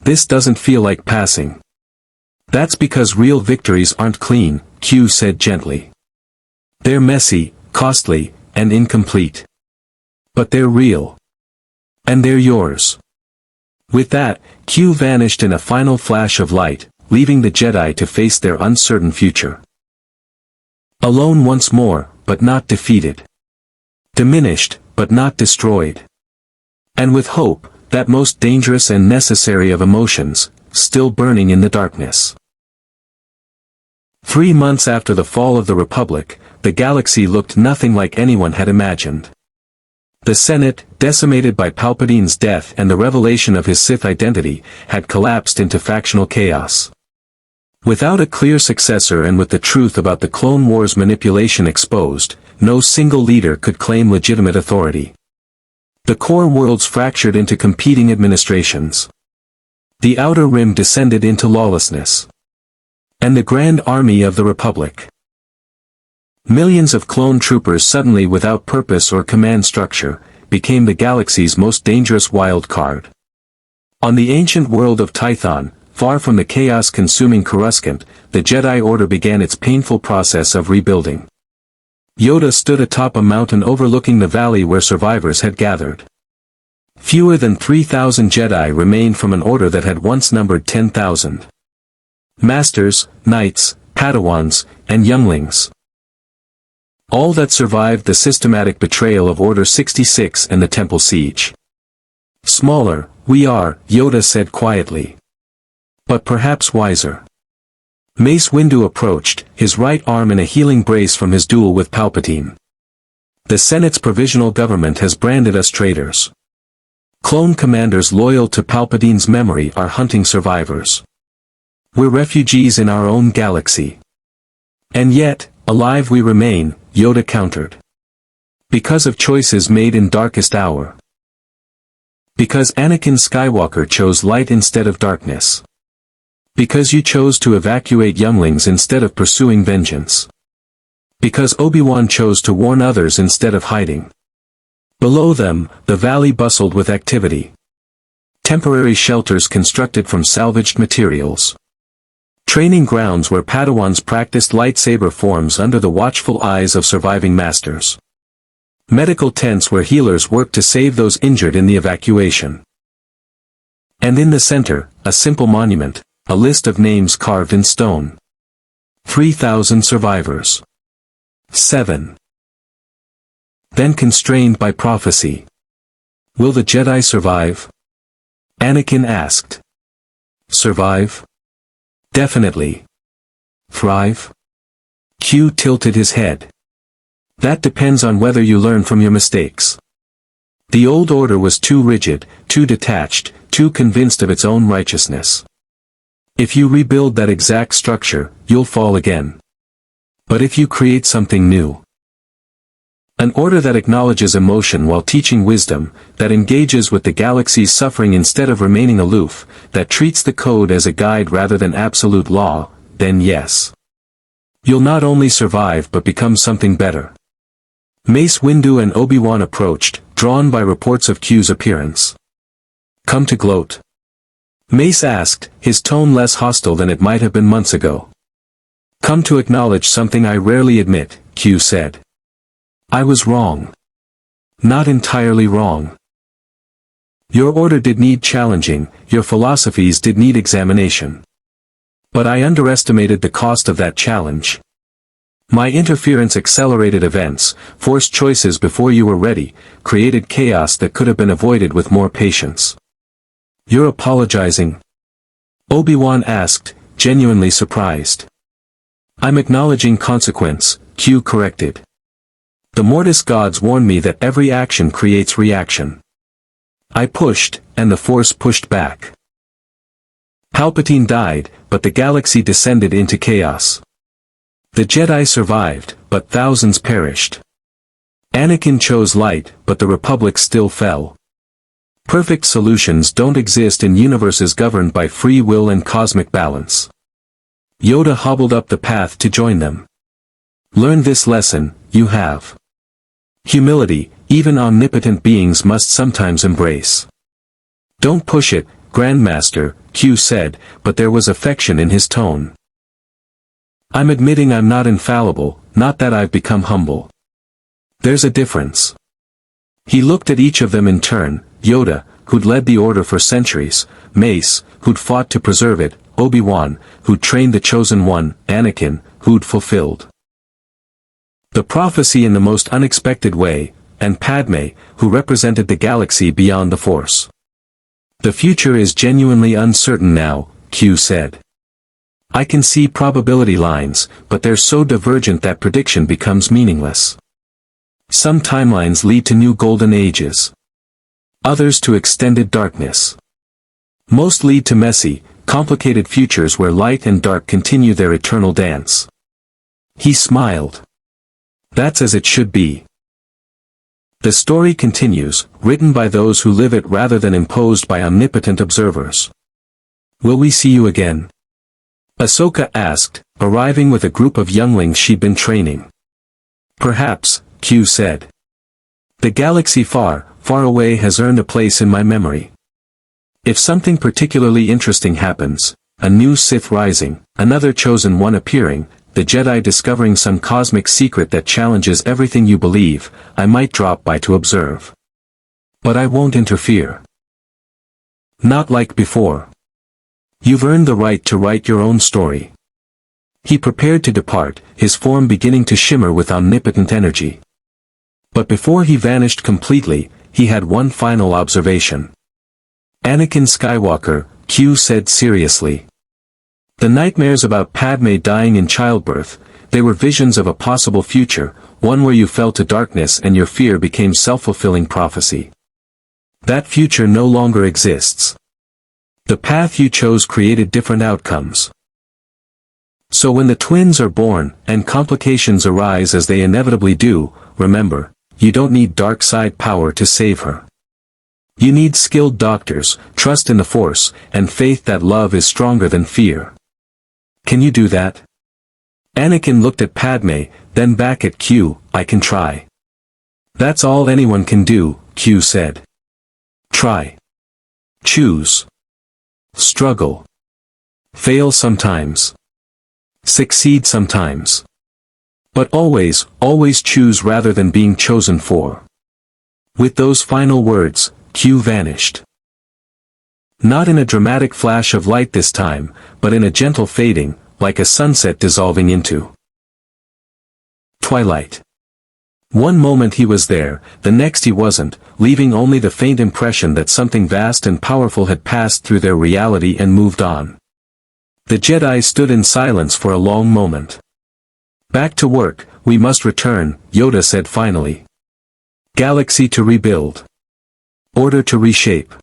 "This doesn't feel like passing." "That's because real victories aren't clean," Q said gently. "They're messy, costly, and incomplete. But they're real. And they're yours." With that, Q vanished in a final flash of light, leaving the Jedi to face their uncertain future. Alone once more, but not defeated. Diminished, but not destroyed. And with hope, that most dangerous and necessary of emotions, still burning in the darkness. 3 months after the fall of the Republic, the galaxy looked nothing like anyone had imagined. The Senate, decimated by Palpatine's death and the revelation of his Sith identity, had collapsed into factional chaos. Without a clear successor and with the truth about the Clone Wars manipulation exposed, no single leader could claim legitimate authority. The core worlds fractured into competing administrations. The Outer Rim descended into lawlessness. And the Grand Army of the Republic. Millions of clone troopers suddenly without purpose or command structure, became the galaxy's most dangerous wild card. On the ancient world of Tython, far from the chaos-consuming Coruscant, the Jedi Order began its painful process of rebuilding. Yoda stood atop a mountain overlooking the valley where survivors had gathered. Fewer than 3,000 Jedi remained from an order that had once numbered 10,000. Masters, knights, Padawans, and younglings. All that survived the systematic betrayal of Order 66 and the Temple Siege. Smaller, we are, Yoda said quietly. But perhaps wiser. Mace Windu approached, his right arm in a healing brace from his duel with Palpatine. The Senate's provisional government has branded us traitors. Clone commanders loyal to Palpatine's memory are hunting survivors. We're refugees in our own galaxy. And yet, alive we remain, Yoda countered. Because of choices made in darkest hour. Because Anakin Skywalker chose light instead of darkness. Because you chose to evacuate younglings instead of pursuing vengeance. Because Obi-Wan chose to warn others instead of hiding. Below them, the valley bustled with activity. Temporary shelters constructed from salvaged materials. Training grounds where Padawans practiced lightsaber forms under the watchful eyes of surviving masters. Medical tents where healers worked to save those injured in the evacuation. And in the center, a simple monument, a list of names carved in stone. 3,000 survivors. 7. Then constrained by prophecy. Will the Jedi survive? Anakin asked. Survive? Definitely. Thrive? Q tilted his head. That depends on whether you learn from your mistakes. The old order was too rigid, too detached, too convinced of its own righteousness. If you rebuild that exact structure, you'll fall again. But if you create something new, an order that acknowledges emotion while teaching wisdom, that engages with the galaxy's suffering instead of remaining aloof, that treats the code as a guide rather than absolute law, then yes. You'll not only survive but become something better. Mace Windu and Obi-Wan approached, drawn by reports of Q's appearance. Come to gloat? Mace asked, his tone less hostile than it might have been months ago. Come to acknowledge something I rarely admit, Q said. I was wrong. Not entirely wrong. Your order did need challenging, your philosophies did need examination. But I underestimated the cost of that challenge. My interference accelerated events, forced choices before you were ready, created chaos that could have been avoided with more patience. You're apologizing? Obi-Wan asked, genuinely surprised. I'm acknowledging consequence, Q corrected. The Mortis gods warn me that every action creates reaction. I pushed, and the Force pushed back. Palpatine died, but the galaxy descended into chaos. The Jedi survived, but thousands perished. Anakin chose light, but the Republic still fell. Perfect solutions don't exist in universes governed by free will and cosmic balance. Yoda hobbled up the path to join them. Learn this lesson, you have. Humility, even omnipotent beings must sometimes embrace. Don't push it, Grandmaster, Q said, but there was affection in his tone. I'm admitting I'm not infallible, not that I've become humble. There's a difference. He looked at each of them in turn, Yoda, who'd led the Order for centuries, Mace, who'd fought to preserve it, Obi-Wan, who'd trained the Chosen One, Anakin, who'd fulfilled the prophecy in the most unexpected way, and Padme, who represented the galaxy beyond the Force. The future is genuinely uncertain now, Q said. I can see probability lines, but they're so divergent that prediction becomes meaningless. Some timelines lead to new golden ages. Others to extended darkness. Most lead to messy, complicated futures where light and dark continue their eternal dance. He smiled. That's as it should be. The story continues, written by those who live it rather than imposed by omnipotent observers. Will we see you again? Ahsoka asked, arriving with a group of younglings she'd been training. Perhaps, Q said. The galaxy far, far away has earned a place in my memory. If something particularly interesting happens, a new Sith rising, another chosen one appearing, the Jedi discovering some cosmic secret that challenges everything you believe, I might drop by to observe. But I won't interfere. Not like before. You've earned the right to write your own story. He prepared to depart, his form beginning to shimmer with omnipotent energy. But before he vanished completely, he had one final observation. Anakin Skywalker, Q said seriously. The nightmares about Padme dying in childbirth, they were visions of a possible future, one where you fell to darkness and your fear became self-fulfilling prophecy. That future no longer exists. The path you chose created different outcomes. So when the twins are born, and complications arise as they inevitably do, remember, you don't need dark side power to save her. You need skilled doctors, trust in the Force, and faith that love is stronger than fear. Can you do that? Anakin looked at Padme, then back at Q. I can try. That's all anyone can do, Q said. Try. Choose. Struggle. Fail sometimes. Succeed sometimes. But always, always choose rather than being chosen for. With those final words, Q vanished. Not in a dramatic flash of light this time, but in a gentle fading, like a sunset dissolving into twilight. One moment he was there, the next he wasn't, leaving only the faint impression that something vast and powerful had passed through their reality and moved on. The Jedi stood in silence for a long moment. Back to work, we must return, Yoda said finally. Galaxy to rebuild. Order to reshape.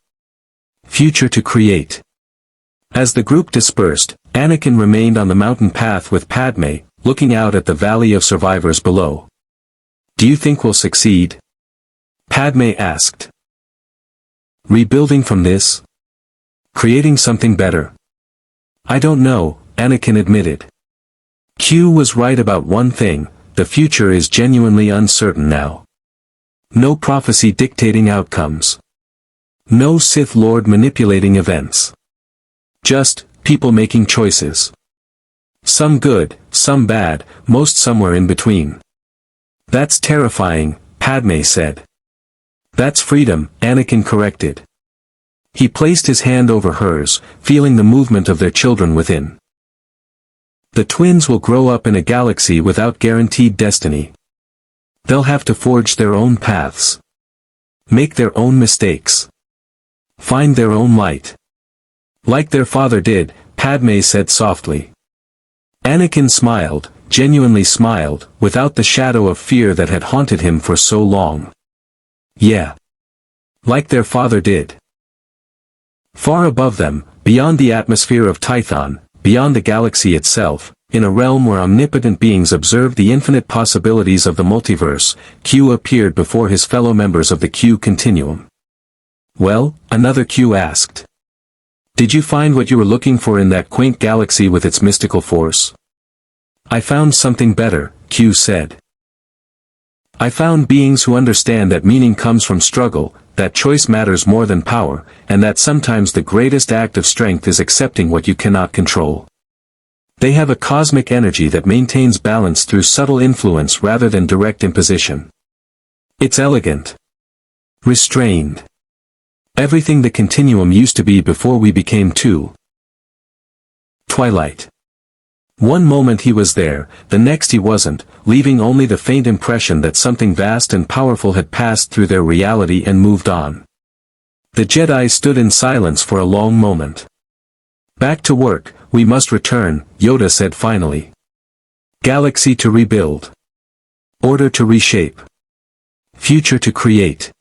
Future to create. As the group dispersed, Anakin remained on the mountain path with Padme, looking out at the valley of survivors below. Do you think we'll succeed? Padme asked. Rebuilding from this? Creating something better? I don't know, Anakin admitted. Q was right about one thing, the future is genuinely uncertain now. No prophecy dictating outcomes. No Sith Lord manipulating events. Just, people making choices. Some good, some bad, most somewhere in between. That's terrifying, Padme said. That's freedom, Anakin corrected. He placed his hand over hers, feeling the movement of their children within. The twins will grow up in a galaxy without guaranteed destiny. They'll have to forge their own paths. Make their own mistakes. Find their own light. Like their father did, Padme said softly. Anakin smiled, genuinely smiled, without the shadow of fear that had haunted him for so long. Yeah. Like their father did. Far above them, beyond the atmosphere of Tython, beyond the galaxy itself, in a realm where omnipotent beings observed the infinite possibilities of the multiverse, Q appeared before his fellow members of the Q Continuum. Well, another Q asked. Did you find what you were looking for in that quaint galaxy with its mystical force? I found something better, Q said. I found beings who understand that meaning comes from struggle, that choice matters more than power, and that sometimes the greatest act of strength is accepting what you cannot control. They have a cosmic energy that maintains balance through subtle influence rather than direct imposition. It's elegant. Restrained. Everything the Continuum used to be before we became two. Twilight. One moment he was there, the next he wasn't, leaving only the faint impression that something vast and powerful had passed through their reality and moved on. The Jedi stood in silence for a long moment. Back to work, we must return, Yoda said finally. Galaxy to rebuild. Order to reshape. Future to create.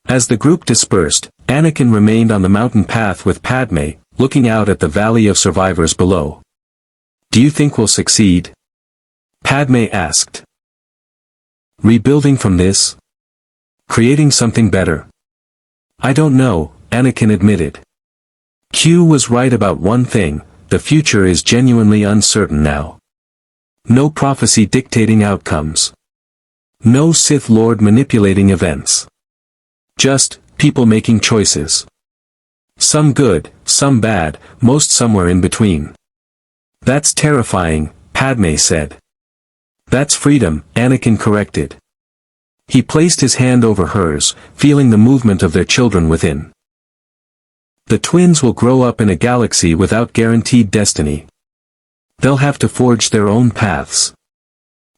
As the group dispersed, Anakin remained on the mountain path with Padme, looking out at the valley of survivors below. Do you think we'll succeed? Padme asked. Rebuilding from this? Creating something better? I don't know, Anakin admitted. Q was right about one thing, the future is genuinely uncertain now. No prophecy dictating outcomes. No Sith Lord manipulating events. Just, people making choices. Some good, some bad, most somewhere in between. That's terrifying, Padme said. That's freedom, Anakin corrected. He placed his hand over hers, feeling the movement of their children within. The twins will grow up in a galaxy without guaranteed destiny. They'll have to forge their own paths.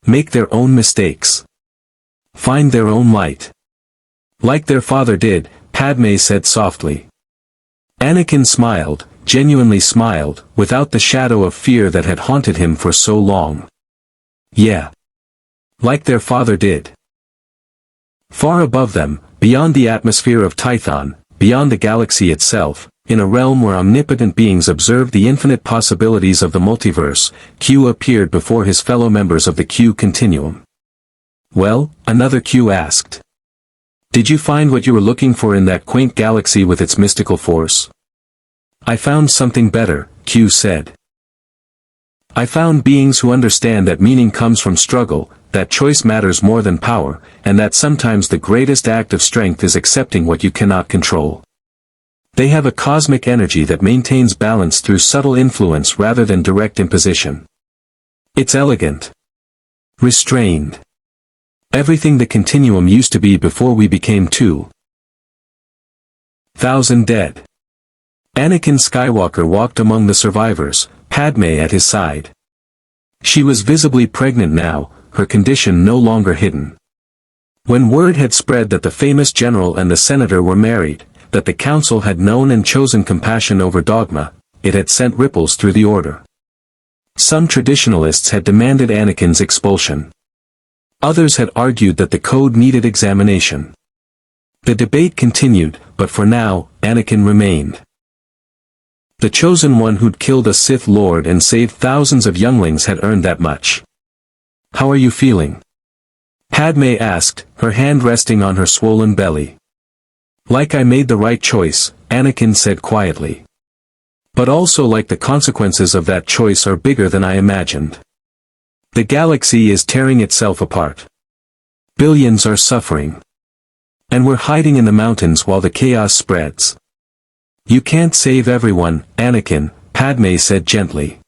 Make their own mistakes. Find their own light. Like their father did, Padme said softly. Anakin smiled, genuinely smiled, without the shadow of fear that had haunted him for so long. Yeah. Like their father did. Far above them, beyond the atmosphere of Tython, beyond the galaxy itself, in a realm where omnipotent beings observed the infinite possibilities of the multiverse, Q appeared before his fellow members of the Q Continuum. Well, another Q asked. Did you find what you were looking for in that quaint galaxy with its mystical force? I found something better, Q said. I found beings who understand that meaning comes from struggle, that choice matters more than power, and that sometimes the greatest act of strength is accepting what you cannot control. They have a cosmic energy that maintains balance through subtle influence rather than direct imposition. It's elegant. Restrained. Everything the Continuum used to be before we became 2,000 dead. Anakin Skywalker walked among the survivors, Padme at his side. She was visibly pregnant now, her condition no longer hidden. When word had spread that the famous general and the senator were married, that the council had known and chosen compassion over dogma, it had sent ripples through the order. Some traditionalists had demanded Anakin's expulsion. Others had argued that the code needed examination. The debate continued, but for now, Anakin remained. The chosen one who'd killed a Sith Lord and saved thousands of younglings had earned that much. How are you feeling? Padme asked, her hand resting on her swollen belly. Like I made the right choice, Anakin said quietly. But also like the consequences of that choice are bigger than I imagined. The galaxy is tearing itself apart. Billions are suffering. And we're hiding in the mountains while the chaos spreads. You can't save everyone, Anakin, Padme said gently.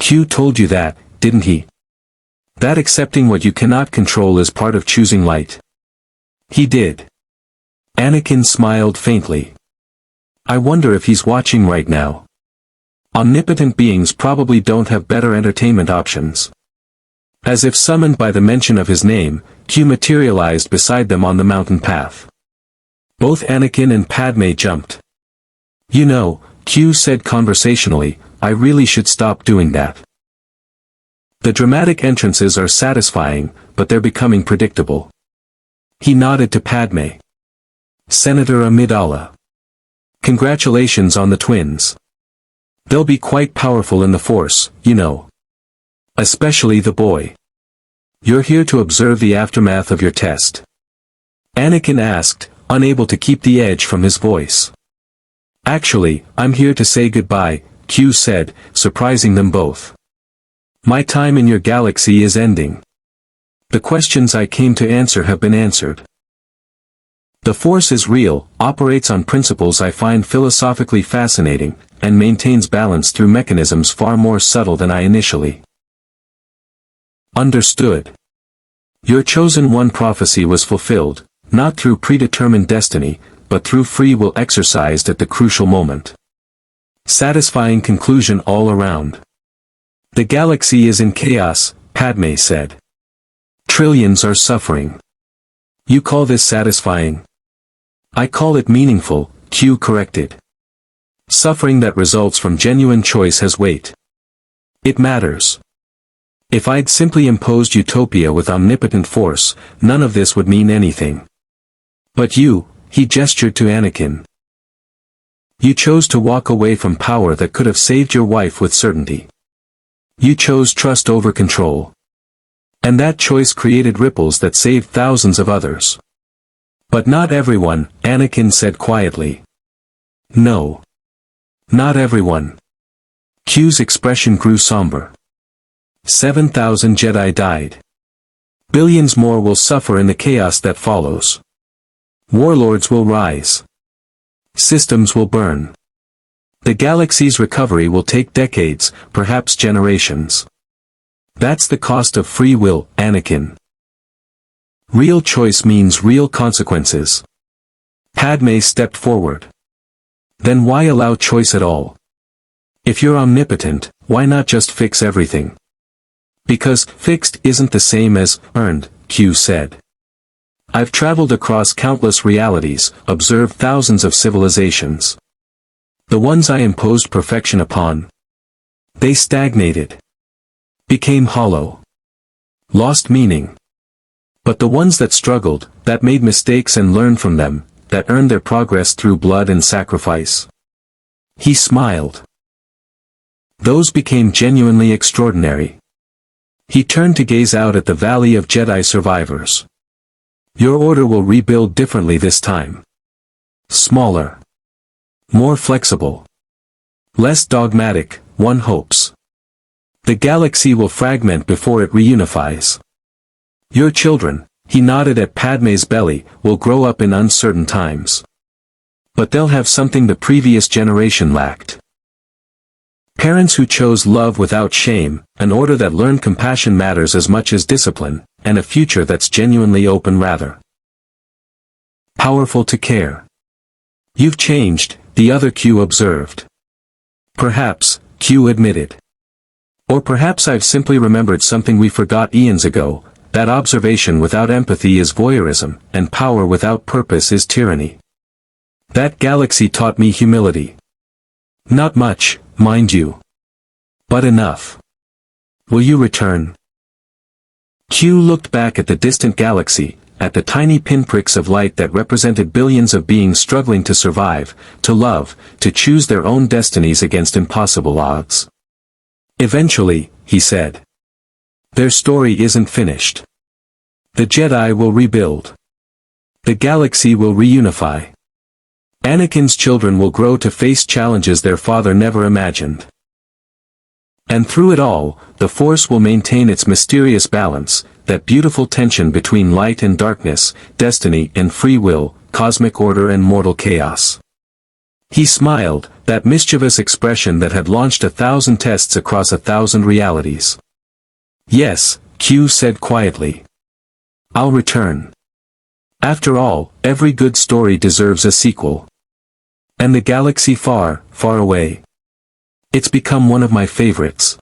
Q told you that, didn't he? That accepting what you cannot control is part of choosing light. He did. Anakin smiled faintly. I wonder if he's watching right now. Omnipotent beings probably don't have better entertainment options. As if summoned by the mention of his name, Q materialized beside them on the mountain path. Both Anakin and Padme jumped. You know, Q said conversationally, I really should stop doing that. The dramatic entrances are satisfying, but they're becoming predictable. He nodded to Padme. Senator Amidala. Congratulations on the twins. They'll be quite powerful in the Force, you know. Especially the boy. You're here to observe the aftermath of your test. Anakin asked, unable to keep the edge from his voice. Actually, I'm here to say goodbye, Q said, surprising them both. My time in your galaxy is ending. The questions I came to answer have been answered. The Force is real, operates on principles I find philosophically fascinating, and maintains balance through mechanisms far more subtle than I initially understood. Your chosen one prophecy was fulfilled, not through predetermined destiny, but through free will exercised at the crucial moment. Satisfying conclusion all around. The galaxy is in chaos, Padme said. Trillions are suffering. You call this satisfying? I call it meaningful, Q corrected. Suffering that results from genuine choice has weight. It matters. If I'd simply imposed utopia with omnipotent force, none of this would mean anything. But you, he gestured to Anakin. You chose to walk away from power that could have saved your wife with certainty. You chose trust over control. And that choice created ripples that saved thousands of others. But not everyone, Anakin said quietly. No. Not everyone. Q's expression grew somber. 7,000 Jedi died. Billions more will suffer in the chaos that follows. Warlords will rise. Systems will burn. The galaxy's recovery will take decades, perhaps generations. That's the cost of free will, Anakin. Real choice means real consequences. Padme stepped forward. Then why allow choice at all? If you're omnipotent, why not just fix everything? Because fixed isn't the same as earned, Q said. I've traveled across countless realities, observed thousands of civilizations. The ones I imposed perfection upon, they stagnated. Became hollow. Lost meaning. But the ones that struggled, that made mistakes and learned from them, that earned their progress through blood and sacrifice. He smiled. Those became genuinely extraordinary. He turned to gaze out at the valley of Jedi survivors. Your order will rebuild differently this time. Smaller. More flexible. Less dogmatic, one hopes. The galaxy will fragment before it reunifies. Your children, he nodded at Padme's belly, will grow up in uncertain times. But they'll have something the previous generation lacked. Parents who chose love without shame, an order that learned compassion matters as much as discipline, and a future that's genuinely open rather. Powerful to care. You've changed, the other Q observed. Perhaps, Q admitted. Or perhaps I've simply remembered something we forgot eons ago, that observation without empathy is voyeurism, and power without purpose is tyranny. That galaxy taught me humility. Not much, mind you. But enough. Will you return? Q looked back at the distant galaxy, at the tiny pinpricks of light that represented billions of beings struggling to survive, to love, to choose their own destinies against impossible odds. Eventually, he said. Their story isn't finished. The Jedi will rebuild. The galaxy will reunify. Anakin's children will grow to face challenges their father never imagined. And through it all, the Force will maintain its mysterious balance, that beautiful tension between light and darkness, destiny and free will, cosmic order and mortal chaos. He smiled, that mischievous expression that had launched 1,000 tests across 1,000 realities. Yes, Q said quietly. I'll return. After all, every good story deserves a sequel. And the galaxy far, far away. It's become one of my favorites.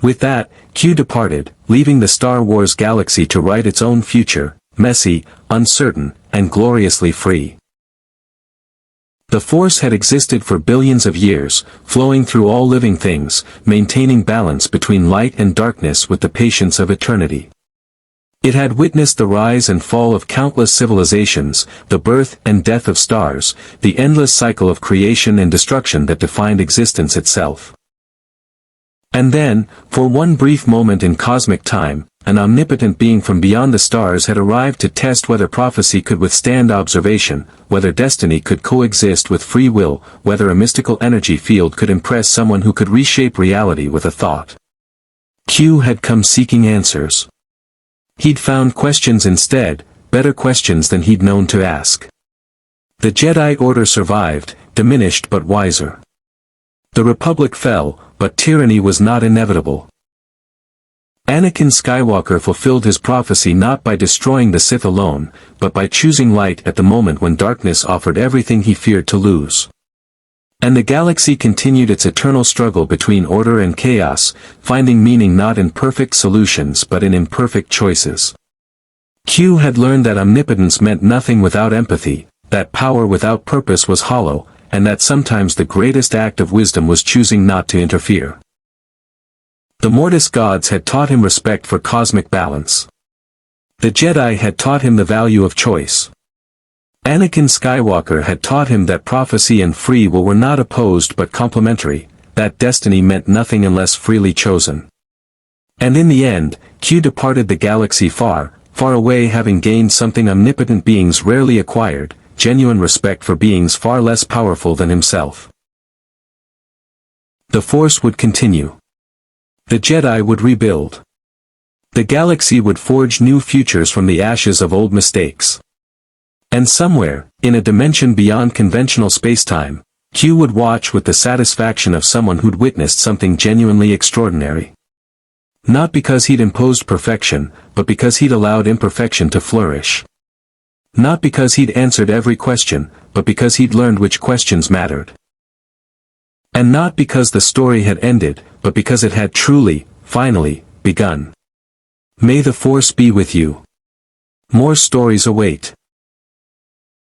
With that, Q departed, leaving the Star Wars galaxy to write its own future, messy, uncertain, and gloriously free. The Force had existed for billions of years, flowing through all living things, maintaining balance between light and darkness with the patience of eternity. It had witnessed the rise and fall of countless civilizations, the birth and death of stars, the endless cycle of creation and destruction that defined existence itself. And then, for one brief moment in cosmic time, an omnipotent being from beyond the stars had arrived to test whether prophecy could withstand observation, whether destiny could coexist with free will, whether a mystical energy field could impress someone who could reshape reality with a thought. Q had come seeking answers. He'd found questions instead, better questions than he'd known to ask. The Jedi Order survived, diminished but wiser. The Republic fell, but tyranny was not inevitable. Anakin Skywalker fulfilled his prophecy not by destroying the Sith alone, but by choosing light at the moment when darkness offered everything he feared to lose. And the galaxy continued its eternal struggle between order and chaos, finding meaning not in perfect solutions but in imperfect choices. Q had learned that omnipotence meant nothing without empathy, that power without purpose was hollow, and that sometimes the greatest act of wisdom was choosing not to interfere. The Mortis gods had taught him respect for cosmic balance. The Jedi had taught him the value of choice. Anakin Skywalker had taught him that prophecy and free will were not opposed but complementary, that destiny meant nothing unless freely chosen. And in the end, Q departed the galaxy far, far away, having gained something omnipotent beings rarely acquired, genuine respect for beings far less powerful than himself. The Force would continue. The Jedi would rebuild. The galaxy would forge new futures from the ashes of old mistakes. And somewhere, In a dimension beyond conventional spacetime, Q would watch with the satisfaction of someone who'd witnessed something genuinely extraordinary. Not because he'd imposed perfection, but because he'd allowed imperfection to flourish. Not because he'd answered every question, but because he'd learned which questions mattered. And not because the story had ended, but because it had truly, finally, begun. May the Force be with you. More stories await.